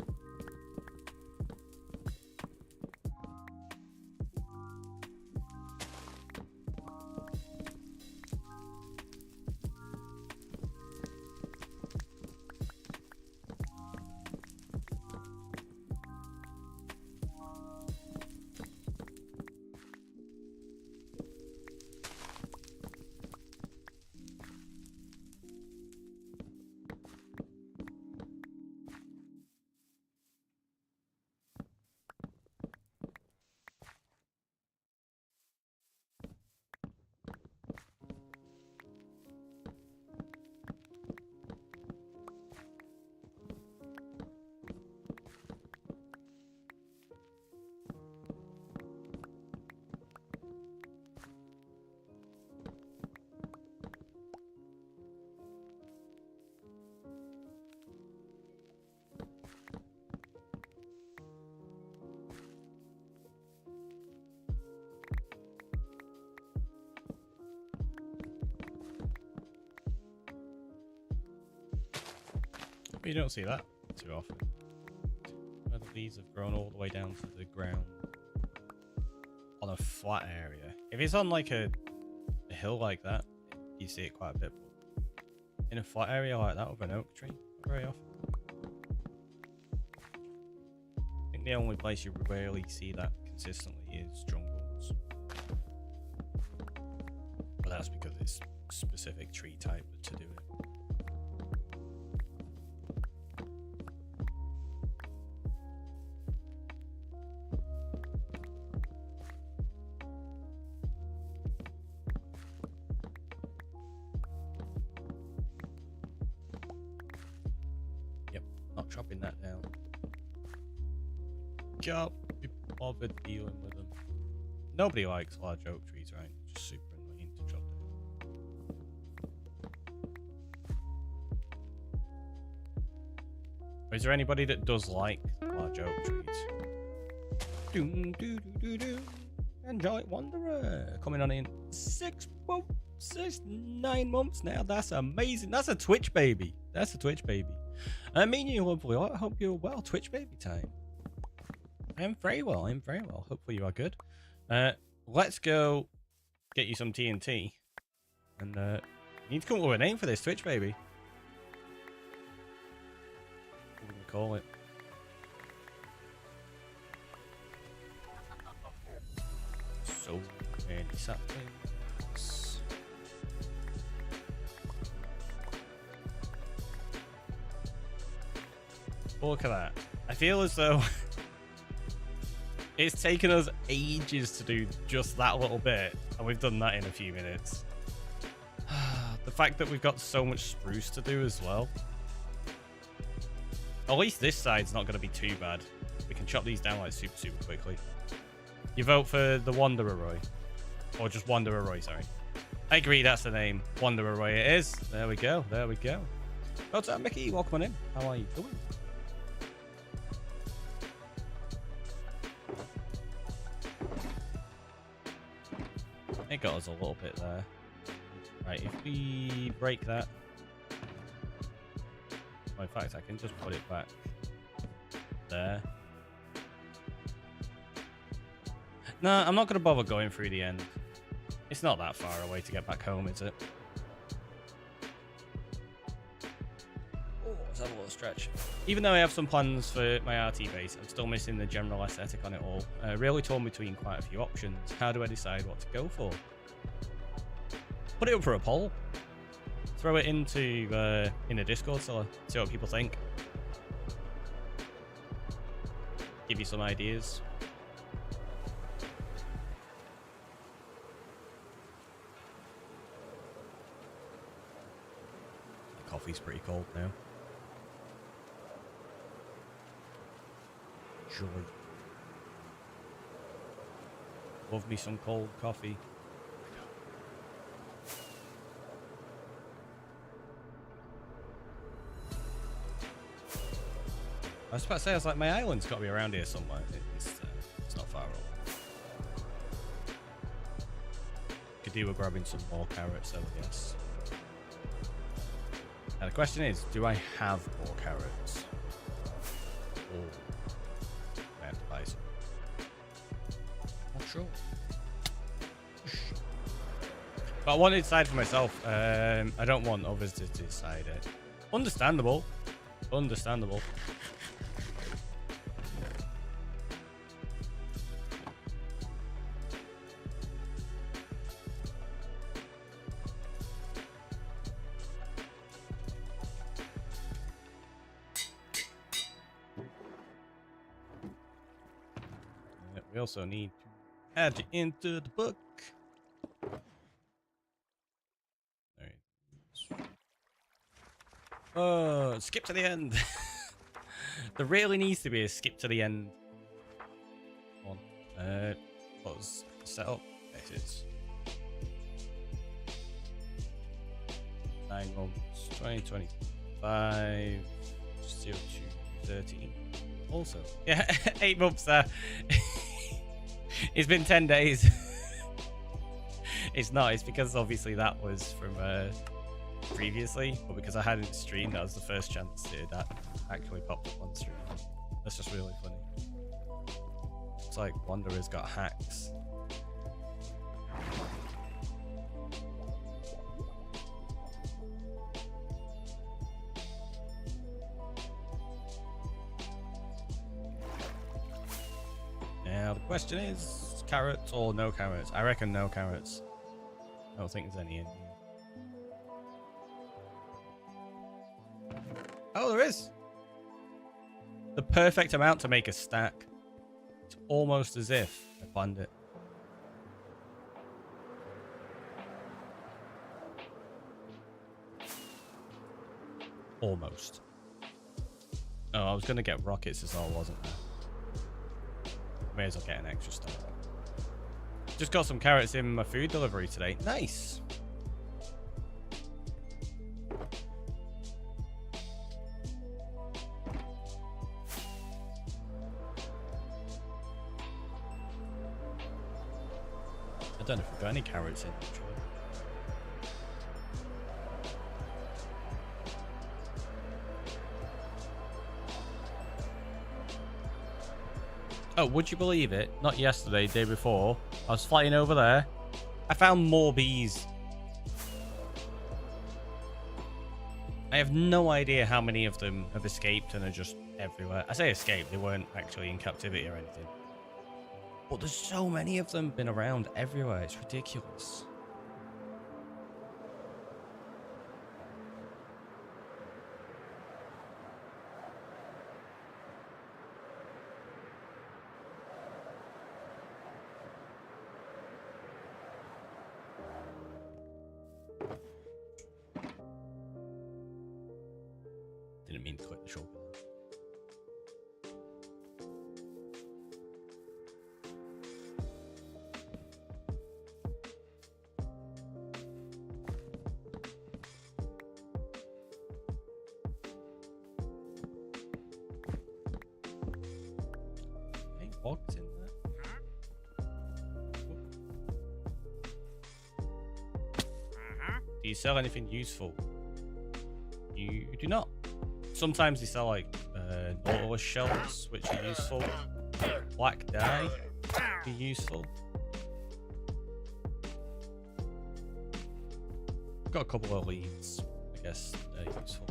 But you don't see that too often. Where the leaves have grown all the way down to the ground on a flat area. If it's on like a hill like that, you see it quite a bit. But in a flat area like that with an oak tree, not very often. I think the only place you rarely see that consistently is Strongholds. But that's because it's a specific tree type to do it. Chopping that down. Can't be bothered dealing with them. Nobody likes large oak trees, right? Just super annoying to chop down. Is there anybody that does like large oak trees? Doom, doo, doo, doo, doo. Enjoy Wanderer coming on in 9 months now. That's amazing. That's a Twitch baby. That's a Twitch baby. I mean, you lovely. I hope you're well. Twitch baby time. I am very well. I'm very well. Hopefully you are good. Let's go get you some TNT. And you need to come up with a name for this Twitch, baby. What are we going to call it? So many saplings. Look at that. I feel as though it's taken us ages to do just that little bit, and we've done that in a few minutes. The fact that we've got so much spruce to do as well. At least this side's not going to be too bad. We can chop these down like super quickly. You vote for the TheRickyroy. Or just TheRickyroy, sorry. I agree, that's the name. TheRickyroy it is. There we go, there we go. What's up, Mickey? Welcome on in. How are you doing? It got us a little bit there. Right, if we break that... Well, in fact, I can just put it back there. No, I'm not going to bother going through the end. It's not that far away to get back home, is it? Oh, let's have a little stretch. Even though I have some plans for my RT base, I'm still missing the general aesthetic on it all. Really torn between quite a few options. How do I decide what to go for? Put it up for a poll. Throw it into in a Discord server. See what people think. Give you some ideas. The coffee's pretty cold now. Joy. Love me some cold coffee. I was about to say, I was like, my island's got to be around here somewhere. It's not far away. Could do with grabbing some more carrots, though, yes. Now the question is, do I have more carrots? Oh, I have to buy some. Not sure. But I want to decide for myself. I don't want others to decide it. Understandable. Understandable. We also need to add it into the book. Oh, skip to the end. There really needs to be a skip to the end. Come on. What was set up? It is 9 months, 2025, 0213. Also, yeah, 8 months there. It's been 10 days. It's not. It's because obviously that was from previously, but because I hadn't streamed, that was the first chance that actually popped up on stream. That's just really funny. It's like Wanderer's got hacks. Now the question is, carrots or no carrots? I reckon no carrots. I don't think there's any in here. Oh, there is. The perfect amount to make a stack. It's almost as if I planned it. Almost. Oh, I was going to get rockets as well, wasn't I? May as well get an extra stack. Just got some carrots in my food delivery today. Nice. I don't know if we've got any carrots in actually. Oh, would you believe it? Not yesterday, day before. I was flying over there. I found more bees. I have no idea how many of them have escaped and are just everywhere. I say escaped, they weren't actually in captivity or anything. But there's so many of them been around everywhere, it's ridiculous. Didn't mean to click the shoulder. Hey, box in there. Do you sell anything useful? You do not. Sometimes they sell like Nautilus shells, which are useful. Black dye be useful. Got a couple of leads, I guess they're useful.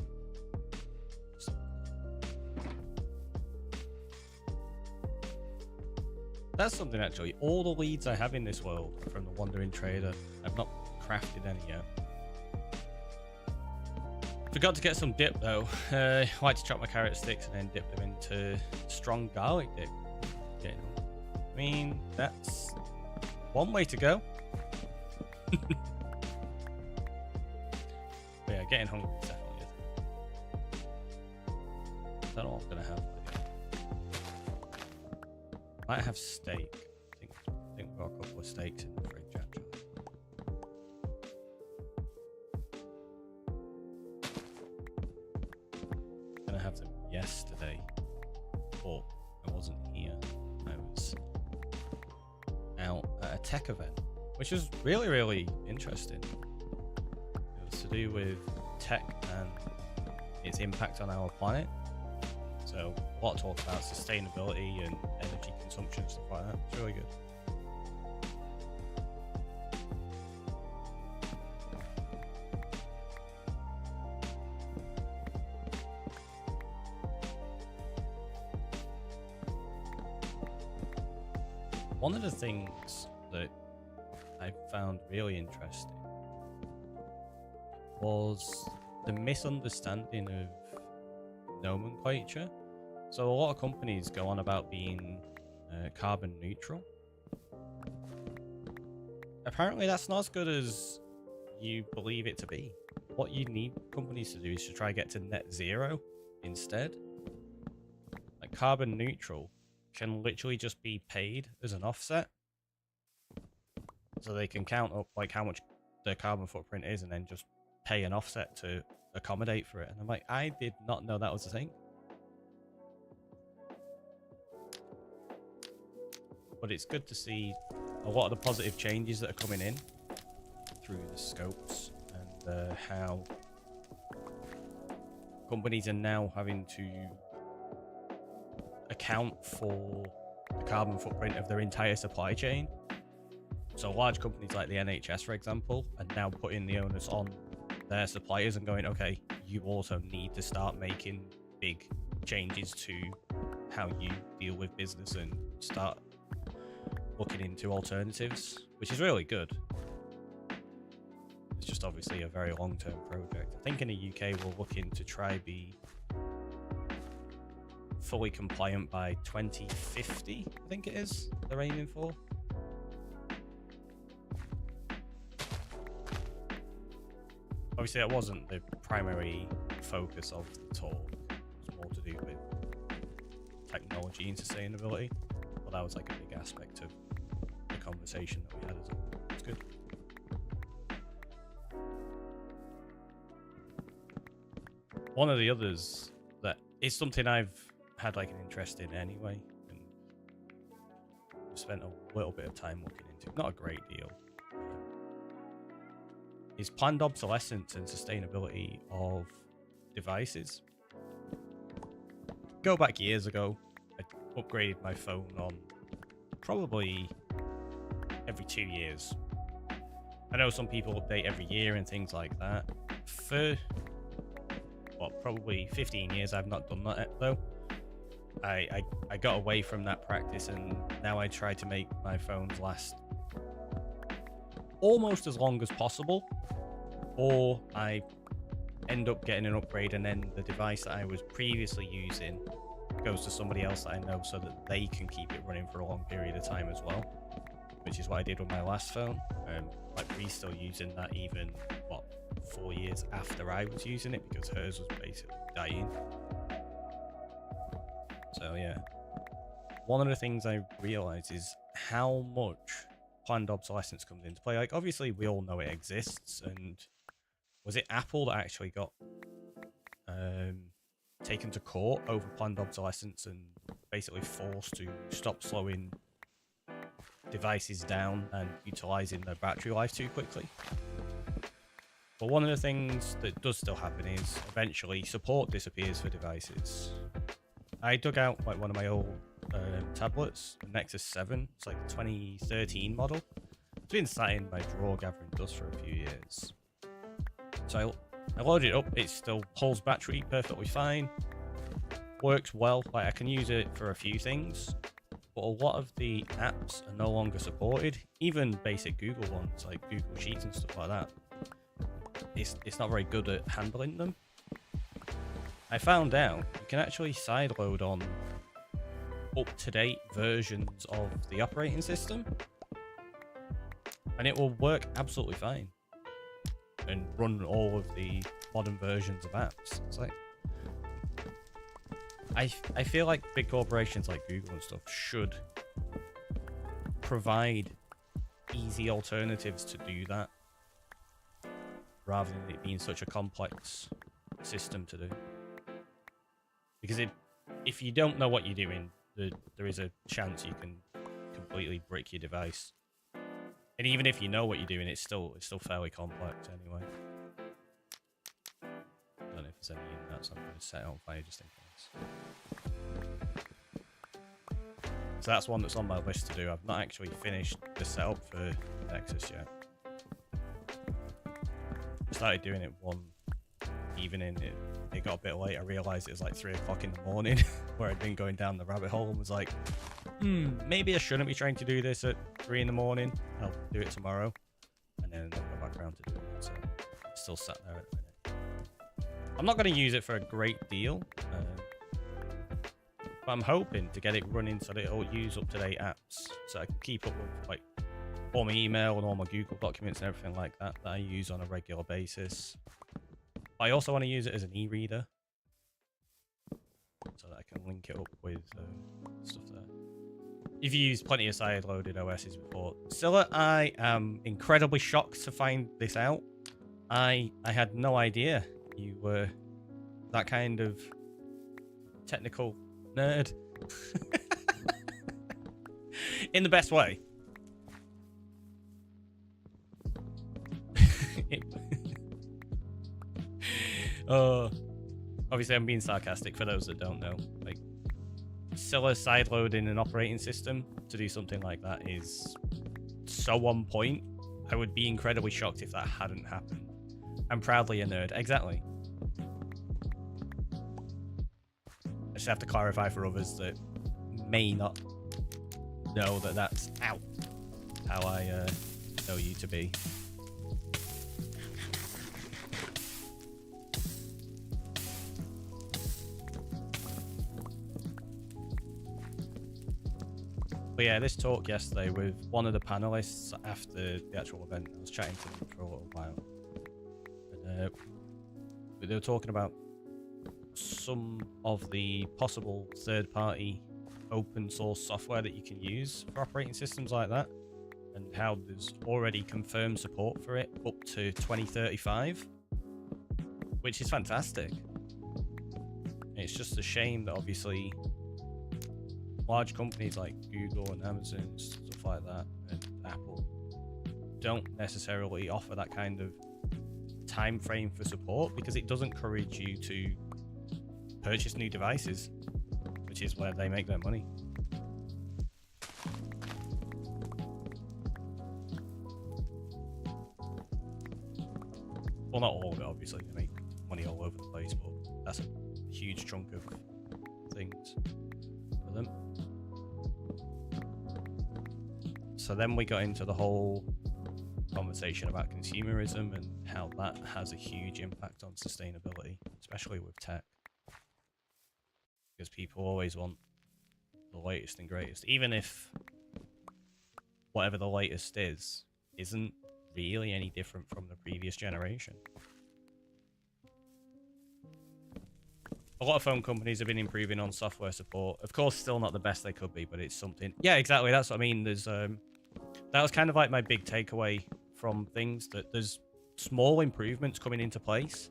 That's something actually. All the leads I have in this world are from the Wandering Trader. I've not crafted any yet. Forgot to get some dip though. I like to chop my carrot sticks and then dip them into strong garlic dip. I mean, that's one way to go. But yeah, getting hungry is definitely a thing. I don't know what I'm gonna have. Might have steak. I think we've got a couple of steaks in the fridge actually. Gonna have them yesterday, but I wasn't here. I was out at a tech event, which was really, really interesting. It was to do with tech and its impact on our planet. So a lot of talk about sustainability and energy consumption and stuff like that. It's really good. One of the things that I found really interesting was the misunderstanding of nomenclature. So a lot of companies go on about being carbon neutral. Apparently that's not as good as you believe it to be. What you need companies to do is to try to get to net zero instead. Like carbon neutral can literally just be paid as an offset. So they can count up like how much their carbon footprint is and then just pay an offset to accommodate for it. And I'm like, I did not know that was a thing. But it's good to see a lot of the positive changes that are coming in through the scopes and how companies are now having to account for the carbon footprint of their entire supply chain. So large companies like the NHS, for example, are now putting the onus on their suppliers and going, okay, you also need to start making big changes to how you deal with business and start looking into alternatives, which is really good. It's just obviously a very long-term project. I think in the UK we're looking to try be fully compliant by 2050, I think it is, they're aiming for. Obviously that wasn't the primary focus of the talk. It was more to do with technology and sustainability, but that was like a big aspect of the conversation that we had as well. It's good. One of the others that is something I've had like an interest in anyway, and spent a little bit of time looking into, not a great deal, is planned obsolescence and sustainability of devices. Go back years ago, I upgraded my phone on probably every 2 years. I know some people update every year and things like that. For what, probably 15 years I've not done that though. I got away from that practice, and now I try to make my phones last almost as long as possible, or I end up getting an upgrade and then the device that I was previously using goes to somebody else that I know so that they can keep it running for a long period of time as well, which is what I did with my last phone. Like, we're still using that even, what, 4 years after I was using it, because hers was basically dying. So yeah, one of the things I realized is how much planned obsolescence comes into play. Like, obviously we all know it exists, and was it Apple that actually got taken to court over planned obsolescence and basically forced to stop slowing devices down and utilizing their battery life too quickly? But one of the things that does still happen is eventually support disappears for devices. I dug out like one of my old tablets, the Nexus 7. It's like the 2013 model. It's been sat in my drawer gathering dust for a few years. So I loaded it up. It still holds battery perfectly fine. Works well. Like, I can use it for a few things, but a lot of the apps are no longer supported. Even basic Google ones, like Google Sheets and stuff like that. It's not very good at handling them. I found out you can actually sideload on up-to-date versions of the operating system, and it will work absolutely fine and run all of the modern versions of apps. It's like, I feel like big corporations like Google and stuff should provide easy alternatives to do that, rather than it being such a complex system to do. Because if you don't know what you're doing, there is a chance you can completely brick your device. And even if you know what you're doing, it's still fairly complex anyway. I don't know if there's any in that, so I'm going to set it on fire just in case. So that's one that's on my list to do. I've not actually finished the setup for Nexus yet. I started doing it one evening. It got a bit late. I realised it was like 3 o'clock in the morning where I'd been going down the rabbit hole, and was like, maybe I shouldn't be trying to do this at 3 in the morning. I'll do it tomorrow. And then I'll go back around to doing it. So it's still sat there at the minute. I'm not going to use it for a great deal. But I'm hoping to get it running so that it'll use up-to-date apps. So I can keep up with like all my email and all my Google documents and everything like that I use on a regular basis. I also want to use it as an e-reader, so that I can link it up with stuff there. You've used plenty of side-loaded OSs before. Scylla, I am incredibly shocked to find this out. I had no idea you were that kind of technical nerd. In the best way. Obviously I'm being sarcastic for those that don't know. Like, Scylla sideloading an operating system to do something like that is so on point. I would be incredibly shocked if that hadn't happened. I'm proudly a nerd. Exactly. I just have to clarify for others that may not know that that's how I know you to be. But yeah, this talk yesterday with one of the panelists after the actual event, I was chatting to them for a little while. And, they were talking about some of the possible third-party open source software that you can use for operating systems like that, and how there's already confirmed support for it up to 2035, which is fantastic. It's just a shame that obviously large companies like Google and Amazon and stuff like that, and Apple, don't necessarily offer that kind of time frame for support, because it doesn't encourage you to purchase new devices, which is where they make their money. Well, not all of it, obviously. They make money all over the place, but that's a huge chunk of things for them. So then we got into the whole conversation about consumerism and how that has a huge impact on sustainability, especially with tech. Because people always want the latest and greatest, even if whatever the latest is isn't really any different from the previous generation. A lot of phone companies have been improving on software support. Of course, still not the best they could be, but it's something. Yeah, exactly. That's what I mean. There's that was kind of like my big takeaway from things, that there's small improvements coming into place,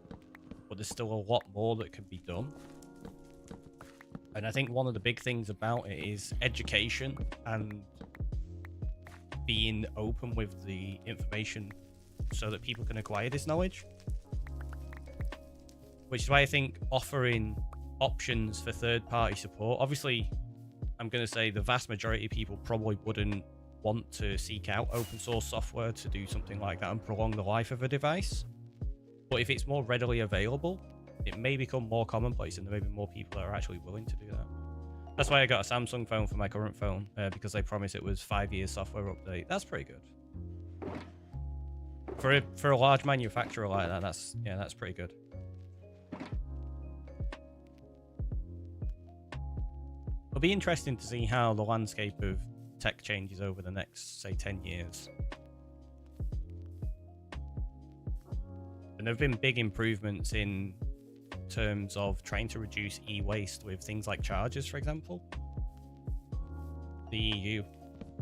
but there's still a lot more that can be done. And I think one of the big things about it is education and being open with the information so that people can acquire this knowledge. Which is why I think offering options for third-party support, obviously, I'm going to say the vast majority of people probably wouldn't want to seek out open source software to do something like that and prolong the life of a device. But if it's more readily available, it may become more commonplace, and there may be more people that are actually willing to do that. That's why I got a Samsung phone for my current phone, because they promised it was 5 years software update. That's pretty good. For a large manufacturer like that, that's pretty good. It'll be interesting to see how the landscape of tech changes over the next, say, 10 years. And there have been big improvements in terms of trying to reduce e-waste with things like chargers, for example. The EU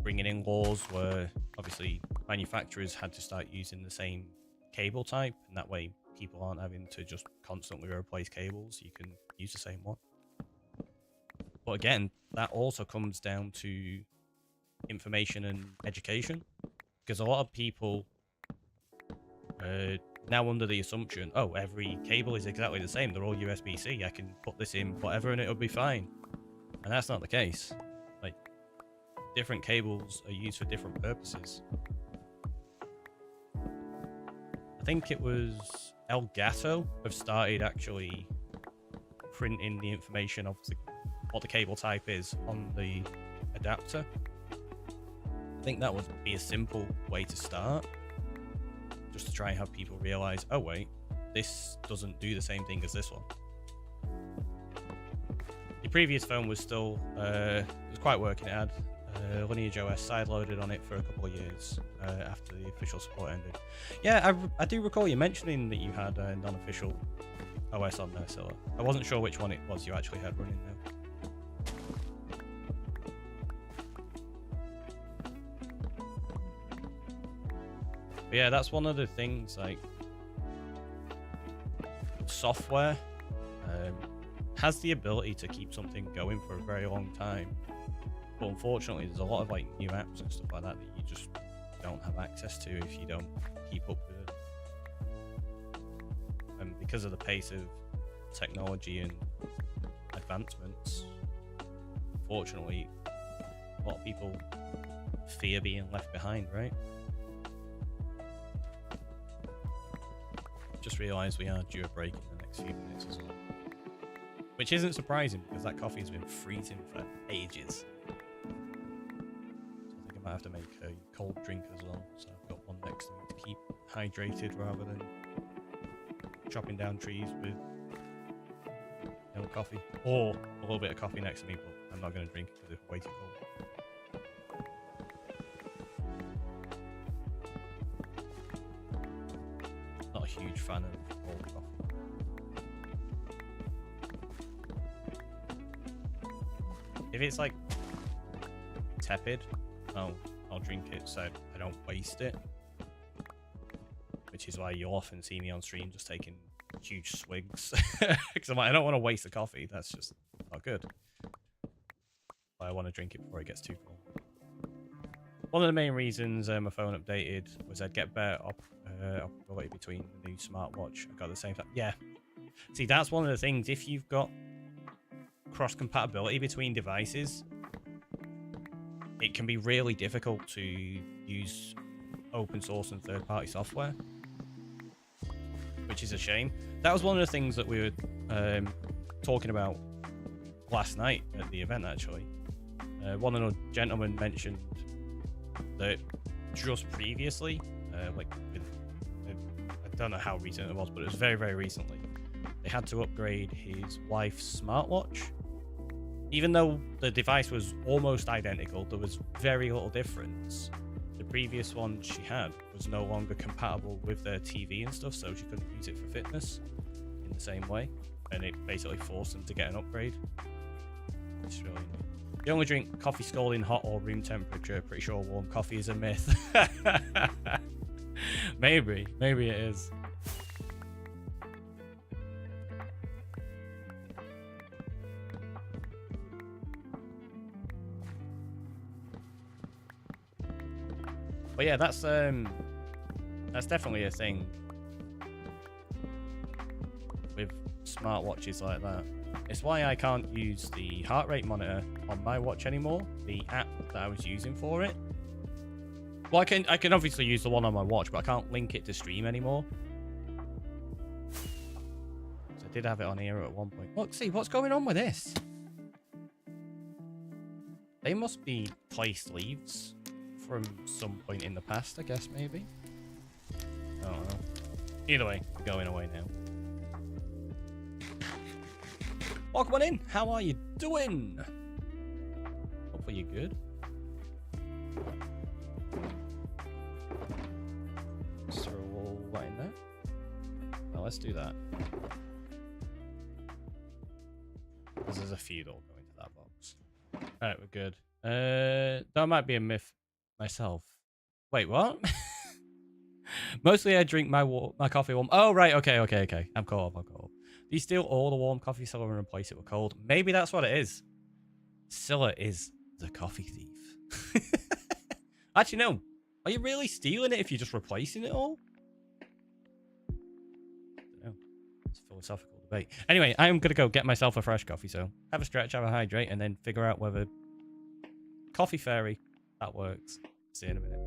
bringing in laws where obviously manufacturers had to start using the same cable type, and that way people aren't having to just constantly replace cables. You can use the same one. But again, that also comes down to information and education, because a lot of people now under the assumption, oh, every cable is exactly the same. They're all USB-C. I can put this in whatever and it'll be fine. And that's not the case. Like, different cables are used for different purposes. I think it was Elgato have started actually printing the information of what the cable type is on the adapter. I think that would be a simple way to start, just to try and have people realize, oh wait, this doesn't do the same thing as this one. The previous phone was still it was quite working. It had Lineage OS sideloaded on it for a couple of years after the official support ended. Yeah, I do recall you mentioning that you had a non-official OS on there, so I wasn't sure which one it was you actually had running now. But yeah, that's one of the things, like, software has the ability to keep something going for a very long time. But unfortunately, there's a lot of like new apps and stuff like that that you just don't have access to if you don't keep up with it. And because of the pace of technology and advancements, unfortunately, a lot of people fear being left behind, right? Just realised we are due a break in the next few minutes as well. Which isn't surprising, because that coffee has been freezing for ages. So I think I might have to make a cold drink as well. So I've got one next to me to keep hydrated rather than chopping down trees with coffee. Or a little bit of coffee next to me, but I'm not going to drink it because it's way too cold. Not a huge fan of cold coffee. If it's like tepid, I'll drink it so I don't waste it. Which is why you'll often see me on stream just taking huge swigs. Because I'm like, I don't want to waste the coffee. That's just not good. But I want to drink it before it gets too cold. One of the main reasons my phone updated was I'd get better operability between the new smartwatch. I got the same thing. Yeah. See, that's one of the things. If you've got cross-compatibility between devices, it can be really difficult to use open source and third-party software, which which is a shame. That was one of the things that we were talking about last night at the event, actually. One of the gentlemen mentioned that just previously, like with, I don't know how recent it was, but it was very, very recently, they had to upgrade his wife's smartwatch. Even though the device was almost identical, there was very little difference. The previous one she had was no longer compatible with their TV and stuff, so she couldn't use it for fitness in the same way, and it basically forced them to get an upgrade. It's really annoying. You only drink coffee scalding hot or room temperature. Pretty sure warm coffee is a myth. Maybe it is. But yeah, that's definitely a thing with smartwatches like that. It's why I can't use the heart rate monitor on my watch anymore, the app that I was using for it. Well, I can obviously use the one on my watch, but I can't link it to stream anymore. So I did have it on here at one point. Look, see, what's going on with this? They must be placed leaves from some point in the past, I guess, maybe. I don't know. Either way, we're going away now. Welcome on in. How are you doing? Hopefully you're good. Just throw all that in there. Well, let's do that. Because there's a few that'll go into that box. Alright, we're good. That might be a myth myself. Wait, what? Mostly I drink my coffee warm. Oh, right. Okay. I'm caught up. Do you steal all the warm coffee Scylla and replace it with cold? Maybe that's what it is. Scylla is the coffee thief. Actually, no. Are you really stealing it if you're just replacing it all? I don't know. It's a philosophical debate. Anyway, I'm going to go get myself a fresh coffee, so have a stretch, have a hydrate, and then figure out whether Coffee Fairy, that works. See you in a minute.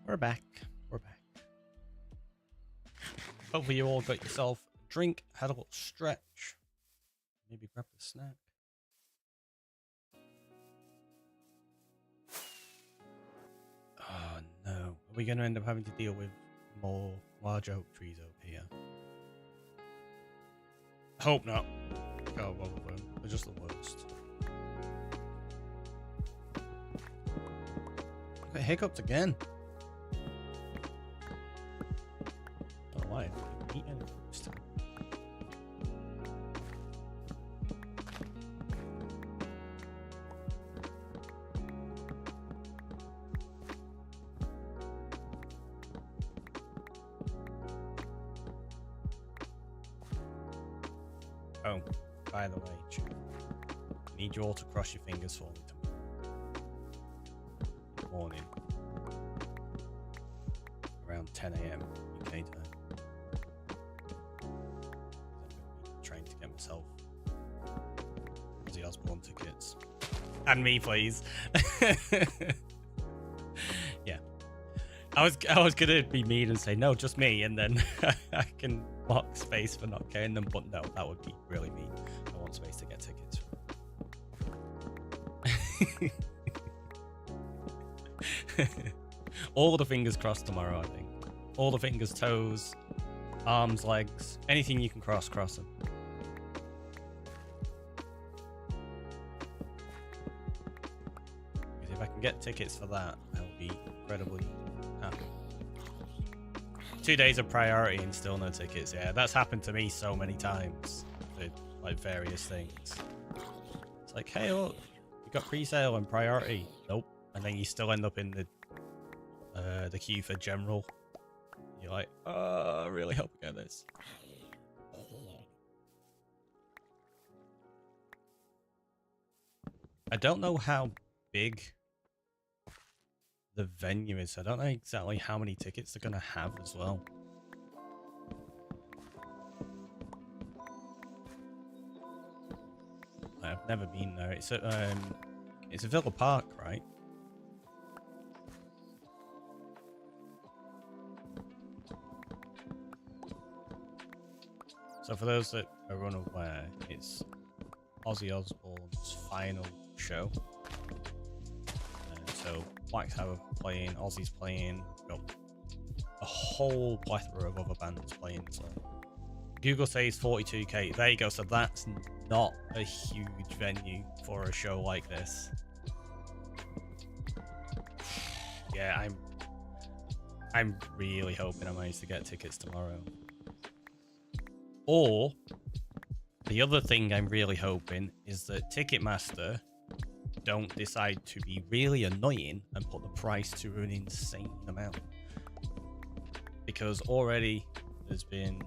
We're back. We're back. Hopefully you all got yourself a drink, had a little stretch. Maybe grab a snack. Oh no. Are we going to end up having to deal with more large oak trees over here? Hope not. God, one of them. They're just the worst. I got hiccuped again. Oh, why? I didn't eat anything this time. Oh, by the way, I need you all to cross your fingers for me tomorrow morning. Around 10 AM UK time. I'm trying to get myself Ozzy Osbourne tickets. And me, please. Yeah. I was gonna be mean and say no, just me, and then I can mark Space for not getting them, but no, that would be really mean. I want Space to get tickets. All the fingers crossed tomorrow, I think. All the fingers, toes, arms, legs, anything you can cross them. Because if I can get tickets for that, I'll be incredibly happy. 2 days of priority and still no tickets. Yeah, that's happened to me so many times with like various things. It's like, hey, look, you got pre-sale and priority. Nope. And then you still end up in the queue for general. You're like, oh, I really hope I get this. I don't know how big the venue is. I don't know exactly how many tickets they're gonna have as well. I've never been there. It's a Villa Park, right? So for those that are unaware, it's Ozzy Osbourne's final show. So Black Sabbath playing, Ozzy's playing, got a whole plethora of other bands playing. So Google says 42k. There you go. So that's not a huge venue for a show like this. Yeah, I'm really hoping I manage to get tickets tomorrow. Or the other thing I'm really hoping is that Ticketmaster don't decide to be really annoying and put the price to an insane amount. Because already there's been,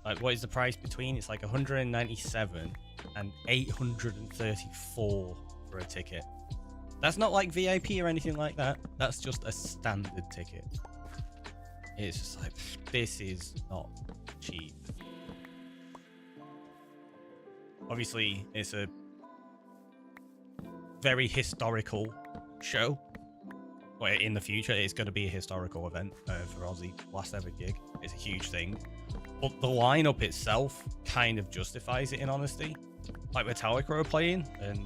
like, what is the price between? It's like 197 and 834 for a ticket. That's not like VIP or anything like that. That's just a standard ticket. It's just like, this is not cheap. Obviously, it's a very historical show. Well, in the future, it's going to be a historical event for Ozzy. Last ever gig. It's a huge thing. But the lineup itself kind of justifies it, in honesty. Like Metallica are playing, and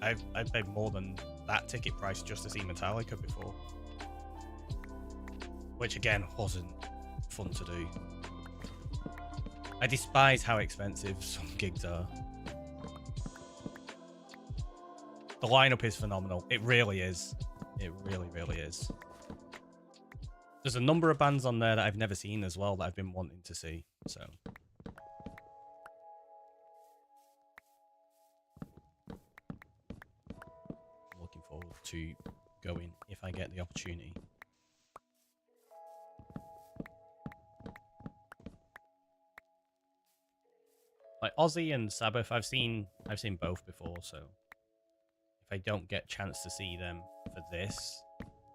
I've paid more than that ticket price just to see Metallica before. Which, again, wasn't fun to do. I despise how expensive some gigs are. The lineup is phenomenal. It really is. It really, really is. There's a number of bands on there that I've never seen as well that I've been wanting to see. So I'm looking forward to going if I get the opportunity. Like Ozzy and Sabbath, I've seen both before, so if I don't get a chance to see them for this,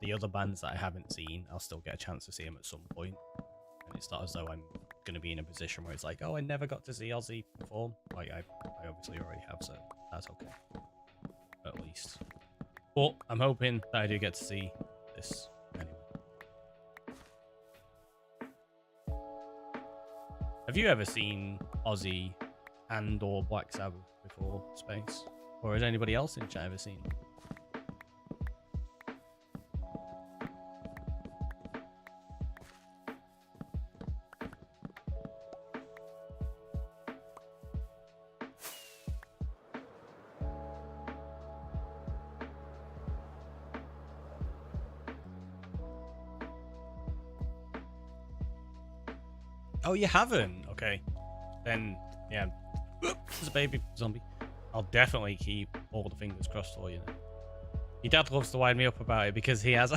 the other bands that I haven't seen, I'll still get a chance to see them at some point. And it's not as though I'm going to be in a position where it's like, oh, I never got to see Ozzy perform. Like, I obviously already have, so that's okay. At least. But I'm hoping that I do get to see this anyway. Have you ever seen Ozzy and or Black Sabbath before, Space? Or has anybody else in chat ever seen them? Oh, you haven't? Okay. Then, yeah. There's a baby zombie. I'll definitely keep all the fingers crossed for you. Your dad loves to wind me up about it because he has...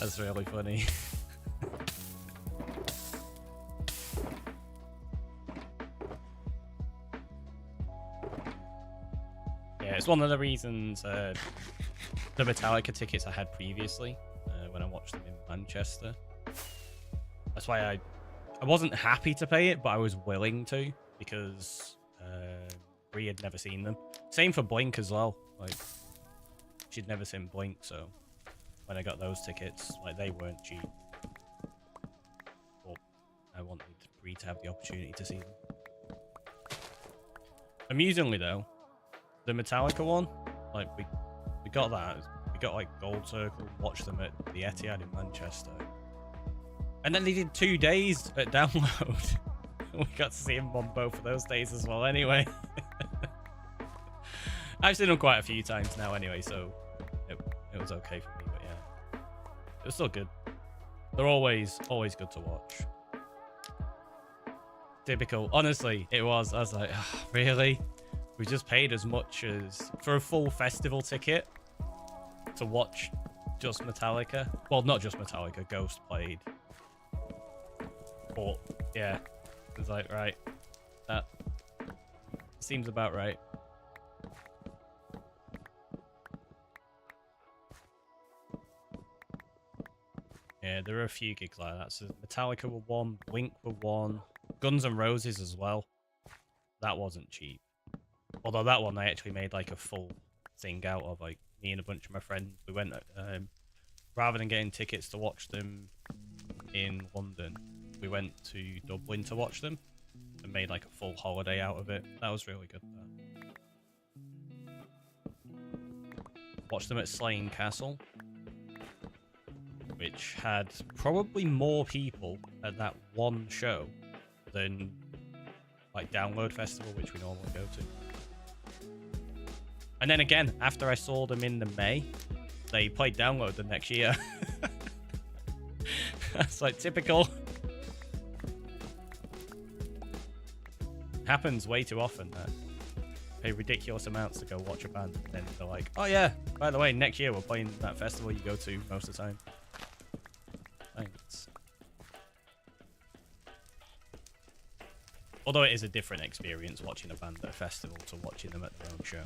That's really funny. Yeah, it's one of the reasons the Metallica tickets I had previously when I watched them in Manchester. That's why I wasn't happy to pay it, but I was willing to because Brie had never seen them. Same for Blink as well. Like, she'd never seen Blink, so when I got those tickets, like, they weren't cheap. But I wanted Brie to have the opportunity to see them. Amusingly though, the Metallica one, like, we got that. We got like Gold Circle, watched them at the Etihad in Manchester. And then they did 2 days at Download. We got to see them on both of those days as well anyway. I've seen them quite a few times now anyway, so it was okay for me, but yeah. It was still good. They're always good to watch. Typical. Honestly, it was. I was like, oh, really? We just paid as much as for a full festival ticket to watch just Metallica. Well, not just Metallica, Ghost played. But yeah, it's like, right, that seems about right. Yeah, there are a few gigs like that. So Metallica were one, Blink were one, Guns N' Roses as well. That wasn't cheap. Although that one I actually made like a full thing out of. Like, me and a bunch of my friends, we went rather than getting tickets to watch them in London, we went to Dublin to watch them and made like a full holiday out of it. That was really good. Watched them at Slane Castle, which had probably more people at that one show than like Download Festival, which we normally go to. And then again, after I saw them in the May, they played Download the next year. That's like typical. Happens way too often that pay ridiculous amounts to go watch a band, and then they're like, oh yeah, by the way, next year we're playing that festival you go to most of the time. Thanks. Although it is a different experience watching a band at a festival to watching them at their own show.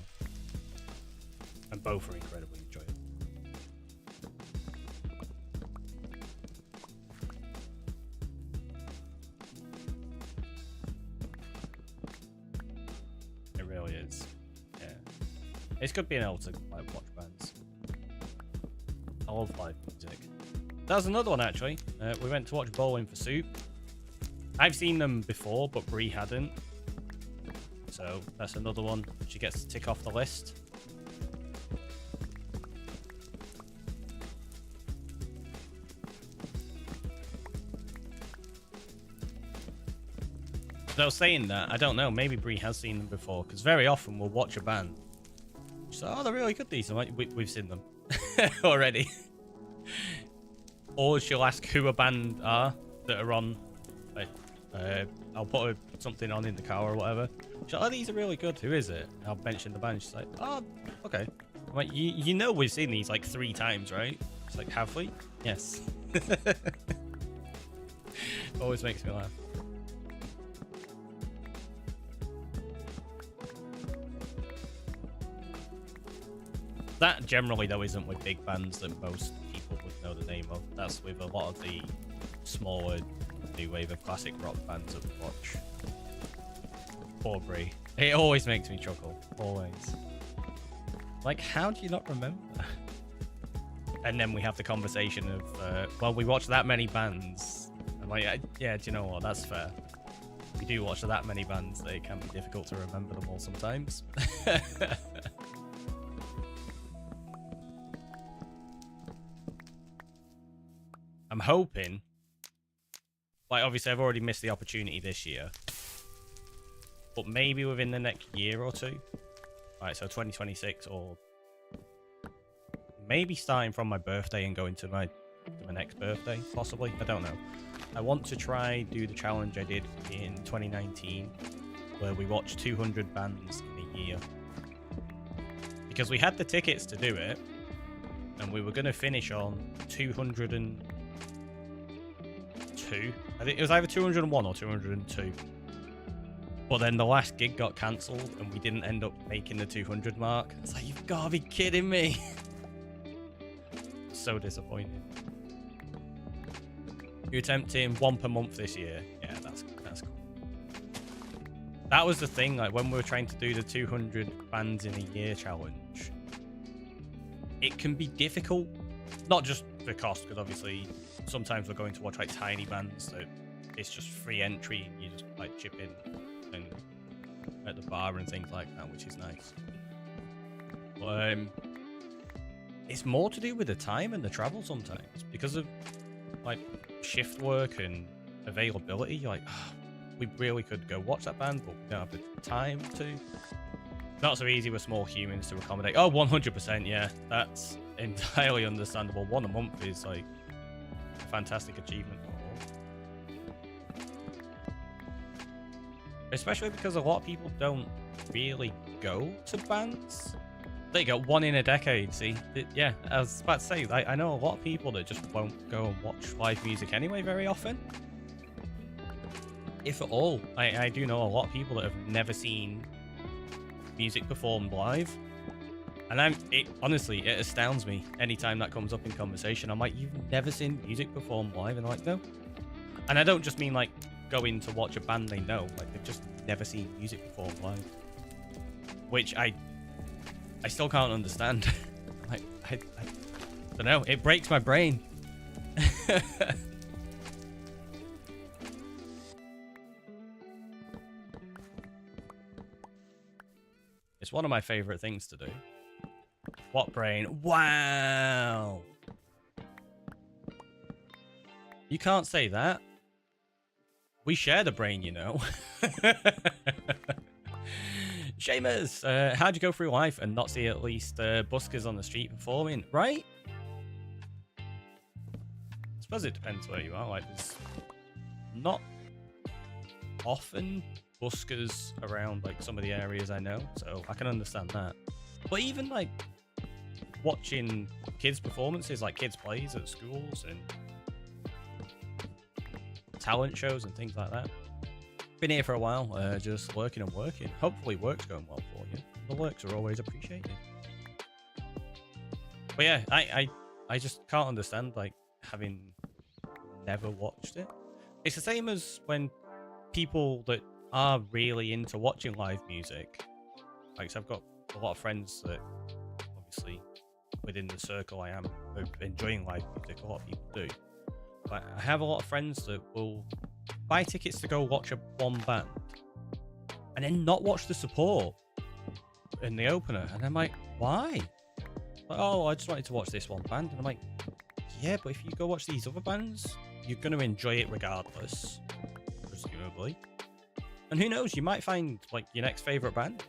And both are incredibly enjoyable. It really is. Yeah. It's good being able to like watch bands. I love live music. That was another one actually. We went to watch Bowling for Soup. I've seen them before, but Brie hadn't. So that's another one she gets to tick off the list. Though saying that, I don't know, maybe Brie has seen them before, because very often we'll watch a band. She's like, oh, they're really good, these. Like, we've seen them already. Or she'll ask who a band are that are on. Like, I'll put something on in the car or whatever. She's like, oh, these are really good. Who is it? I'll mention the band. She's like, oh, okay. I'm like, you know we've seen these like 3 times, right? It's like, have we? Yes. Always makes me laugh. That generally, though, isn't with big bands that most people would know the name of. That's with a lot of the smaller new wave of classic rock bands that we watch. Poor Brie. It always makes me chuckle. Always. Like, how do you not remember? And then we have the conversation of, well, we watch that many bands. I'm like, yeah, do you know what? That's fair. We do watch that many bands that it can be difficult to remember them all sometimes. I'm hoping, like, obviously I've already missed the opportunity this year, but maybe within the next year or two. Right, so 2026, or maybe starting from my birthday and going to my next birthday, possibly. I don't know. I want to try do the challenge I did in 2019, where we watched 200 bands in a year. Because we had the tickets to do it, and we were going to finish on 202. I think it was either 201 or 202. But then the last gig got cancelled, and we didn't end up making the 200 mark. It's like, you've got to be kidding me. So disappointed. You're attempting one per month this year. Yeah, that's cool. That was the thing, like when we were trying to do the 200 bands in a year challenge, it can be difficult. Not just for cost, because obviously sometimes we're going to watch like tiny bands that it's just free entry and you just like chip in and at the bar and things like that, which is nice. But it's more to do with the time and the travel sometimes, because of like shift work and availability. Like, we really could go watch that band, but we don't have the time to. Not so easy with small humans to accommodate. Oh, 100%, yeah, that's entirely understandable. One a month is like a fantastic achievement, especially because a lot of people don't really go to bands. There you go, one in a decade. See, yeah, I was about to say, I know a lot of people that just won't go and watch live music anyway very often, if at all. I do know a lot of people that have never seen music performed live, and honestly, it astounds me anytime that comes up in conversation. I'm like, you've never seen music performed live? And they're like, no. And I don't just mean like going to watch a band they know, like they've just never seen music performed live, which I still can't understand. Like, I don't know. It breaks my brain. It's one of my favorite things to do. What brain? Wow. You can't say that. We share the brain, you know. Seamus, how'd you go through life and not see at least buskers on the street performing? Right? I suppose it depends where you are. Like, there's not often buskers around like some of the areas I know, so I can understand that. But even like watching kids' performances, like kids' plays at schools and talent shows and things like that. Been here for a while, just working and working. Hopefully work's going well for you. The works are always appreciated. But yeah, I just can't understand like having never watched it. It's the same as when people that are really into watching live music, like, so I've got a lot of friends that obviously within the circle I am of enjoying live music. A lot of people do. But I have a lot of friends that will buy tickets to go watch one band and then not watch the support in the opener. And I'm like, why? Like, oh, I just wanted to watch this one band. And I'm like, yeah, but if you go watch these other bands, you're going to enjoy it regardless, presumably. And who knows, you might find like your next favorite band.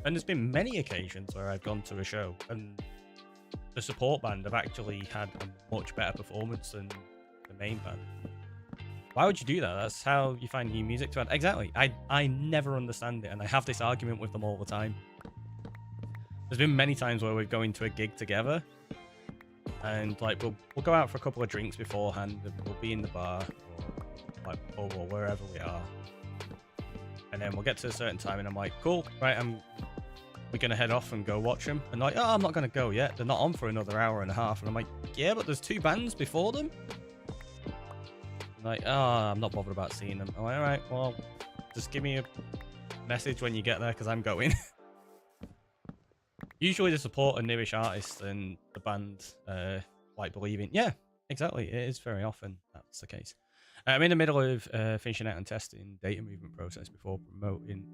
And there's been many occasions where I've gone to a show and the support band have actually had a much better performance than the main band. Why would you do that? That's how you find new music to add. Exactly. I never understand it, and I have this argument with them all the time. There's been many times where we're going to a gig together, and like we'll go out for a couple of drinks beforehand, and we'll be in the bar or like pub or wherever we are, and then we'll get to a certain time, and I'm like, cool, right, we're gonna head off and go watch them, and like, oh, I'm not gonna go yet. They're not on for another hour and a half, and I'm like, yeah, but there's two bands before them. Like, oh, I'm not bothered about seeing them. I'm like, all right, well, just give me a message when you get there because I'm going. Usually to support a newish artist and the band like believing. Yeah, exactly. It is very often that's the case. I'm in the middle of finishing out and testing data movement process before promoting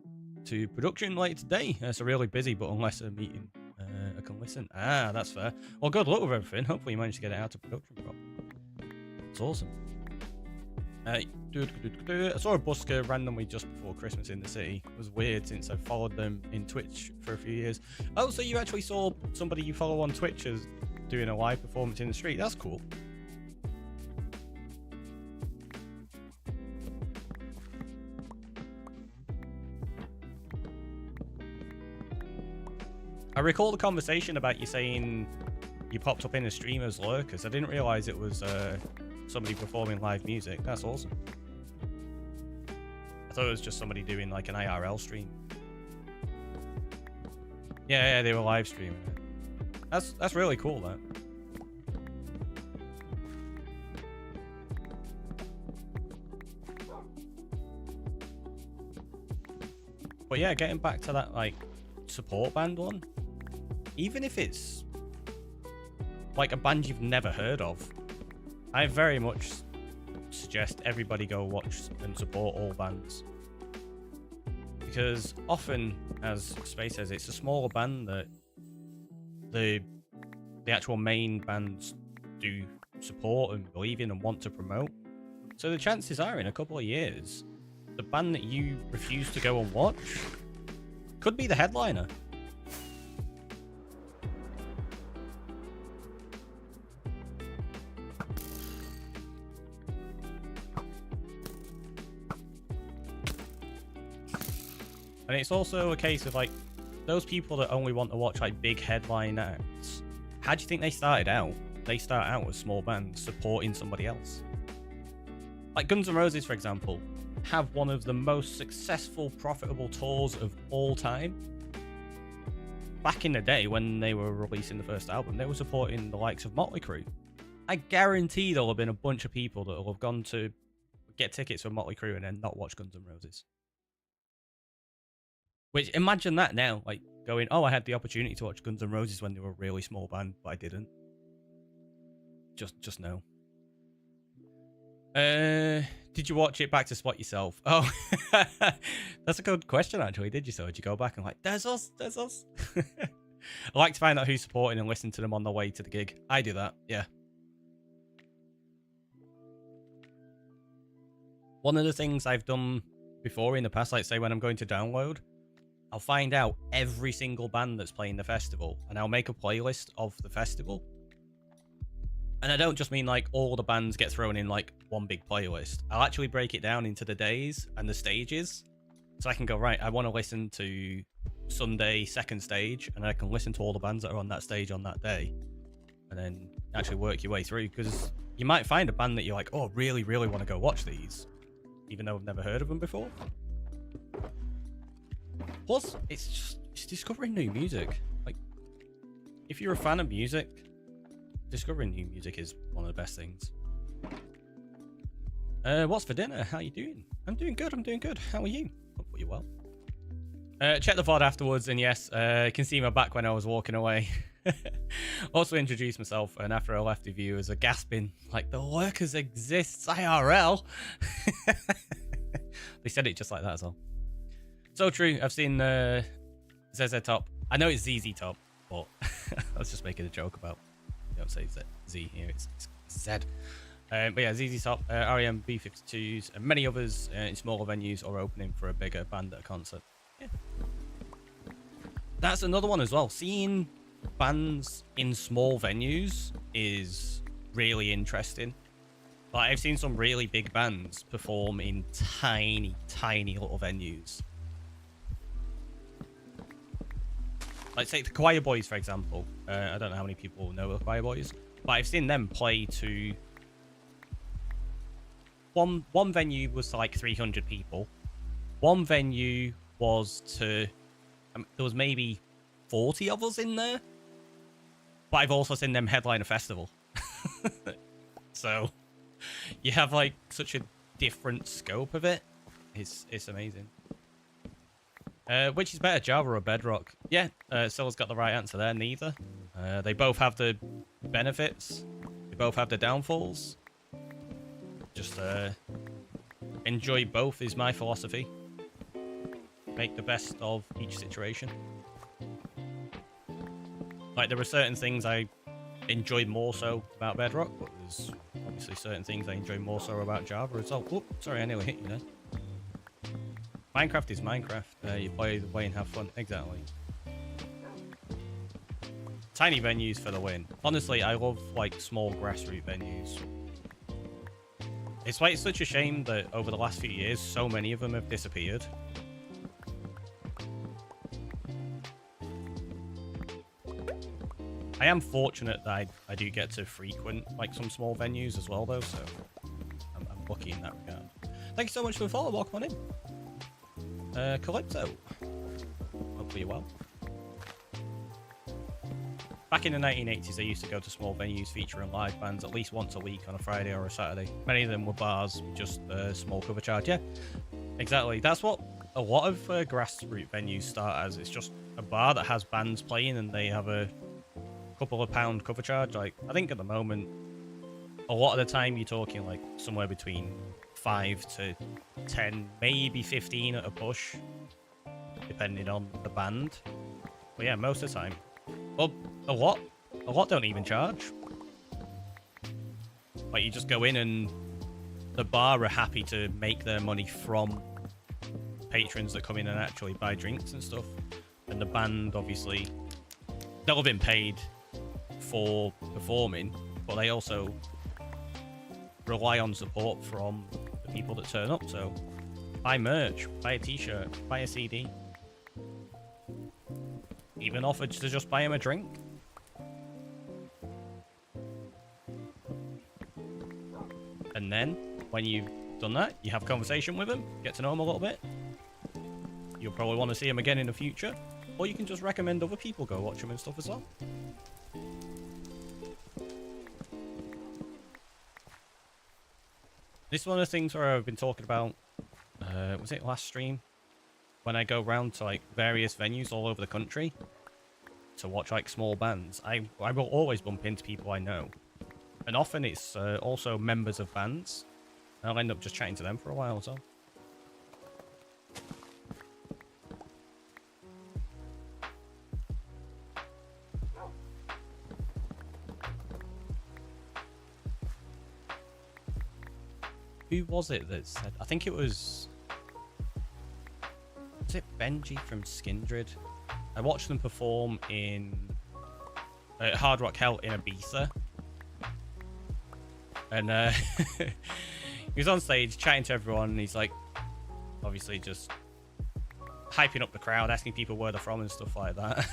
to production later today. So really busy, but unless a meeting, I can listen. Ah, that's fair. Well, good luck with everything. Hopefully you manage to get it out to production properly. It's awesome. I saw a busker randomly just before Christmas in the city. It was weird since I've followed them in Twitch for a few years. Oh, so you actually saw somebody you follow on Twitch as doing a live performance in the street? That's cool. I recall the conversation about you saying you popped up in a stream as lurkers. I didn't realize it was somebody performing live music. That's awesome. I thought it was just somebody doing like an IRL stream. Yeah, they were live streaming it. That's really cool, that. But yeah, getting back to that like support band one, even if it's like a band you've never heard of, I very much suggest everybody go watch and support all bands, because often, as Space says, it's a smaller band that the actual main bands do support and believe in and want to promote. So the chances are in a couple of years, the band that you refuse to go and watch could be the headliner. And it's also a case of like those people that only want to watch like big headline acts. How do you think they started out? They start out as small bands supporting somebody else. Like Guns N' Roses, for example, have one of the most successful, profitable tours of all time. Back in the day when they were releasing the first album, they were supporting the likes of Motley Crue. I guarantee there'll have been a bunch of people that will have gone to get tickets for Motley Crue and then not watch Guns N' Roses. Which, imagine that now, like going, oh, I had the opportunity to watch Guns N' Roses when they were a really small band, but I didn't. Just no. Did you watch it back to spot yourself? Oh, that's a good question, actually. Did you so? Did you go back and like, there's us. I like to find out who's supporting and listen to them on the way to the gig. I do that, yeah. One of the things I've done before in the past, like say when I'm going to download, I'll find out every single band that's playing the festival and I'll make a playlist of the festival. And I don't just mean like all the bands get thrown in like one big playlist. I'll actually break it down into the days and the stages. So I can go, right, I want to listen to Sunday second stage, and I can listen to all the bands that are on that stage on that day. And then actually work your way through, because you might find a band that you're like, oh, really, really want to go watch these, even though I've never heard of them before. Plus, it's discovering new music. Like, if you're a fan of music, discovering new music is one of the best things. What's for dinner? How you doing? I'm doing good. How are you? Hopefully you're well. Check the VOD afterwards, and yes, you can see my back when I was walking away. Also introduced myself, and after I left the viewers are gasping, like, the lurkers exists IRL. They said it just like that as well. So true. I've seen ZZ Top. I know it's ZZ Top, but I was just making a joke about, you don't say Z here, it's Z. But yeah, ZZ Top, REM, B-52s, and many others in smaller venues or opening for a bigger band at a concert. Yeah. That's another one as well. Seeing bands in small venues is really interesting. Like, I've seen some really big bands perform in tiny, tiny little venues. Like, say, the Choir Boys, for example. I don't know how many people know the Choir Boys, but I've seen them play to... One venue was to, like, 300 people. One venue was to... there was maybe 40 of us in there. But I've also seen them headline a festival. So, you have, like, such a different scope of it. It's amazing. Which is better, Java or Bedrock? Yeah, Silla's got the right answer there. Neither. They both have the benefits. They both have the downfalls. Just enjoy both is my philosophy. Make the best of each situation. Like, there are certain things I enjoy more so about Bedrock, but there's obviously certain things I enjoy more so about Java as well. Whoop, sorry, I nearly hit you there. Minecraft is Minecraft. You play the way and have fun. Exactly. Tiny venues for the win. Honestly, I love, like, small grassroots venues. It's like such a shame that over the last few years, so many of them have disappeared. I am fortunate that I do get to frequent, like, some small venues as well, though, so I'm lucky in that regard. Thank you so much for the follow. Welcome on in. Calypso. Hopefully you're well. Back in the 1980s, I used to go to small venues featuring live bands at least once a week on a Friday or a Saturday. Many of them were bars, just small cover charge. Yeah, exactly. That's what a lot of grassroots venues start as. It's just a bar that has bands playing and they have a couple of pound cover charge. Like, I think at the moment, a lot of the time you're talking like somewhere between 5 to 10, maybe 15 at a push, depending on the band. But yeah, most of the time. Well, a lot don't even charge. Like, you just go in and the bar are happy to make their money from patrons that come in and actually buy drinks and stuff. And the band, obviously, they'll have been paid for performing, but they also rely on support from the people that turn up. So buy merch, buy a t-shirt, buy a CD, even offered to just buy him a drink. And then when you've done that, you have a conversation with him, get to know him a little bit. You'll probably want to see him again in the future, or you can just recommend other people go watch him and stuff as well. This is one of the things where I've been talking about, was it last stream? When I go around to like various venues all over the country to watch like small bands, I will always bump into people I know. And often it's also members of bands. And I'll end up just chatting to them for a while as well. Who was it that said... I think it was... Was it Benji from Skindred? I watched them perform in... Hard Rock Hell in Ibiza. And he was on stage chatting to everyone, and he's like, obviously just hyping up the crowd, asking people where they're from and stuff like that.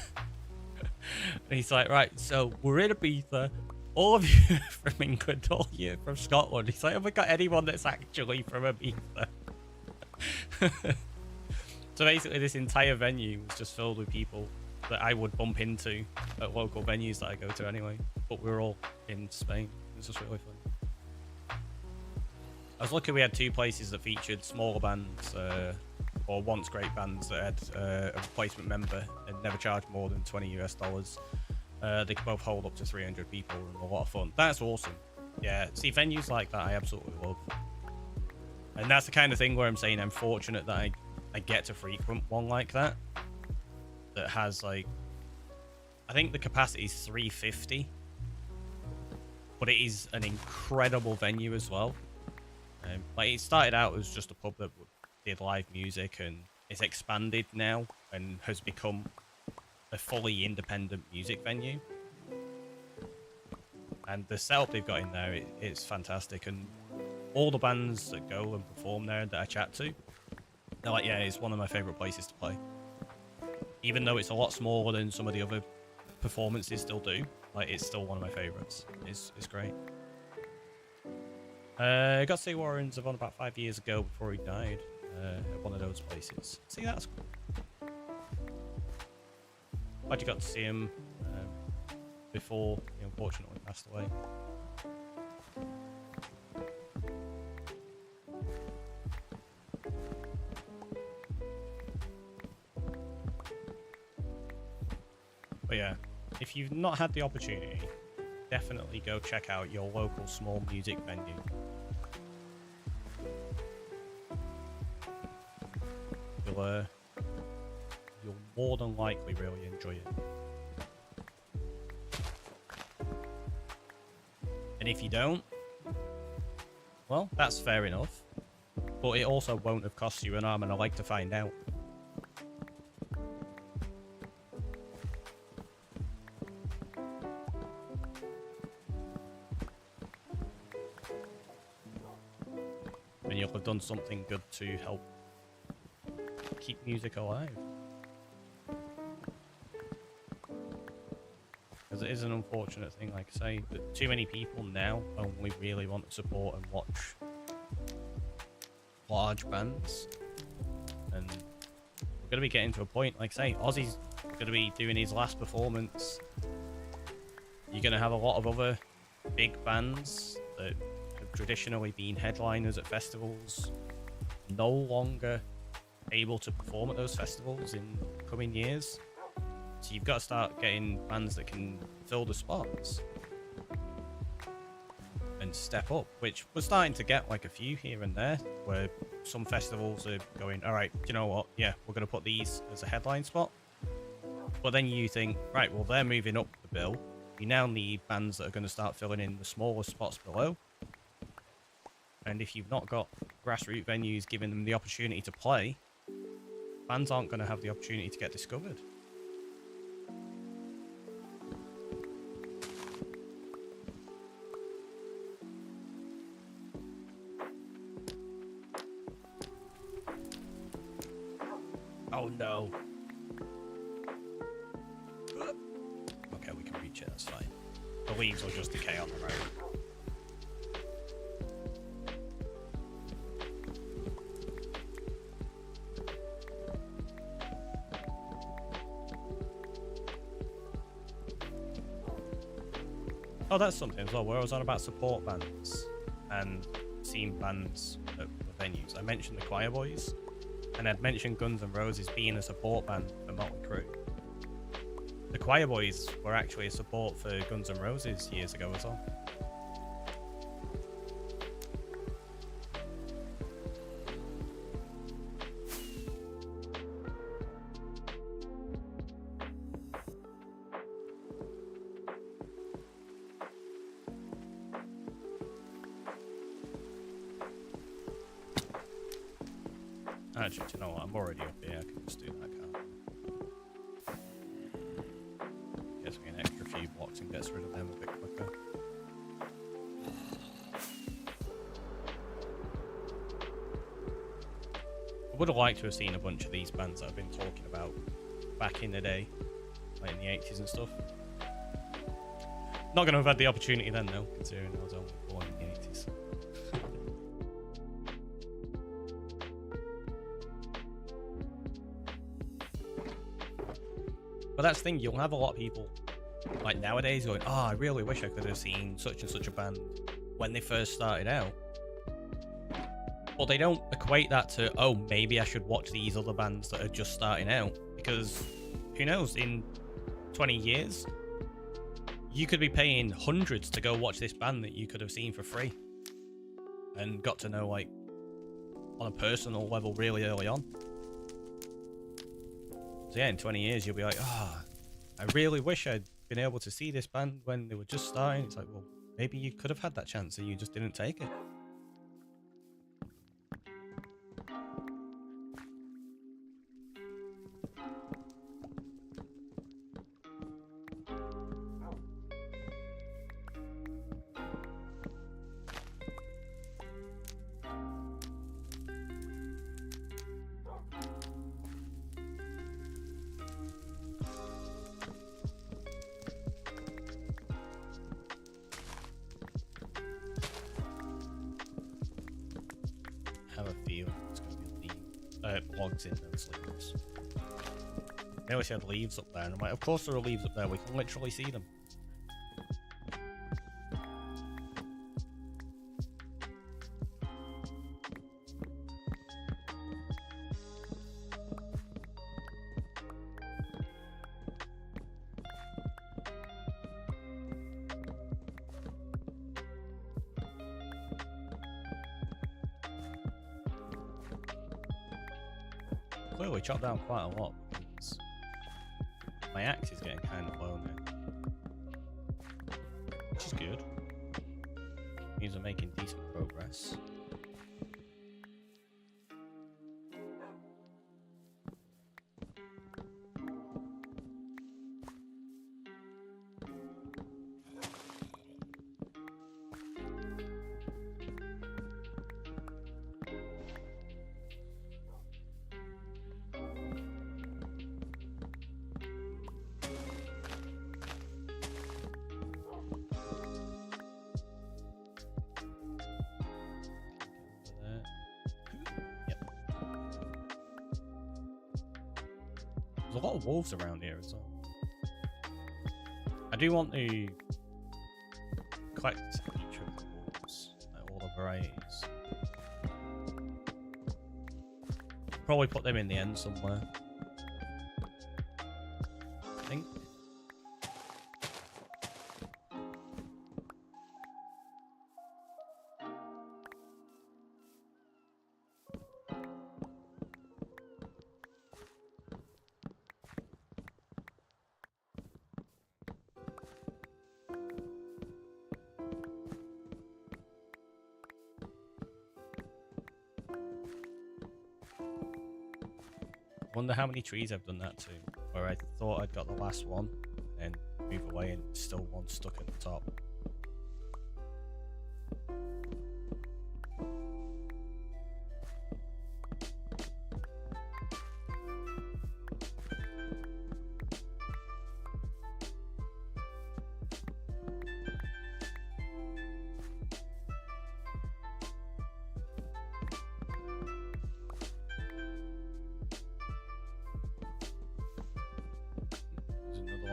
And he's like, right, so we're in Ibiza. All of you are from England, all of you are from Scotland. He's like, have we got anyone that's actually from Ibiza? So basically this entire venue was just filled with people that I would bump into at local venues that I go to anyway. But we were all in Spain. It was just really fun. I was lucky we had two places that featured smaller bands, or once great bands that had a replacement member and never charged more than $20 US. They could both hold up to 300 people and a lot of fun. That's awesome. Yeah, see, venues like that I absolutely love. And that's the kind of thing where I'm saying I'm fortunate that I get to frequent one like that. That has like, I think the capacity is 350. But it is an incredible venue as well. Like, it started out as just a pub that did live music, and it's expanded now and has become a fully independent music venue. And the setup they've got in there, it's fantastic. And all the bands that go and perform there that I chat to, they're like, yeah, it's one of my favourite places to play. Even though it's a lot smaller than some of the other performances still do, like, it's still one of my favourites. It's great. I got to see Warren's on about 5 years ago before he died at one of those places. See, that's cool. Glad you got to see him before he unfortunately passed away. But yeah, if you've not had the opportunity, definitely go check out your local small music venue. You'll more than likely really enjoy it. And if you don't, well, that's fair enough. But it also won't have cost you an arm and a leg to find out. And you'll have done something good to help keep music alive. Because it is an unfortunate thing, like I say, that too many people now only really want to support and watch large bands. And we're going to be getting to a point, like I say, Ozzy's going to be doing his last performance. You're going to have a lot of other big bands that have traditionally been headliners at festivals no longer able to perform at those festivals in coming years. So you've got to start getting bands that can fill the spots and step up, which we're starting to get like a few here and there, where some festivals are going, all right, you know what, yeah, we're going to put these as a headline spot. But then you think, right, well, they're moving up the bill. You now need bands that are going to start filling in the smaller spots below. And if you've not got grassroots venues giving them the opportunity to play, bands aren't going to have the opportunity to get discovered. Oh no. Okay, we can reach it, that's fine. The leaves will just decay on the road. Oh, that's something as well, where I was on about support bands and seeing bands at the venues. I mentioned the Choir Boys, and I'd mentioned Guns N' Roses being a support band for Motley Crue. The Choir Boys were actually a support for Guns N' Roses years ago as well. Actually, do you know what? I'm already up here. I can just do that, can't I? Gets me an extra few blocks and gets rid of them a bit quicker. I would have liked to have seen a bunch of these bands that I've been talking about back in the day, like in the 80s and stuff. Not going to have had the opportunity then, though, considering I was only born in the 80s. But that's the thing, you'll have a lot of people like nowadays going, oh, I really wish I could have seen such and such a band when they first started out. But they don't equate that to, oh, maybe I should watch these other bands that are just starting out, because who knows, in 20 years you could be paying hundreds to go watch this band that you could have seen for free and got to know, like, on a personal level really early on. So yeah, in 20 years, you'll be like, ah, I really wish I'd been able to see this band when they were just starting. It's like, well, maybe you could have had that chance and you just didn't take it. Have a feeling it's going to be logs in those leaves. They always had leaves up there, and I'm like, of course there are leaves up there, we can literally see them. clearly chopped down quite a lot because my axe is getting kind of low now. Which is good. Means we're making decent progress. There's a lot of wolves around here as well. I do want to collect each of the wolves, like all the varieties. Probably put them in the end somewhere, I think. Wonder how many trees I've done that to, where I thought I'd got the last one and move away and still one stuck at the top.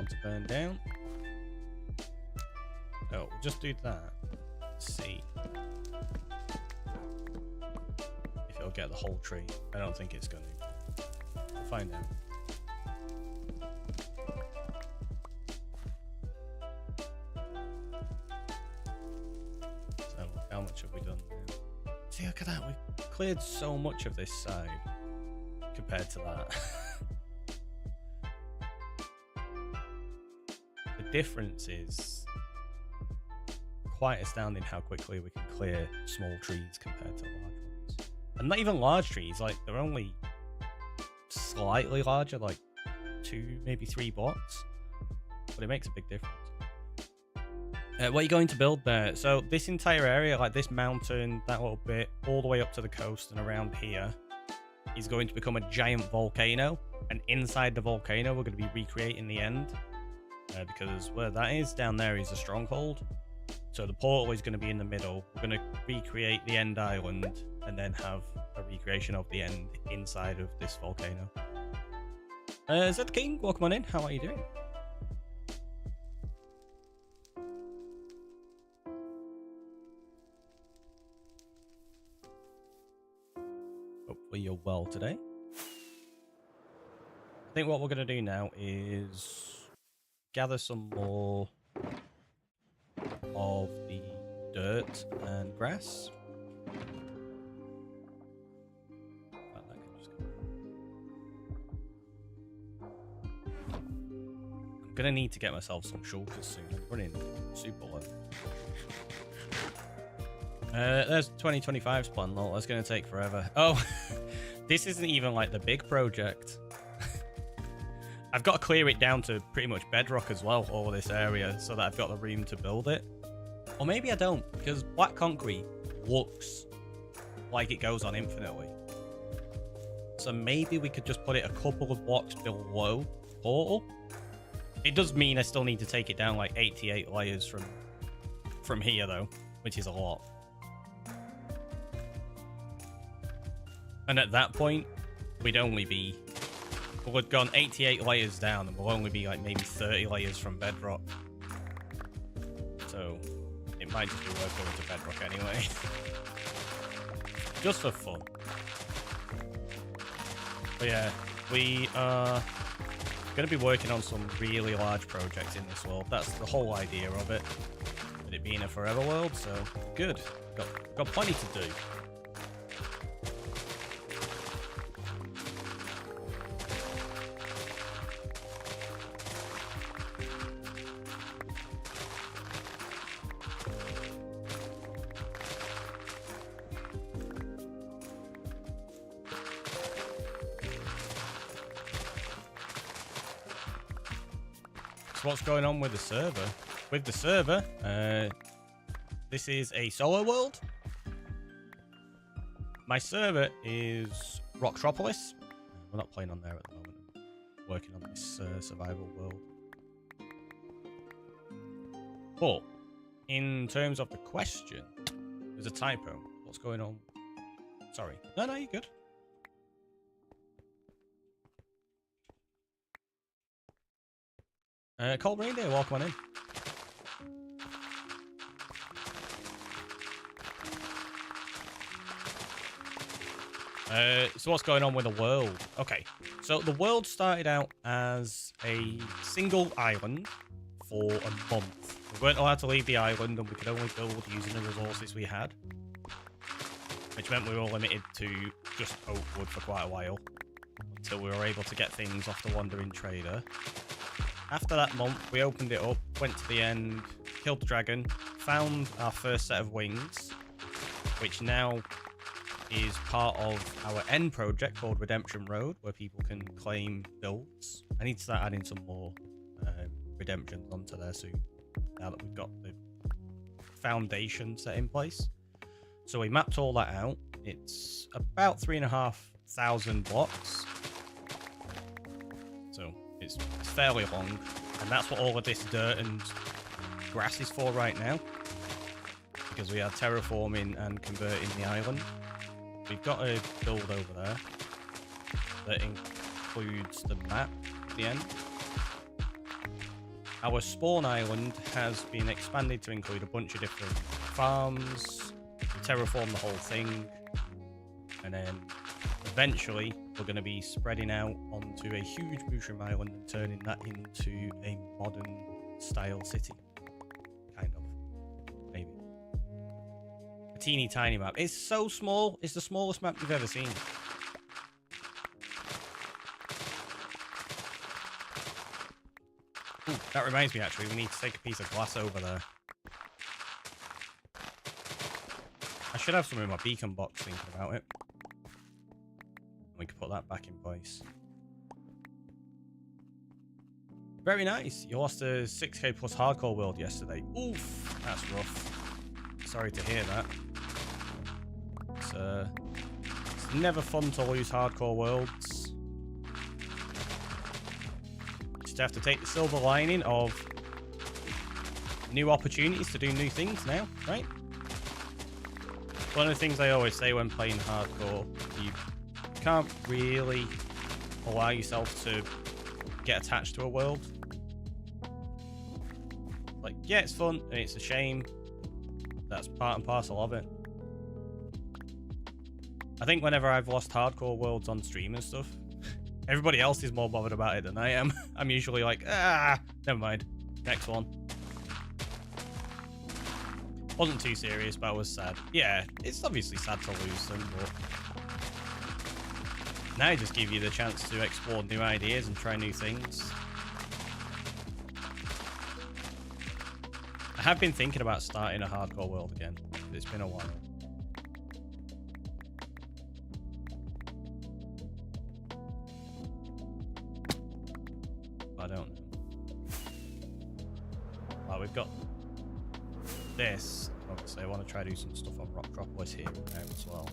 To burn down. Oh, we'll just do that. Let's see if it'll get the whole tree. I don't think it's going to. We'll find out. So, how much have we done now? See, look at that. We've cleared so much of this side compared to that. Difference is quite astounding how quickly we can clear small trees compared to large ones. And not even large trees, like they're only slightly larger, like 2, maybe 3 blocks, but it makes a big difference. What are you going to build there? So this entire area, like this mountain, that little bit, all the way up to the coast and around here, is going to become a giant volcano, and inside the volcano we're going to be recreating the end. Because where that is, down there is a stronghold. So the portal is going to be in the middle. We're going to recreate the end island and then have a recreation of the end inside of this volcano. Zed King, welcome on in. How are you doing? Hopefully you're well today. I think what we're going to do now is gather some more of the dirt and grass. I'm gonna need to get myself some shulkers soon. I'm running super low. There's 2025's plan, lol. That's gonna take forever. Oh, this isn't even like the big project. I've got to clear it down to pretty much bedrock as well, all of this area, so that I've got the room to build it. Or maybe I don't, because black concrete looks like it goes on infinitely. So maybe we could just put it a couple of blocks below portal. It does mean I still need to take it down like 88 layers from here though, which is a lot. And at that point, we'd only be... We've gone 88 layers down and we'll only be like maybe 30 layers from bedrock. So it might just be worth going to bedrock anyway. Just for fun. But yeah, we are going to be working on some really large projects in this world. That's the whole idea of it. With it being a forever world, so good. Got plenty to do. So what's going on with the server? With the server, this is a solo world. My server is Rocktropolis. We're not playing on there at the moment. I'm working on this survival world. But in terms of the question, there's a typo. What's going on? Sorry. No, you're good. Cold Reindeer, welcome on in. So what's going on with the world? Okay, so the world started out as a single island for a month. We weren't allowed to leave the island and we could only build using the resources we had. Which meant we were limited to just oak wood for quite a while. Until we were able to get things off the Wandering Trader. After that month, we opened it up, went to the end, killed the dragon, found our first set of wings, which now is part of our end project called Redemption Road, where people can claim builds. I need to start adding some more redemptions onto there soon, now that we've got the foundation set in place. So we mapped all that out. It's about 3,500 blocks. So it's fairly long, and that's what all of this dirt and grass is for right now, because we are terraforming and converting the island. We've got a build over there that includes the map at the end. Our spawn island has been expanded to include a bunch of different farms. We terraform the whole thing, and then eventually we're going to be spreading out onto a huge mushroom island and turning that into a modern style city. Kind of. Maybe. A teeny tiny map. It's so small. It's the smallest map you've ever seen. Ooh, that reminds me, actually, we need to take a piece of glass over there. I should have some in my beacon box thinking about it. We can put that back in place. Very nice. You lost a 6k plus hardcore world yesterday. Oof, that's rough. Sorry to hear that. It's never fun to lose hardcore worlds. Just have to take the silver lining of new opportunities to do new things now, right? One of the things I always say when playing hardcore, you can't really allow yourself to get attached to a world. Like, yeah, it's fun and it's a shame. That's part and parcel of it. I think whenever I've lost hardcore worlds on stream and stuff, everybody else is more bothered about it than I am. I'm usually like, never mind, next one. Wasn't too serious, but I was sad. Yeah, it's obviously sad to lose them, but now I just give you the chance to explore new ideas and try new things. I have been thinking about starting a hardcore world again. It's been a while. I don't know. Well, we've got this. Obviously, I want to try to do some stuff on Rocktropolis here and there as well.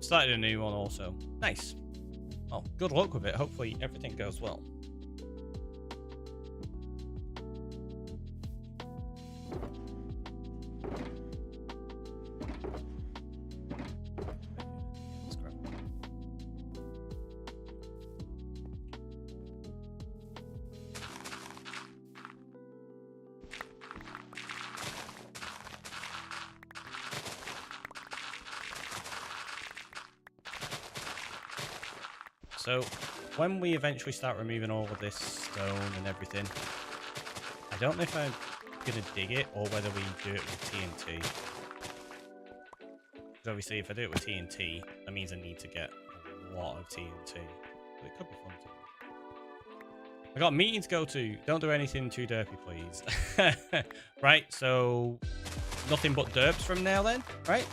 Started a new one also. Nice. Well, good luck with it. Hopefully everything goes well. So, when we eventually start removing all of this stone and everything, I don't know if I'm going to dig it or whether we do it with TNT. Because obviously if I do it with TNT, that means I need to get a lot of TNT. But it could be fun to do. I got a meeting to go to. Don't do anything too derpy, please. Right, so nothing but derps from now then, right?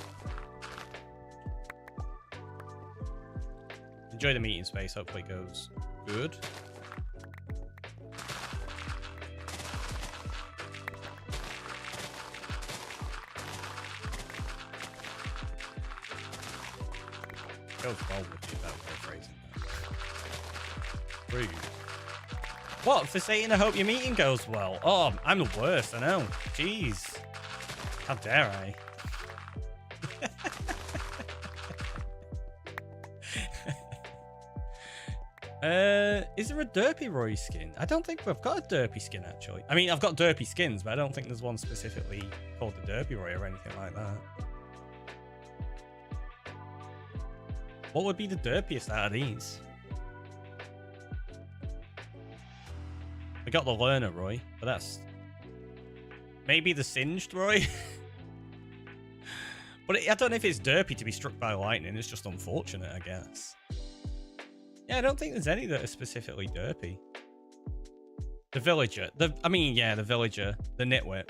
Enjoy the meeting space. Hopefully it goes good. Goes well with you, that way of phrasing that. Rude. What? For saying I hope your meeting goes well? Oh, I'm the worst, I know. Jeez. How dare I? Is there a TheRickyroy skin? I don't think we've got a derpy skin, actually. I mean, I've got derpy skins, but I don't think there's one specifically called the TheRickyroy or anything like that. What would be the derpiest out of these? We got the Learner Roy, but that's... Maybe the Singed Roy? But I don't know if it's derpy to be struck by lightning. It's just unfortunate, I guess. Yeah, I don't think there's any that are specifically derpy. The Villager. The Villager. The Nitwit.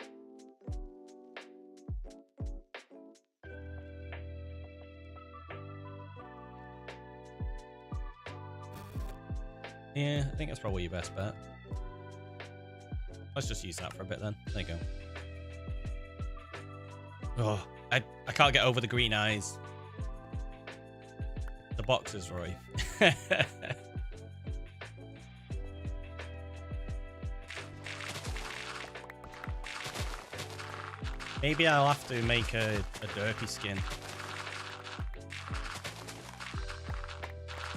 Yeah, I think that's probably your best bet. Let's just use that for a bit then. There you go. Oh, I can't get over the green eyes. The boxers, Roy. Maybe I'll have to make a derpy skin.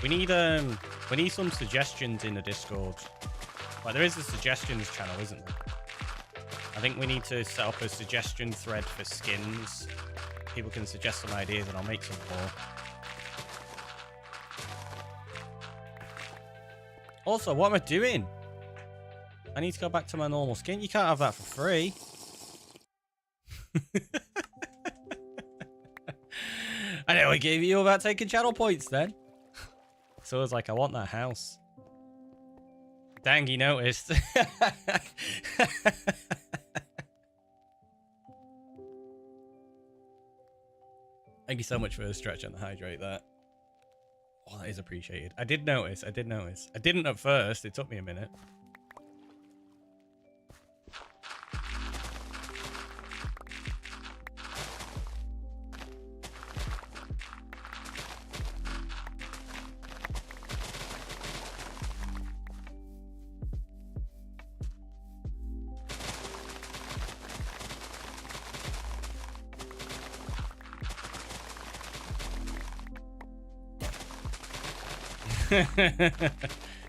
We need some suggestions in the Discord. Well, there is a suggestions channel, isn't there? I think we need to set up a suggestion thread for skins. People can suggest some ideas and I'll make some more. Also, what am I doing? I need to go back to my normal skin. You can't have that for free. I know I gave you about taking channel points then. So I was like, I want that house. Dang, he noticed. Thank you so much for the stretch and the hydrate there. Oh, that is appreciated. I did notice. I didn't at first. It took me a minute.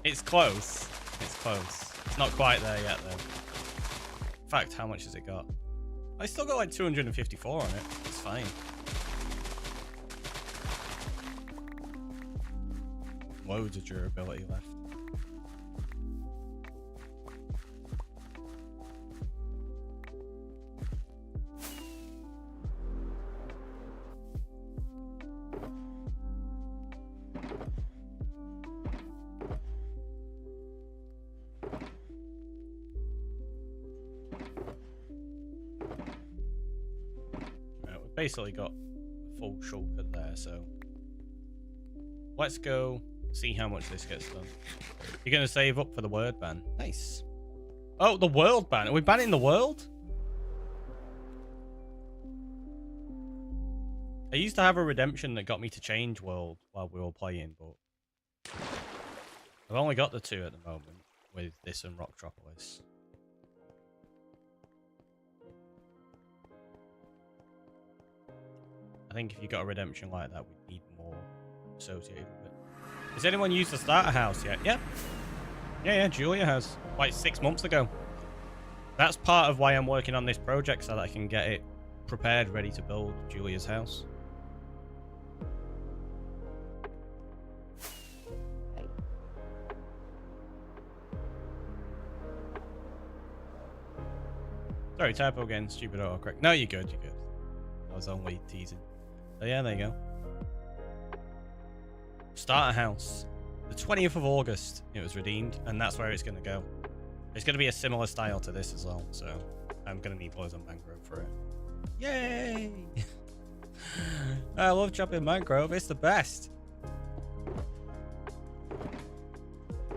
It's close. It's close. It's not quite there yet, though. In fact, how much has it got? I still got like 254 on it. It's fine. Loads of durability left. Basically got a full shulker there, so let's go see how much this gets done. You're gonna save up for the word ban. Nice. Oh, the world ban. Are we banning the world? I used to have a redemption that got me to change world while we were playing, but I've only got the two at the moment with this and Rocktropolis. I think if you got a redemption like that, we'd need more associated with it. Has anyone used the starter house yet? Yeah. Yeah, Julia has. Like 6 months ago. That's part of why I'm working on this project, so that I can get it prepared, ready to build Julia's house. Sorry, typo again. Stupid autocorrect. No, you're good, you're good. I was only teasing. So yeah, there you go. Starter house. The 20th of August it was redeemed, and that's where it's going to go. It's going to be a similar style to this as well, so I'm going to need loads of mangrove for it. Yay! I love chopping mangrove, it's the best.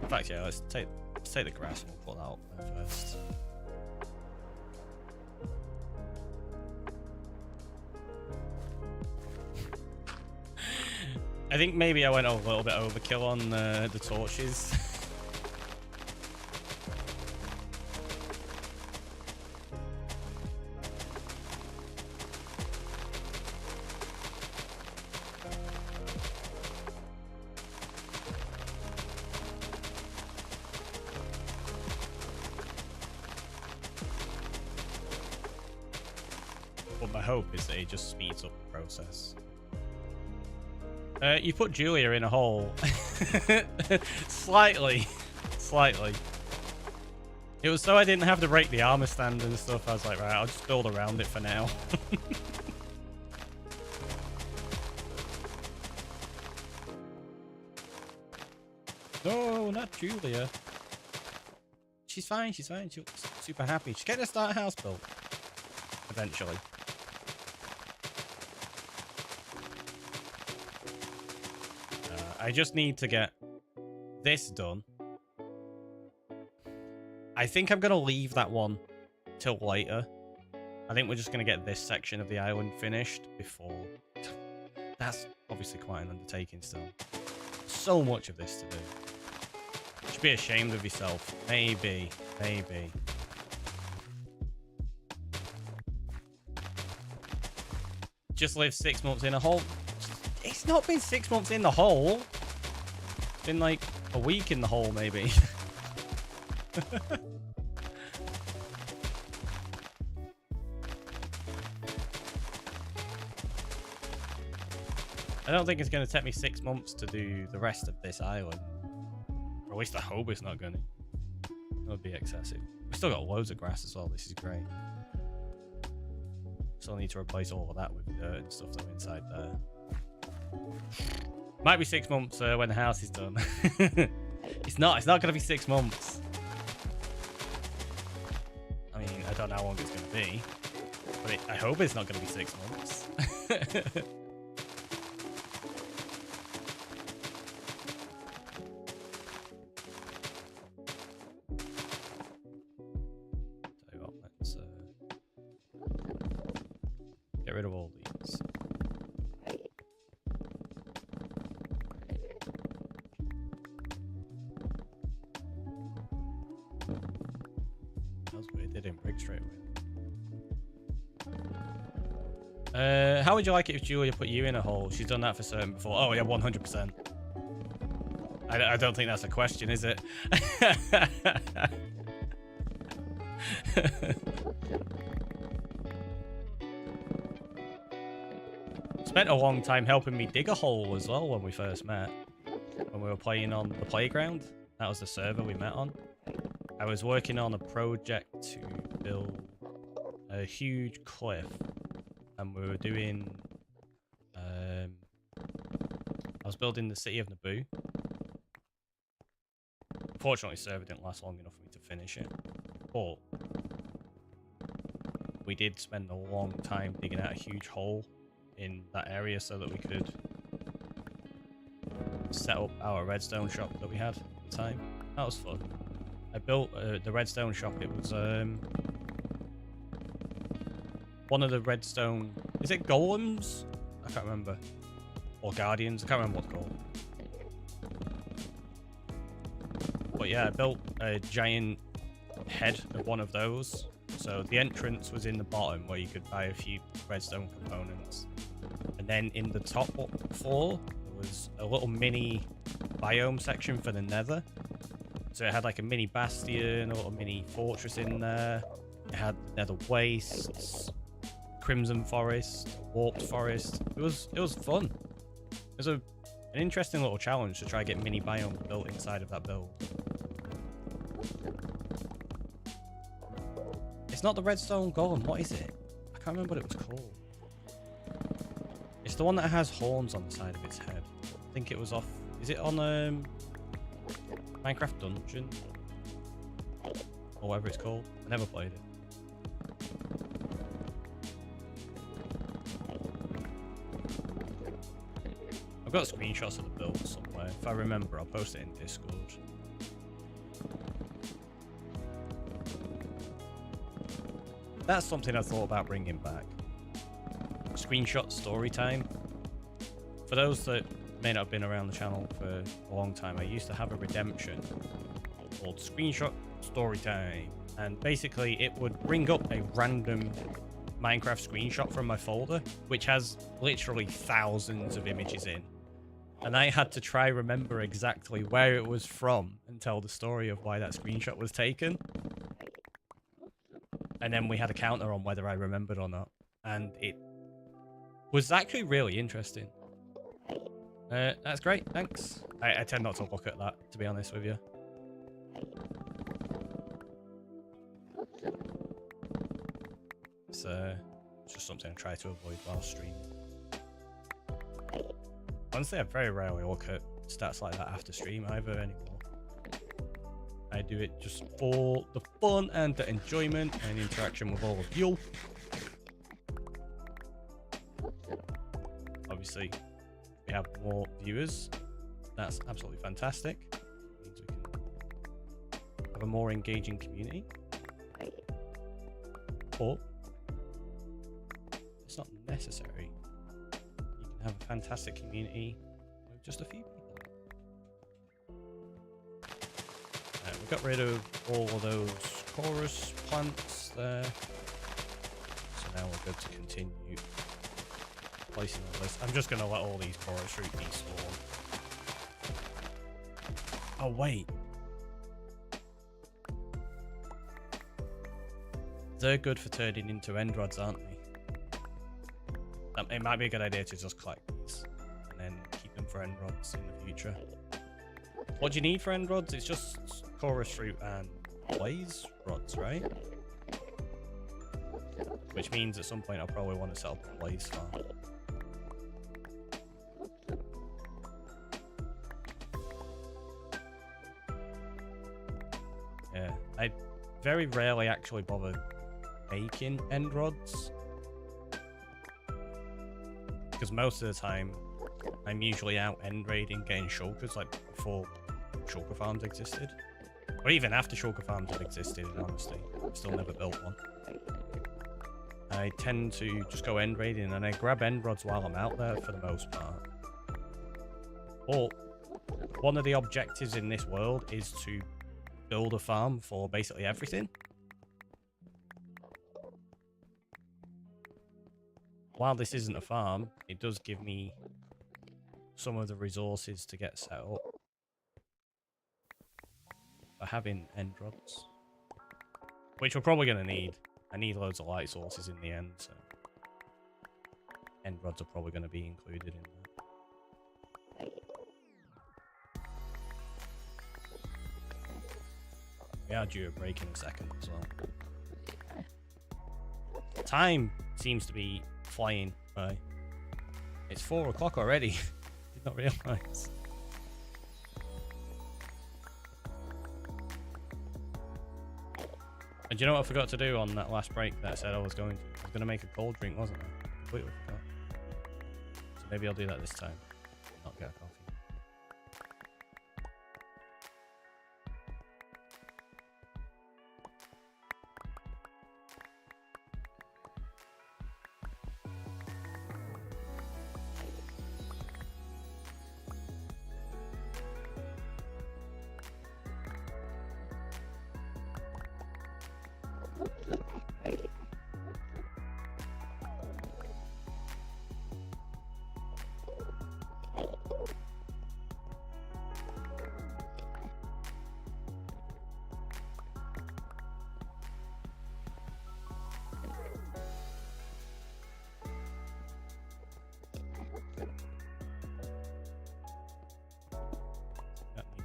In fact, yeah, let's take the grass and we'll put that up there first. I think maybe I went a little bit overkill on the torches. But my hope is that it just speeds up the process. You put Julia in a hole. Slightly. Slightly. It was so I didn't have to break the armor stand and stuff. I was like, right, I'll just build around it for now. No, not Julia. She's fine, she's fine. She's super happy. She's getting a start house built. Eventually. I just need to get this done. I think I'm going to leave that one till later. I think we're just going to get this section of the island finished before. That's obviously quite an undertaking still. So much of this to do. You should be ashamed of yourself. Maybe. Maybe. Just live 6 months in a hole. It's not been 6 months in the hole. It's been like a week in the hole, maybe. I don't think it's going to take me 6 months to do the rest of this island. Or at least I hope it's not going to. That would be excessive. We've still got loads of grass as well. This is great. Still need to replace all of that with dirt and stuff though inside there. Might be 6 months when the house is done. It's not going to be 6 months. I mean, I don't know how long it's going to be. But I hope it's not going to be 6 months. Tell you what, let's get rid of all these. That was weird, they didn't break straight away. How would you like it if Julia put you in a hole? She's done that for certain before. Oh yeah, 100%. I don't think that's a question, is it? Spent a long time helping me dig a hole as well when we first met. When we were playing on the playground. That was the server we met on. I was working on a project to build a huge cliff. And we were doing... I was building the city of Naboo. Fortunately, the server didn't last long enough for me to finish it. But we did spend a long time digging out a huge hole in that area so that we could set up our redstone shop that we had at the time. That was fun. I built the redstone shop. It was one of the redstone... Is it golems? I can't remember. Or guardians. I can't remember what it's called. But yeah, I built a giant head of one of those. So the entrance was in the bottom where you could buy a few redstone components. And then in the top floor, there was a little mini biome section for the nether. So it had like a mini bastion, a little mini fortress in there. It had nether wastes, crimson forest, warped forest. It was fun. It was an interesting little challenge to try and get mini biomes built inside of that build. It's not the redstone golem. What is it? I can't remember what it was called. It's the one that has horns on the side of its head. I think it was off... Is it on Minecraft Dungeon? Or whatever it's called. I never played it. I've got screenshots of the build somewhere. If I remember, I'll post it in Discord. That's something I thought about bringing back. Screenshot story time. For those that may not have been around the channel for a long time, I used to have a redemption called Screenshot Storytime. And basically it would bring up a random Minecraft screenshot from my folder, which has literally thousands of images in. And I had to try remember exactly where it was from and tell the story of why that screenshot was taken. And then we had a counter on whether I remembered or not. And it was actually really interesting. That's great, thanks. I tend not to look at that, to be honest with you. It's just something I try to avoid while streaming. Honestly, I very rarely look at stats like that after stream either anymore. I do it just for the fun and the enjoyment and interaction with all of you. Obviously, we have more viewers. That's absolutely fantastic. It means we can have a more engaging community. But it's not necessary. You can have a fantastic community with just a few people. We got rid of all of those chorus plants there. So now we're good to continue placing all this. I'm just going to let all these chorus fruit despawn. Oh, wait. They're good for turning into end rods, aren't they? It might be a good idea to just collect these and then keep them for end rods in the future. What do you need for end rods? It's just chorus fruit and blaze rods, right? Which means at some point I'll probably want to set up a blaze farm. Yeah, I very rarely actually bother making end rods, because most of the time I'm usually out end raiding, getting shulkers, like before shulker farms existed, or even after shulker farms have existed. In honesty, I've still never built one. I tend to just go end raiding and I grab end rods while I'm out there for the most part. But one of the objectives in this world is to build a farm for basically everything. While this isn't a farm, it does give me some of the resources to get set up for having end rods, which we're probably going to need. I need loads of light sources in the end, so end rods are probably going to be included in that. We are due a break in a second as well. Time seems to be flying by. It's 4 o'clock already. Did not realise. And do you know what I forgot to do on that last break that I said I was going to? I was going to make a cold drink, wasn't I? Completely forgot. So maybe I'll do that this time. Not get a coffee.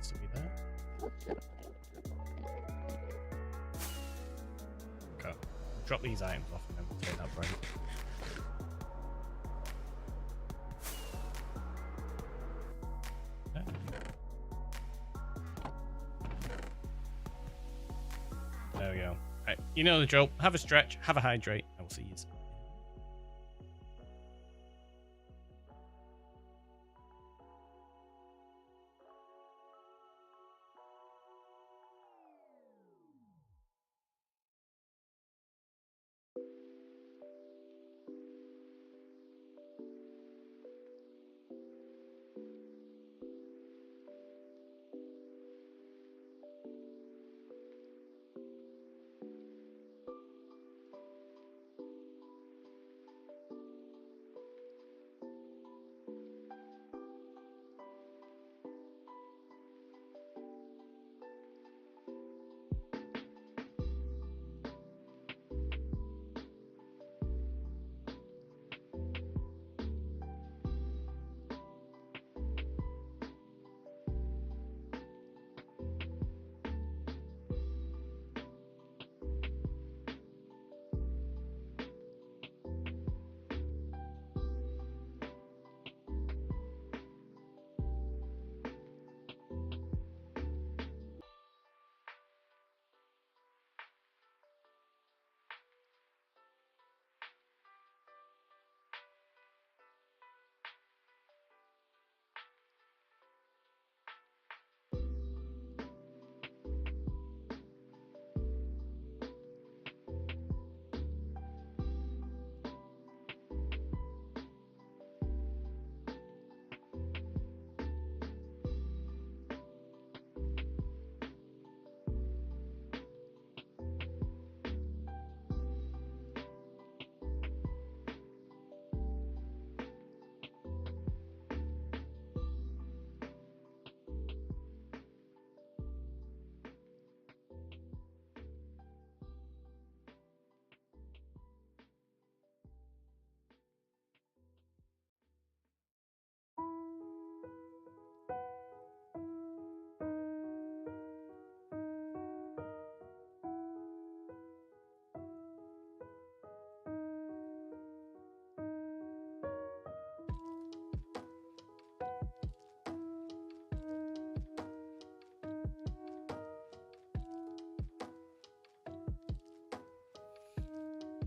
To be there. Okay. Drop these items off and then we'll take that break. There we go. Right. You know the drill. Have a stretch, have a hydrate. I will see you soon.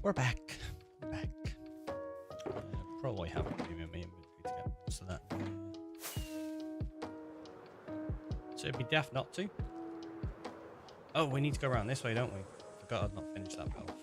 We're back. We're back. Probably have it in my inventory to get most of that. So it'd be daft not to. Oh, we need to go around this way, don't we? Forgot I'd not finished that bit off.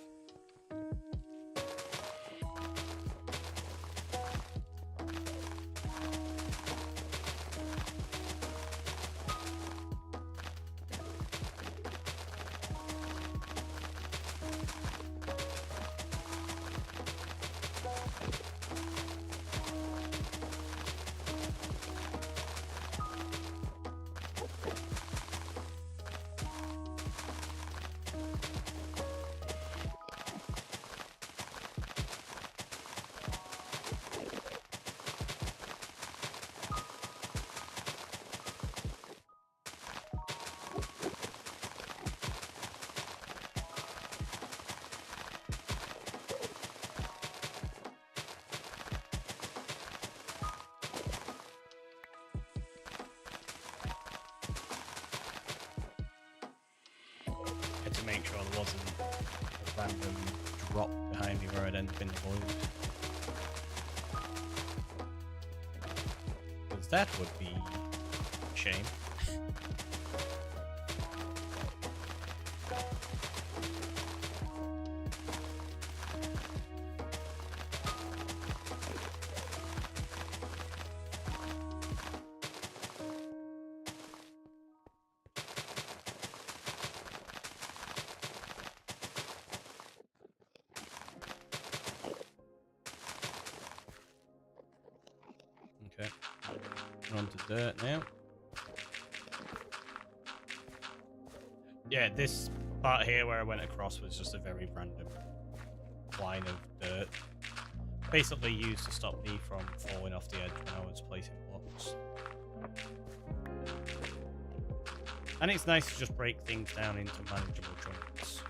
To make sure there wasn't a random drop behind me where I'd end up in the void. Because that would be a shame. Okay, we're on to dirt now. Yeah, this part here where I went across was just a very random line of dirt. Basically used to stop me from falling off the edge when I was placing blocks. And it's nice to just break things down into manageable chunks.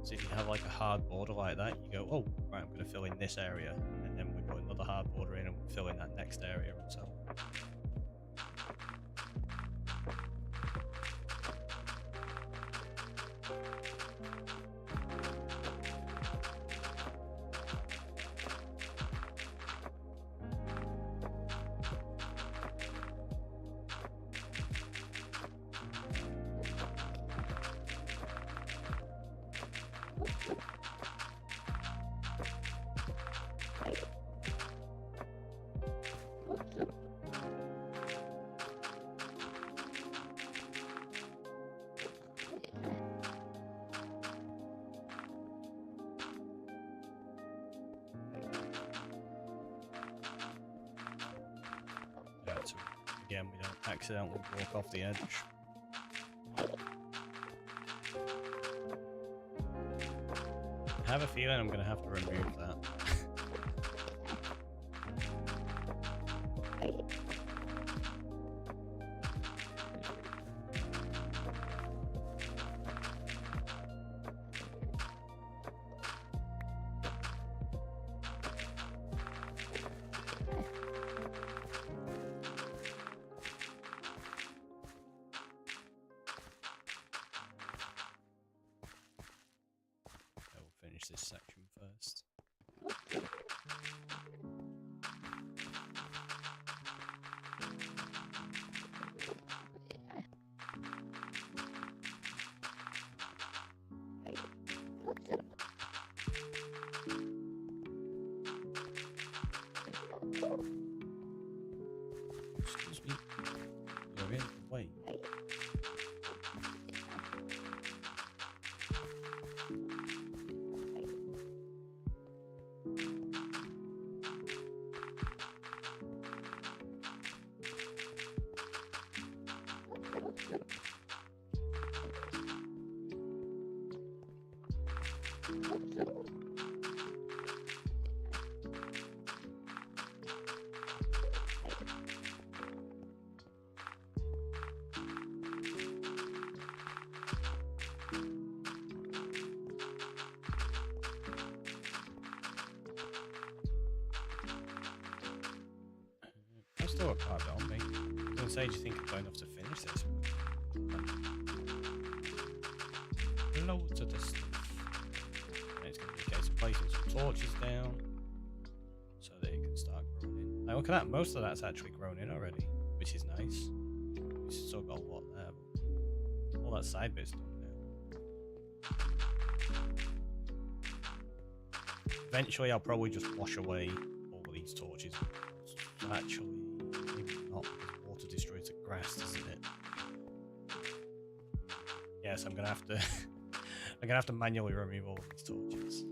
So if you have like a hard border like that, you go, oh, right, I'm going to fill in this area. And then we put another hard border in and we fill in that next area and so on. So again, we don't accidentally walk off the edge. I have a feeling I'm going to have to remove that. Finish this section first. Excuse me. You're in the way. Still a card on me. I was gonna say, do you think I'm going enough to finish this? Loads of this stuff. torches down so that it can start growing in. Now look at that, most of that's actually grown in already, which is nice. We've still got a lot there, but all that side bit's done now. Eventually I'll probably just wash away all of these torches. So actually, maybe not, because water destroys the grass, doesn't it? Yes, I'm gonna have to I'm gonna have to manually remove all of these torches.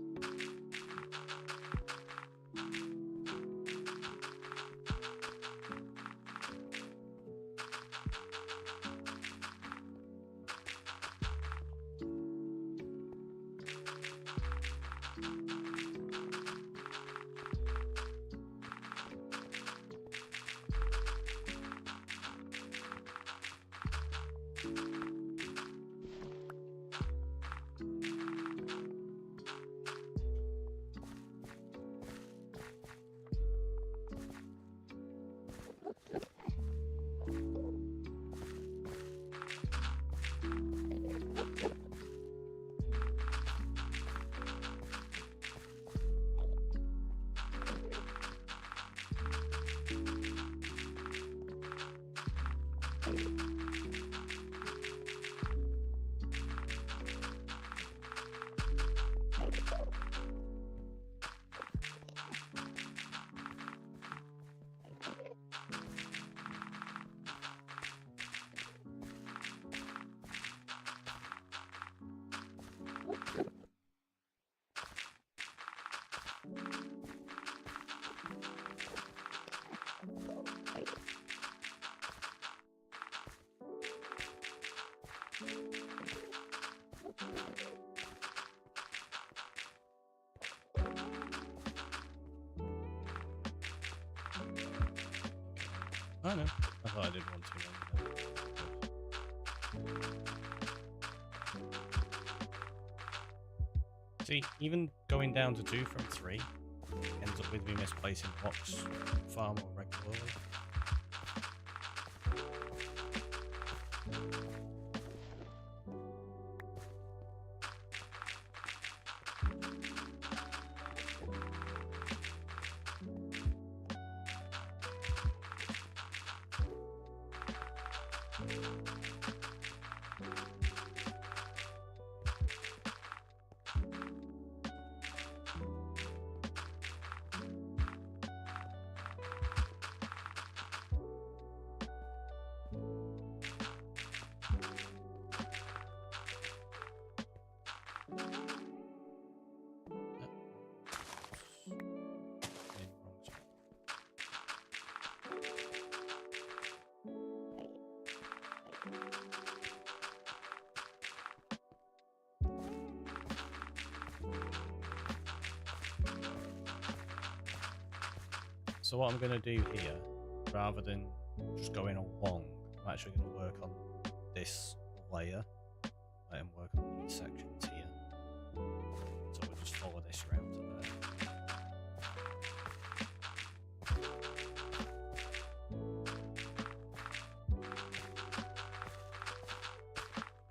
Oh no, I thought I did one too long. See, even going down to 2 from 3 ends up with me misplacing blocks far more regularly. So what I'm going to do here, rather than just going along, I'm actually going to work on this layer and work on these sections here. So we'll just follow this round to there.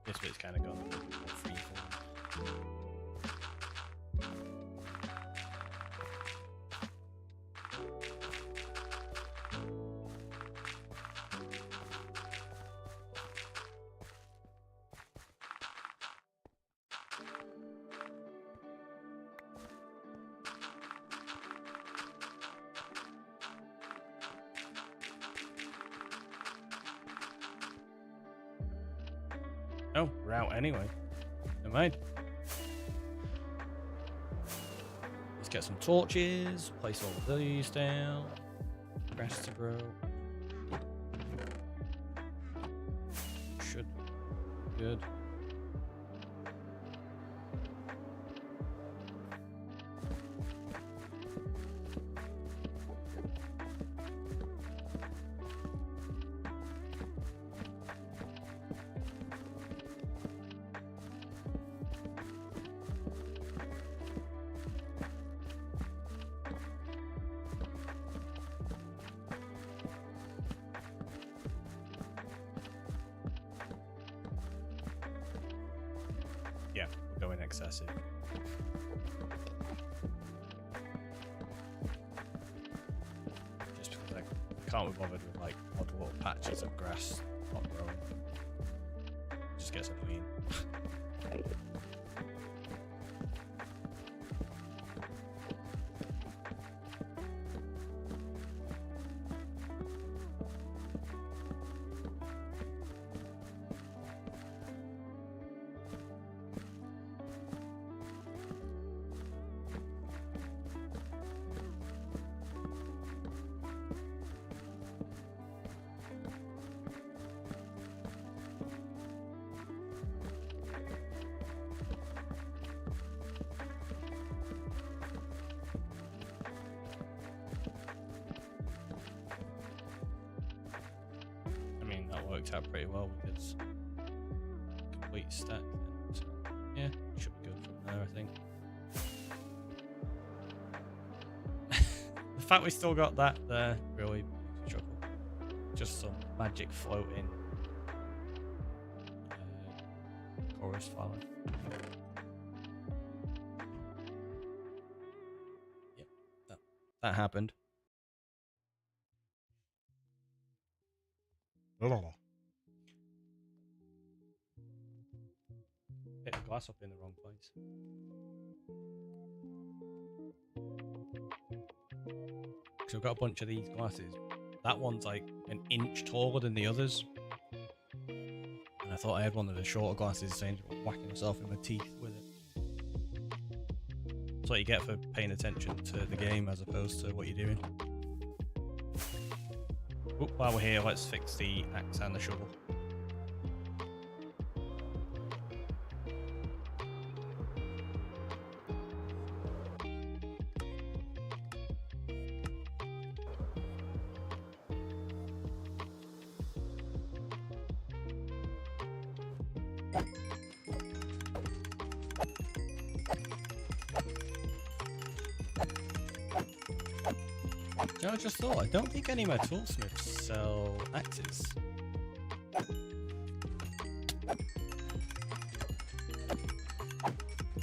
This bit's kind of gone a little bit more freeform. Oh, we're out anyway. Never mind. Let's get some torches, place all of these down. Grass to grow. Should be good. Yeah, we're going excessive. can't be bothered with like odd little patches of grass not growing. Just gets annoying. Worked out pretty well with its complete stack then. So yeah, should be good from there, I think. The fact we still got that there really makes me chuckle. Just some magic floating chorus file. Yep, that happened. Hit the glass up in the wrong place. So I've got a bunch of these glasses. That one's like an inch taller than the others. And I thought I had one of the shorter glasses, so I ended up whacking myself in my teeth with it. That's what you get for paying attention to the game as opposed to what you're doing. Oop, while we're here, let's fix the axe and the shovel. You know, I just thought, I don't think any of my toolsmiths sell axes.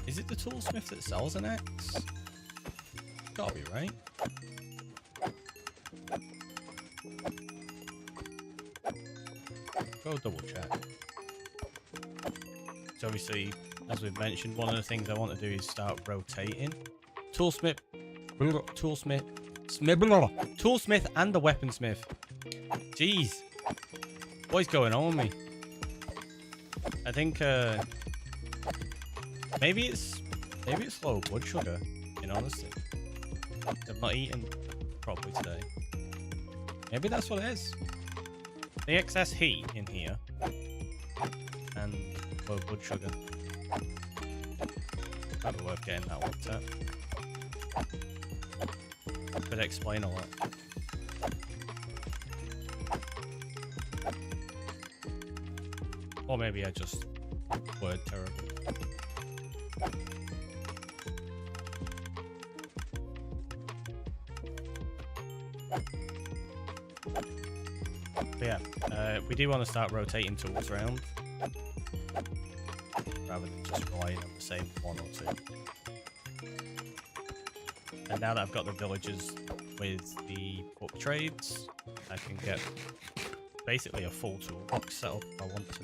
Is it the toolsmith that sells an axe? Gotta be, right? Go double check. So obviously, as we've mentioned, one of the things I want to do is start rotating. Toolsmith and the weaponsmith. Jeez. What is going on with me? I think maybe it's low blood sugar, in honesty. I've not eaten properly today. Maybe that's what it is. The excess heat in here and low blood sugar. That'd be worth getting that looked at. Could explain a lot. Or maybe I just word terrible. But yeah, we do want to start rotating tools around rather than just relying on the same one or two. And now that I've got the villagers with the book trades, I can get basically a full toolbox set up if I want to.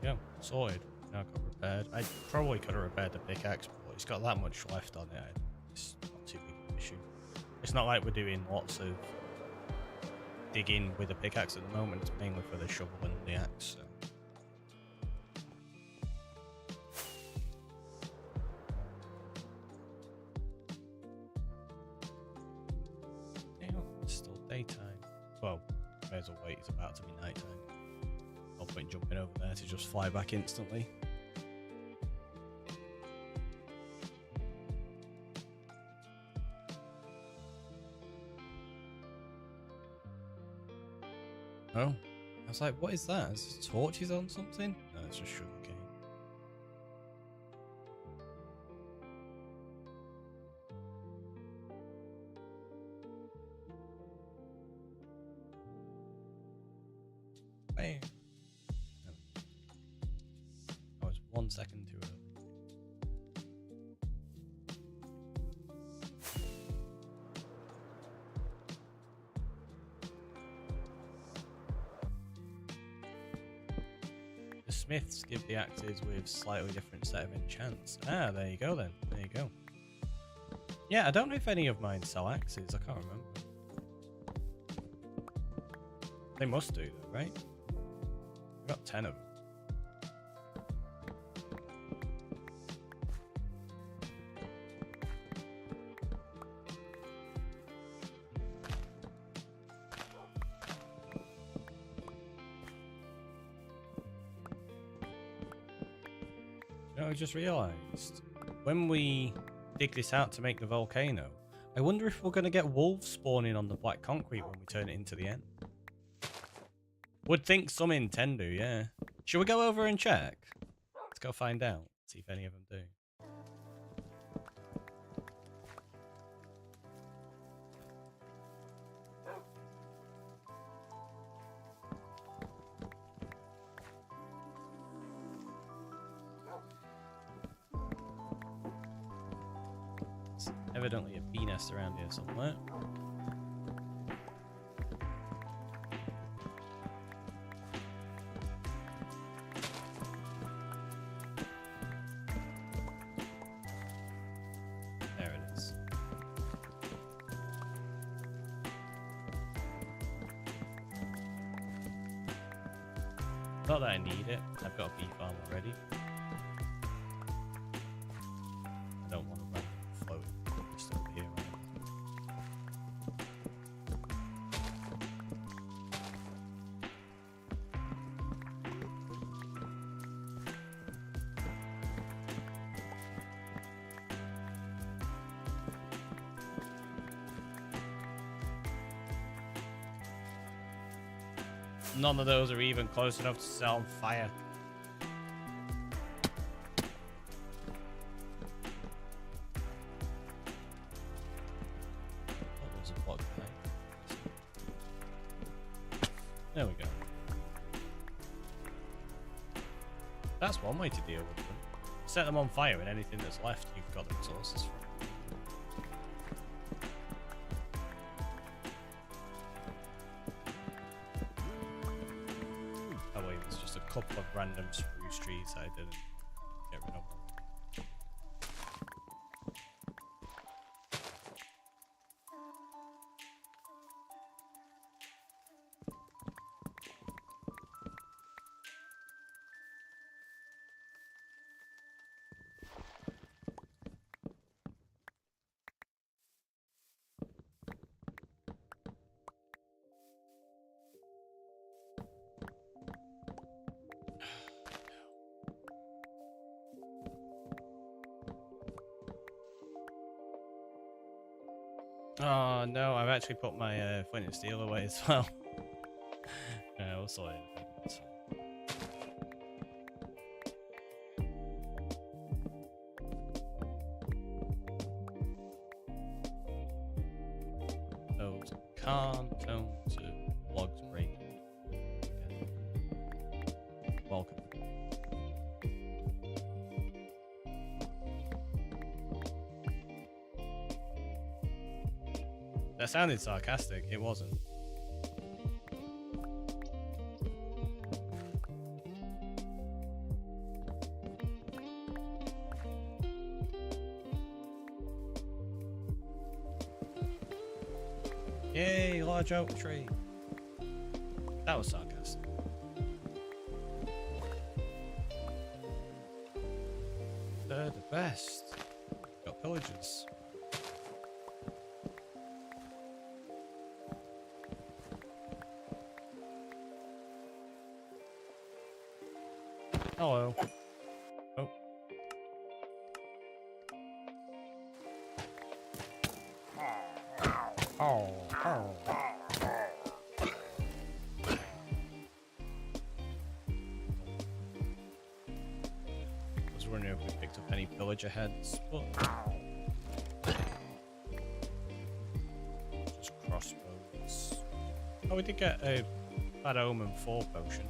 Go. Sorted. Now got repaired. I probably could have repaired the pickaxe, but it's got that much left on it. It's not too big an issue. It's not like we're doing lots of digging with a pickaxe at the moment. It's mainly for the shovel and the axe. So. Damn, it's still daytime. Well, may as well wait. It's about to be nighttime. No point jumping over there to just fly back instantly. Oh, I was like, what is that? Is it torches on something? No, it's just sugar cane. Bam. No. I was 1 second too early. The smiths give the axes with slightly different set of enchants. Ah, there you go then. There you go. Yeah, I don't know if any of mine sell axes. I can't remember. They must do though, right? I've got 10 of them. You know, I just realised when we dig this out to make the volcano, I wonder if we're going to get wolves spawning on the black concrete when we turn it into the end. Would think some intend to, yeah. Should we go over and check? Let's go find out. See if any of them do. There's evidently a bee nest around here somewhere. Not that I need it. I've got a bee farm already. I don't want to run float just over here. None of those are even close enough to set on fire. Oh, there's a plug there. There we go. That's one way to deal with them. Set them on fire and anything that's left you've got the resources from. Couple of random spruce trees I didn't get rid of. Oh no, I've actually put my flint and steel away as well. Yeah, we'll sort it. That's fine. Those calm tone to logs breaking. Okay. Welcome. That sounded sarcastic. It wasn't. Yay, large oak tree. That was sarcastic. They're the best. Got pillagers. Hello. Oh. Oh. I was wondering if we picked up any pillager heads, but just crossbows. Oh, we did get a Bad Omen 4 potion.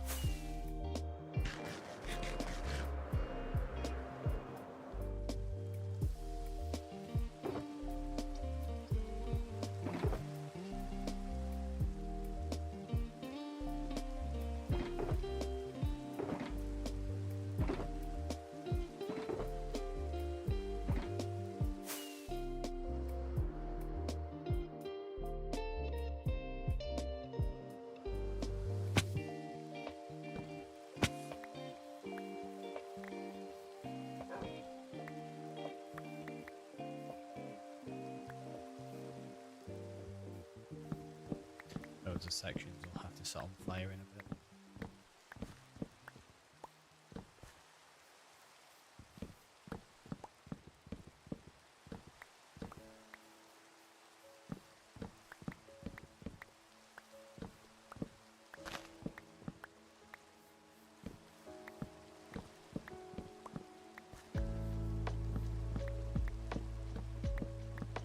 Loads of sections will have to set on fire in a bit.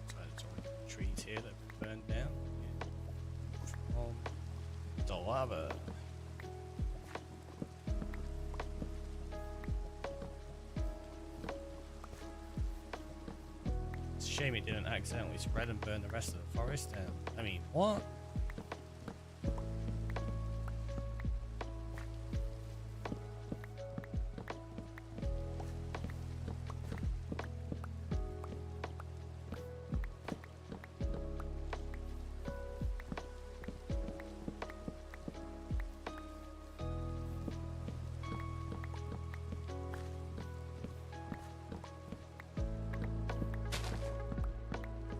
So there's already trees here that have burned down. The lava. It's a shame it didn't accidentally spread and burn the rest of the forest down. I mean, what?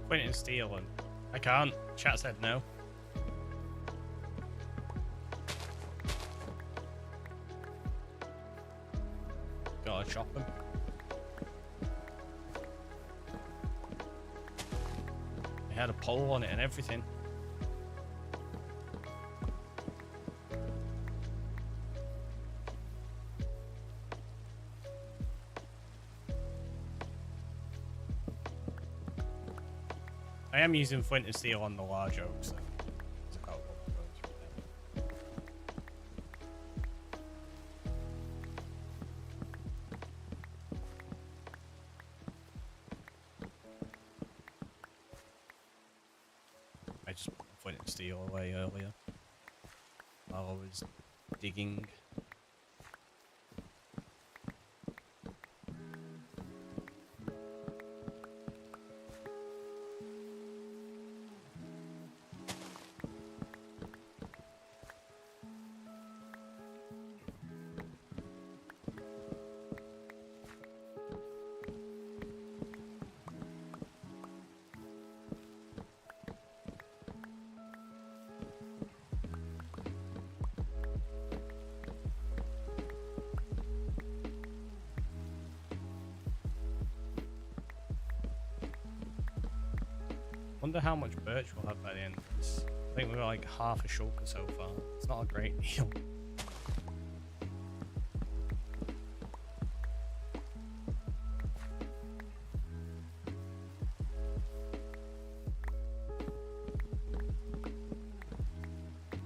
Point it in steel and I can't. Chat said no. Gotta chop them. They had a pole on it and everything. I am using flint and steel on the large oaks, so it's about what we're going through now. I just put the flint and steel away earlier while I was digging. Wonder how much birch we'll have by the end of this. I think we've got like half a shulker so far. It's not a great deal.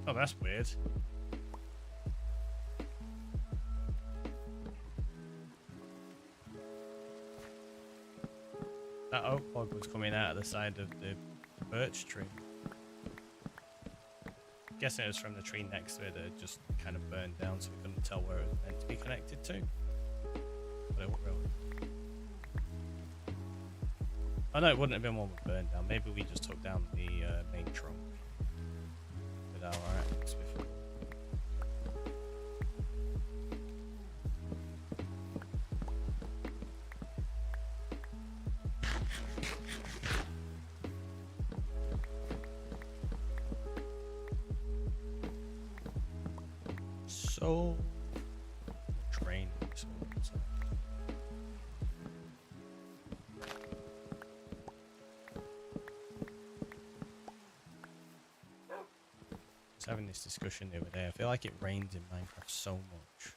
Oh, that's weird. That oak log was coming out of the side of the birch tree. I'm guessing it was from the tree next to it that had just kind of burned down, so we couldn't tell where it was meant to be connected to. But it wasn't really. Oh no, it wouldn't have been one that burned down. Maybe we just took down the main trunk with our axe before. So much rain. having this discussion the other day. I feel like it rains in Minecraft so much.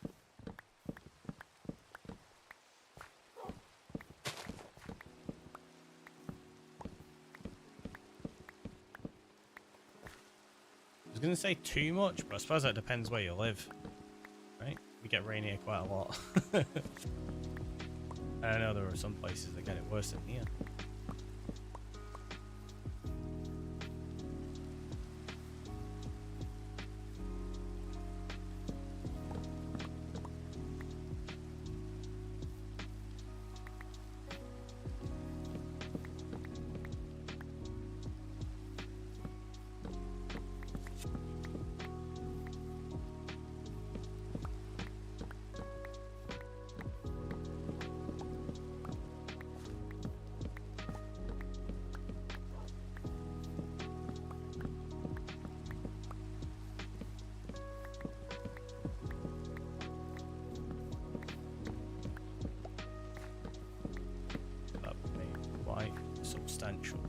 I was going to say too much, but I suppose that depends where you live. Right? We get rain here quite a lot. I know there are some places that get it worse than here. Substantial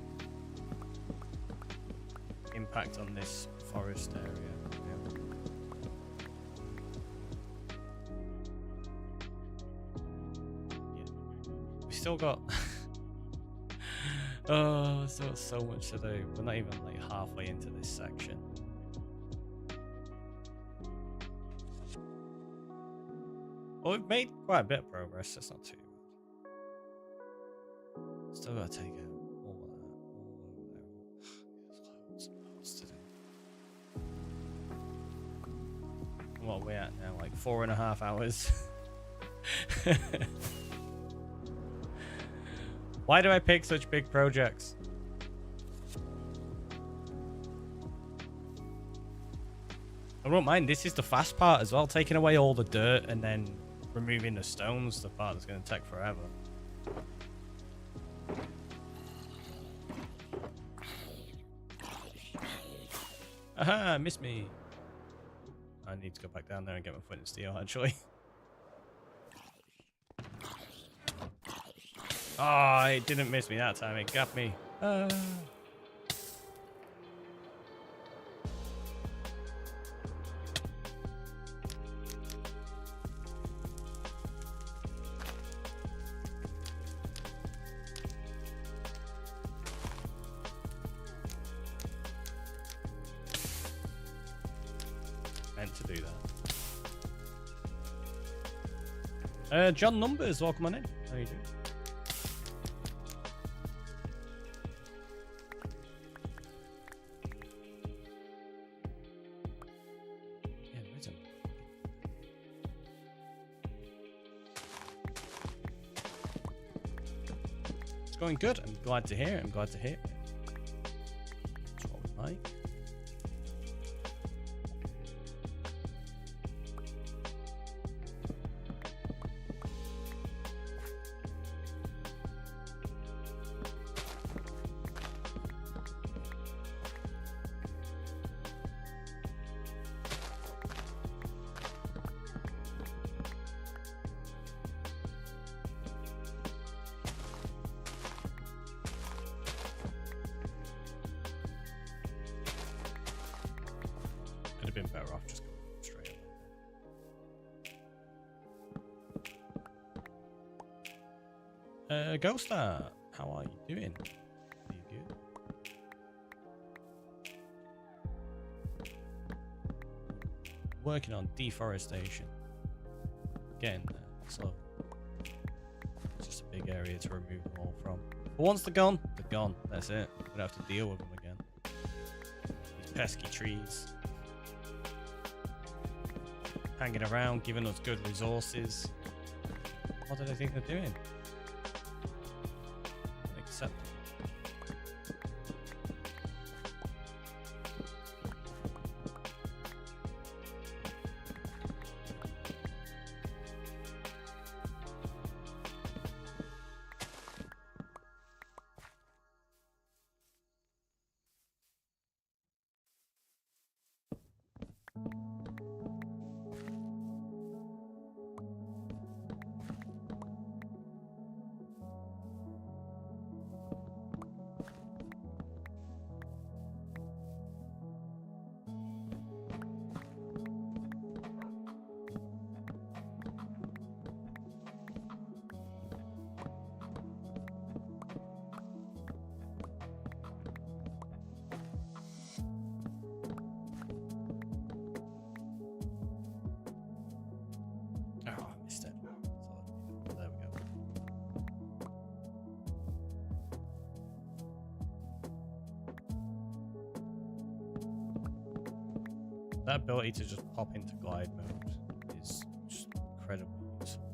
impact on this forest area. Yeah. We still got oh, still got so much to do. We're not even like halfway into this section. Well, we've made quite a bit of progress. That's not too bad. Still gotta take it. What are we at now? Like 4.5 hours. Why do I pick such big projects? I don't mind. This is the fast part as well. Taking away all the dirt and then removing the stones, the part that's going to take forever. Aha, missed me. I need to go back down there and get my foot in steel, actually. Oh, it didn't miss me that time. It got me. Meant to do that. John Numbers, welcome on in. How are you doing? Yeah, there isn't. It's going good. I'm glad to hear it. I'm glad to hear it. That's what we like. Could have been better off just going straight away. Ghostar, how are you doing? Are you good? Working on deforestation. Getting there. So it's just a big area to remove them all from. But once they're gone, they're gone. That's it. We don't have to deal with them again. These pesky trees. Hanging around, giving us good resources. What do they think they're doing? Accept. That ability to just pop into glide mode is just incredibly useful.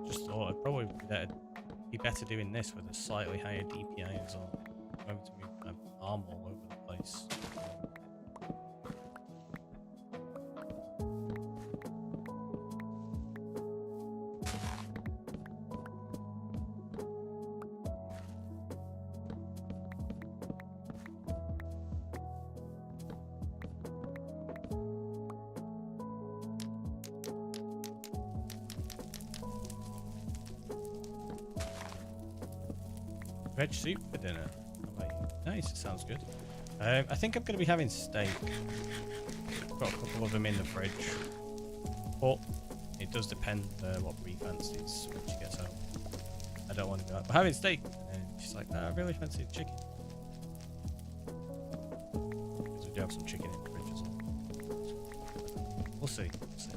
Just thought I'd probably be better doing this with a slightly higher DPI as well. I'm going to move my arm all over the place. Veg soup for dinner. How about you? Nice, it sounds good. I think I'm going to be having steak. Got a couple of them in the fridge. But it does depend what Bree fancies when she gets home. I don't want to be like, we're having steak. And she's like, no, I really fancy chicken. Because we do have some chicken in the fridge as well. We'll see. We'll see.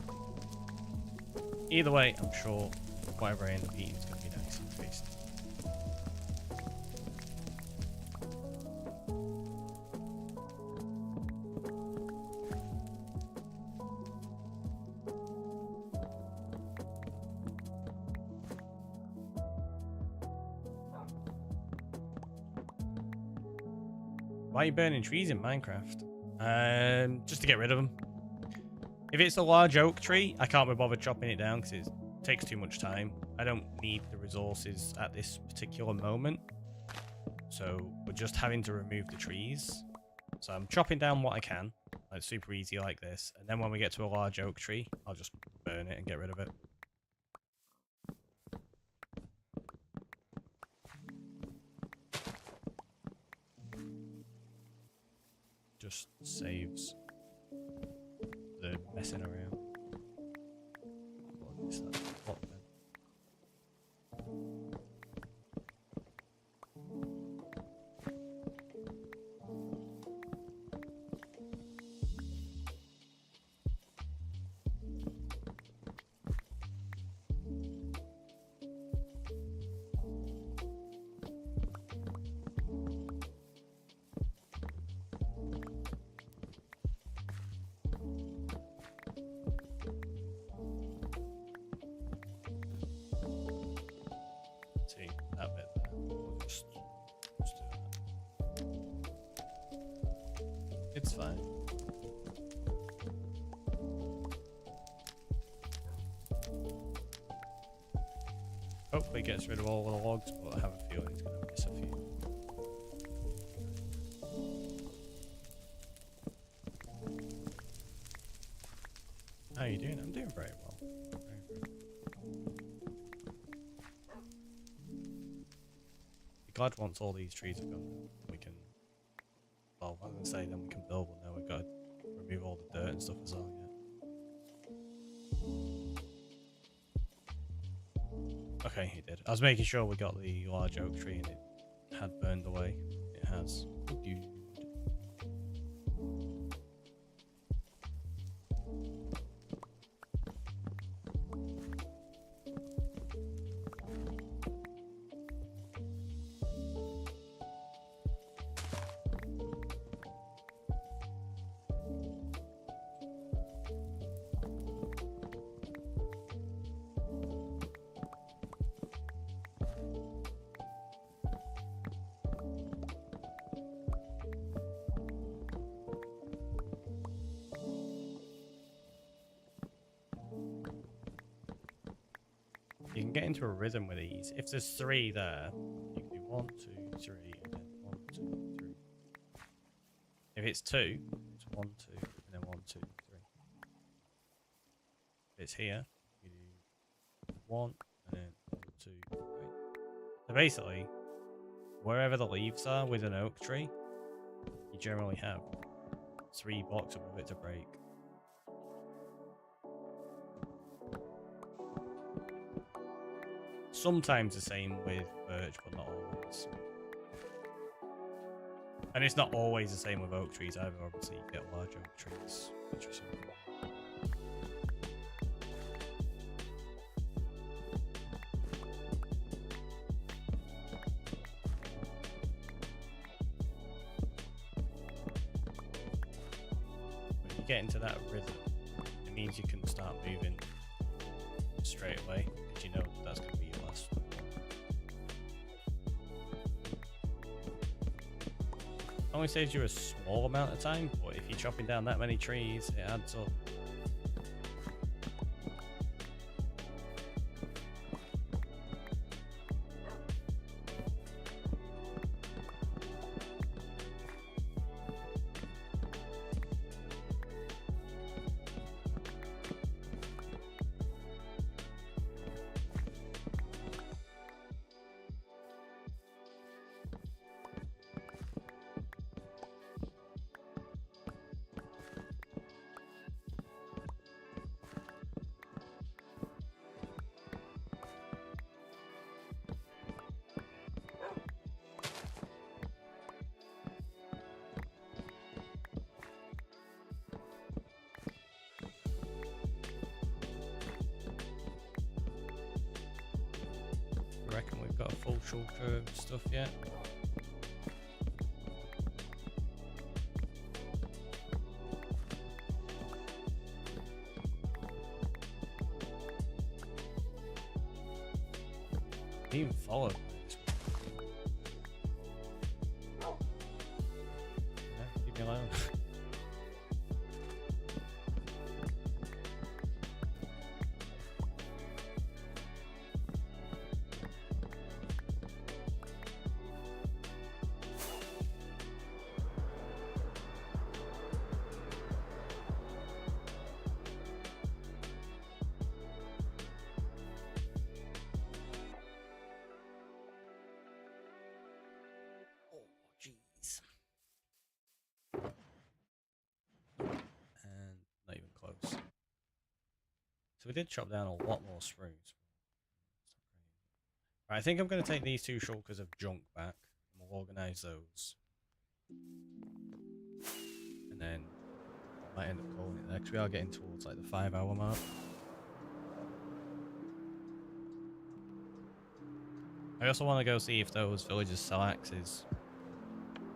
Either way, I'm sure whatever I end up eating is going to be nice and tasty. Why are you burning trees in Minecraft? Just to get rid of them. If it's a large oak tree, I can't be bothered chopping it down because it takes too much time. I don't need the resources at this particular moment. So we're just having to remove the trees. So I'm chopping down what I can, like super easy like this. And then when we get to a large oak tree, I'll just burn it and get rid of it. Just saves the messing around. What is that? What then? See that bit there. We'll just do that. It's fine. Hopefully it gets rid of all the logs, but I have a feeling it's going to miss a few. How are you doing? I'm doing very well. Very good. God wants all these trees have gone. We can, well, I was gonna say then we can build one. Now we've got to remove all the dirt and stuff as well. Yeah. Okay, he did. I was making sure we got the large oak tree and it had burned away. It has. Dude. You can get into a rhythm with these. If there's 3 there, you can do 1, 2, 3, and then 1, 2, 3. If it's 2, it's 1, 2, and then 1, 2, 3. If it's here, you do 1, and then 1, 2, 3. So basically, wherever the leaves are with an oak tree, you generally have 3 blocks above it to break. Sometimes the same with birch, but not always. And it's not always the same with oak trees either. Obviously, you get large oak trees. Interesting. When you get into that rhythm, it means you can start moving straight away, because you know that's going to be your last one. Only saves you a small amount of time, but if you're chopping down that many trees, it adds up. I reckon we've got a full shulker of stuff yet. Even followed by this one. Yeah, leave me alone. Jeez. And not even close. So we did chop down a lot more spruce. Right, I think I'm going to take these 2 shulkers of junk back. And we'll organise those. And then I might end up calling it there, because we are getting towards like the 5-hour mark. I also want to go see if those villagers sell axes.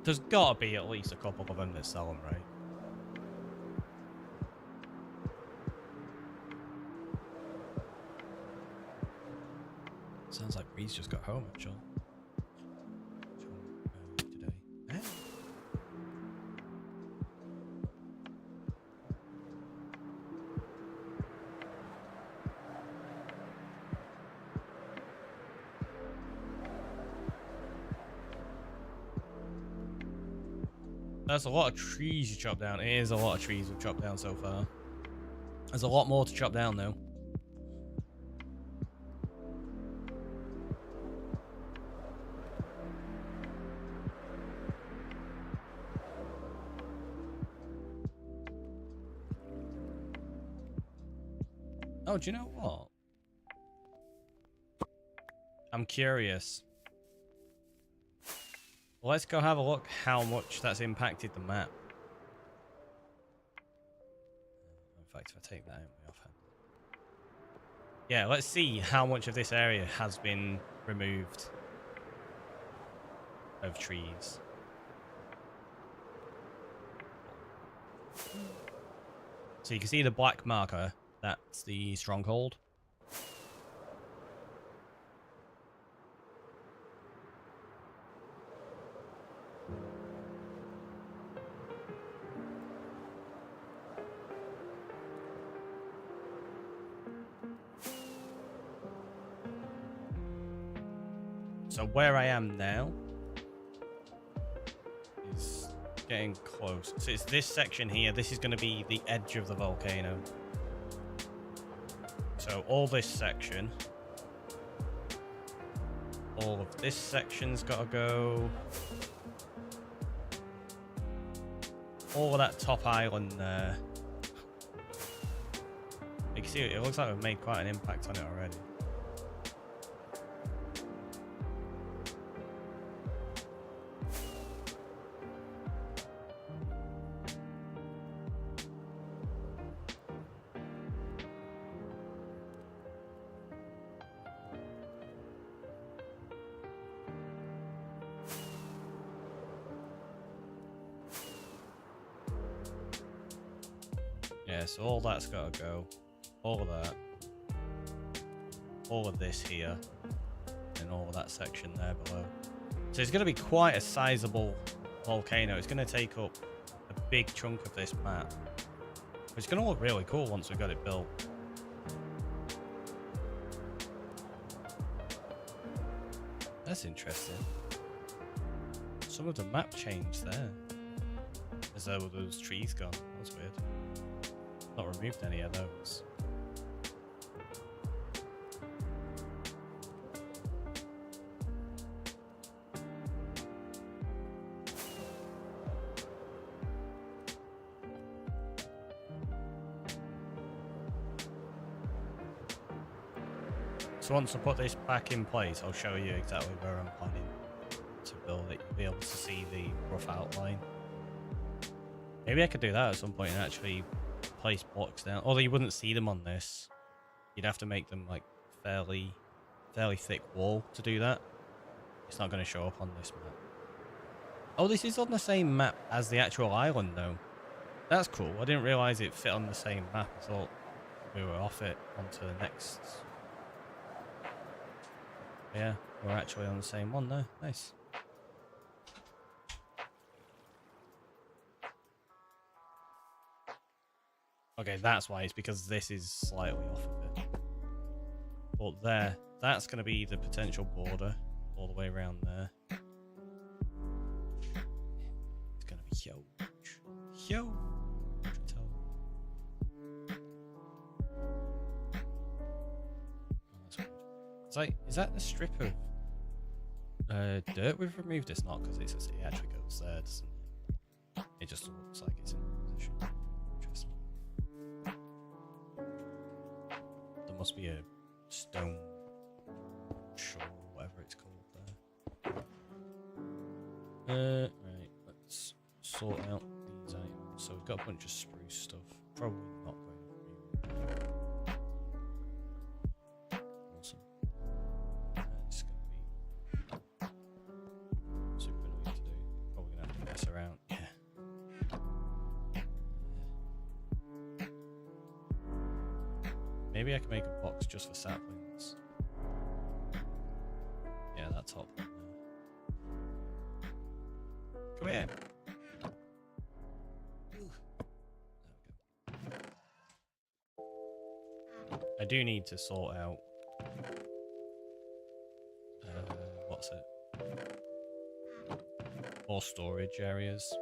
There's got to be at least a couple of them that sell them, right? Sounds like Breeze just got home, actually. Today. Eh? That's a lot of trees you chop down. It is a lot of trees we've chopped down so far. There's a lot more to chop down, though. Oh, do you know what? I'm curious. Let's go have a look how much that's impacted the map. In fact, if I take that out of my offhand. Yeah, let's see how much of this area has been removed of trees. So you can see the black marker. That's the Stronghold. So where I am now is getting close. So it's this section here. This is going to be the edge of the volcano. So all this section All of this section's got to go. All of that top island there. You can see it looks like we've made quite an impact on it already. Yeah, so all that's got to go. All of that. All of this here. And all of that section there below. So it's going to be quite a sizable volcano. It's going to take up a big chunk of this map. It's going to look really cool once we've got it built. That's interesting. Some of the map changed there. As though those trees gone. That was weird. Not removed any of those. So once I put this back in place, I'll show you exactly where I'm planning to build it. You'll be able to see the rough outline. Maybe I could do that at some point and actually place blocks down. Although you wouldn't see them on this. You'd have to make them like fairly thick wall to do that. It's not going to show up on this map. Oh, this is on the same map as the actual island though. That's cool. I didn't realise it fit on the same map. I thought we were off it onto the next. Yeah, we're actually on the same one there. Nice. Okay, that's why. It's because this is slightly off of it. But there, that's going to be the potential border all the way around there. It's going to be huge. Huge. It's like, is that the strip of dirt we've removed? It's not, because it actually goes there, doesn't it? It just looks like it's in a position. Interesting. There must be a stone shore, whatever it's called there. Right, let's sort out these items. So we've got a bunch of spruce stuff. Probably not going to remove. Awesome. It's going to be super annoying to do. Probably going to have to mess around. Yeah. Maybe I can make a box just for saplings. Yeah, that top one there. Come here. I do need to sort out what's it? More storage areas.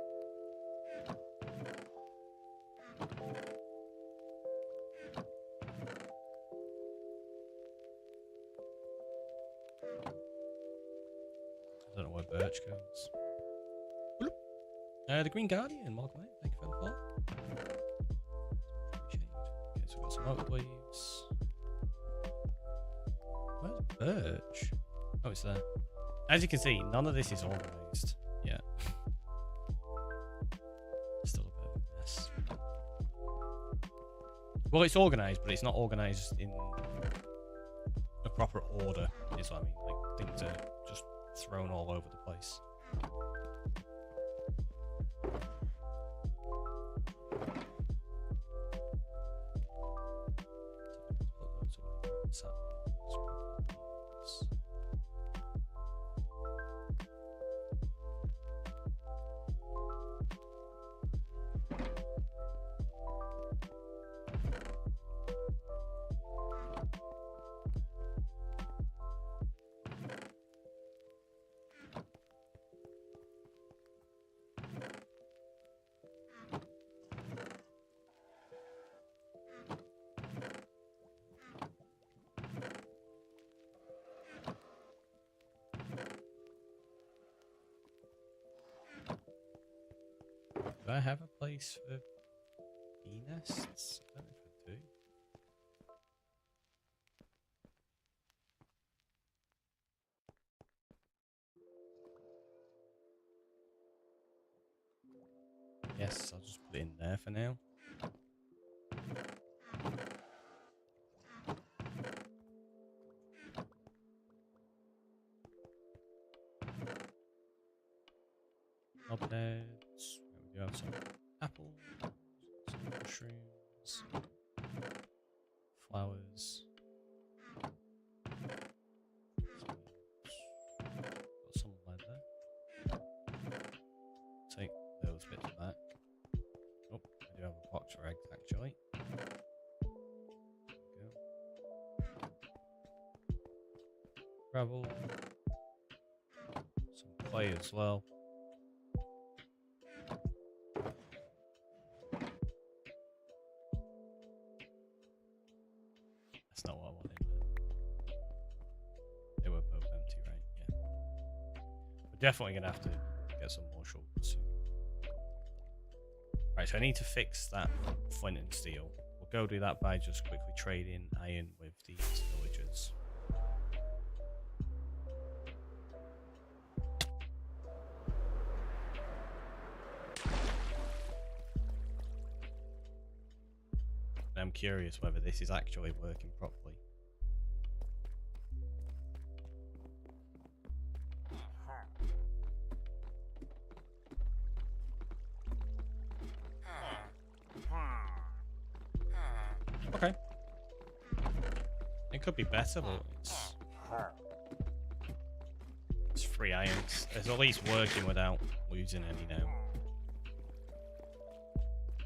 I don't know where Birch goes. The Green Guardian, welcome in. Thank you for the follow. Okay, so we've got some oak leaves. Where's Birch? Oh, it's there. As you can see, none of this is organised yet. Still a bit of a mess. Well, it's organised, but it's not organised in a proper order, is what I mean. Like, things are just thrown all over the place. Do I have a place for bee nests? I don't know if I do. Yes, I'll just put it in there for now. Beds. We do have some apples, some mushrooms, flowers. Got some leather. Take those bits back. Oh, I do have a box for eggs actually. There we go. Gravel. Some clay as well. That's not what I wanted. They were both empty, right? Yeah. We're definitely going to have to get some more shovels soon. Right, so I need to fix that flint and steel. We'll go do that by just quickly trading iron with these villagers. I'm curious whether this is actually working properly. Okay. It could be better, but it's 3 irons. It's at least working without losing any now.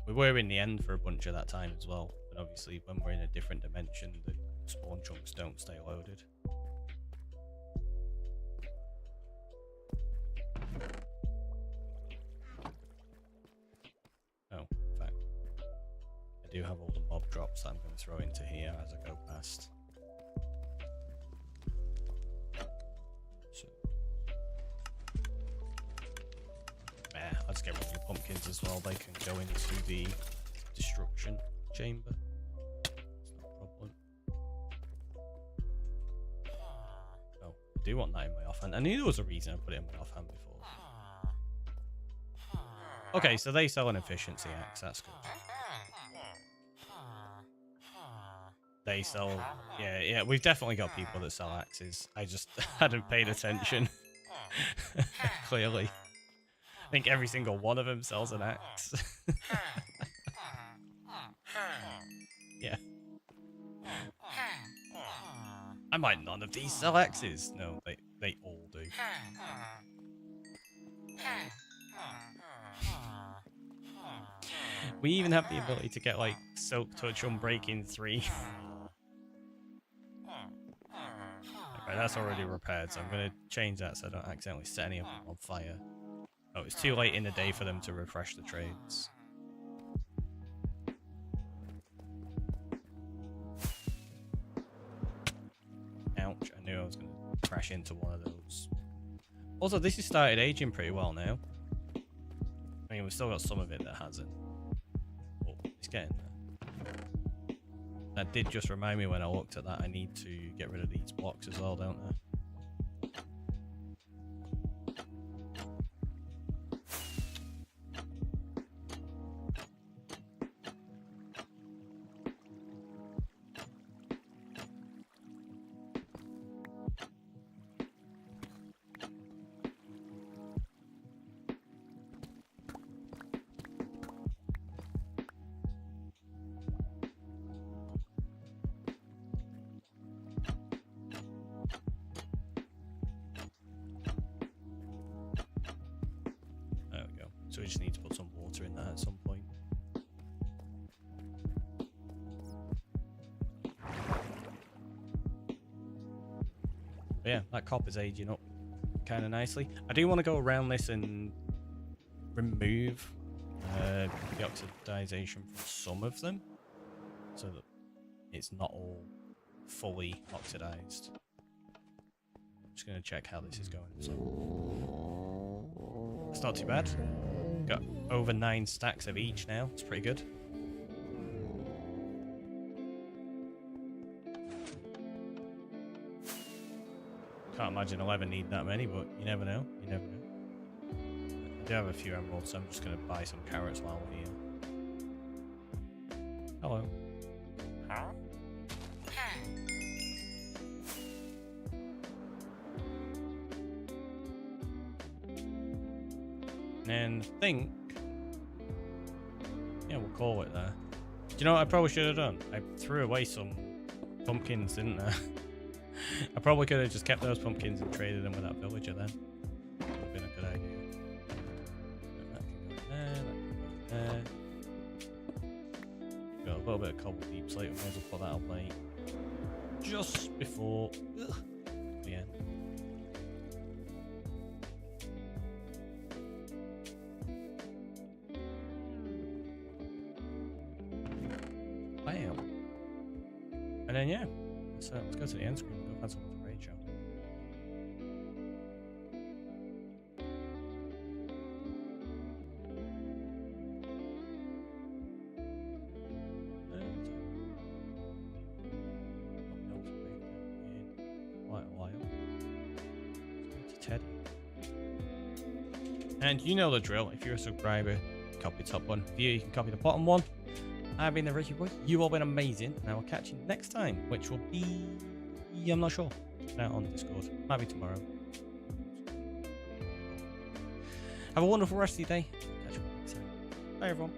We were in the end for a bunch of that time as well, but obviously when we're in a different dimension, the spawn chunks don't stay loaded. Oh, in fact, I do have all the mob drops that I'm going to throw into here as I go past. So, let's get rid of the pumpkins as well. They can go into the destruction chamber. It's not a problem. Oh, I do want that in my offhand. I knew there was a reason I put it in my offhand before. Okay, so they sell an efficiency axe. That's good. They sell... Yeah, we've definitely got people that sell axes. I just hadn't paid attention. Clearly. I think every single one of them sells an axe. Yeah. I might none of these sell axes. No, they all do. We even have the ability to get like Silk Touch Unbreaking 3. Right, that's already repaired, so I'm going to change that so I don't accidentally set any of them on fire. Oh, it's too late in the day for them to refresh the trades. Ouch, I knew I was going to crash into one of those. Also, this has started aging pretty well now. I mean, we've still got some of it that hasn't. Oh, it's getting there. That did just remind me when I looked at that, I need to get rid of these blocks as well, don't I? So we just need to put some water in that at some point. But yeah, that copper's aging up kind of nicely. I do want to go around this and remove the oxidization from some of them, so that it's not all fully oxidized. I'm just going to check how this is going. So it's not too bad. Got over 9 stacks of each now. It's pretty good. Can't imagine I'll ever need that many, but you never know. You never know. I do have a few emeralds, so I'm just going to buy some carrots while we're here. Hello. And I think, yeah, we'll call it there. Do you know what I probably should have done? I threw away some pumpkins, didn't I? I probably could have just kept those pumpkins and traded them with that villager then. Would have been a good idea. That can go there, that can go there. Got a little bit of cobble deep slate, we may as well put that away just before the end. Bam. And then yeah, let's go to the end screen and go find something to raid show. Quite a while. Let's go to Teddy. And you know the drill. If you're a subscriber, copy the top one. If you can copy the bottom one. I've been the Ricky Boy. You all been amazing, and I will catch you next time, which will be, I'm not sure. Out on Discord, might be tomorrow. Have a wonderful rest of your day. Catch you next time. Bye everyone.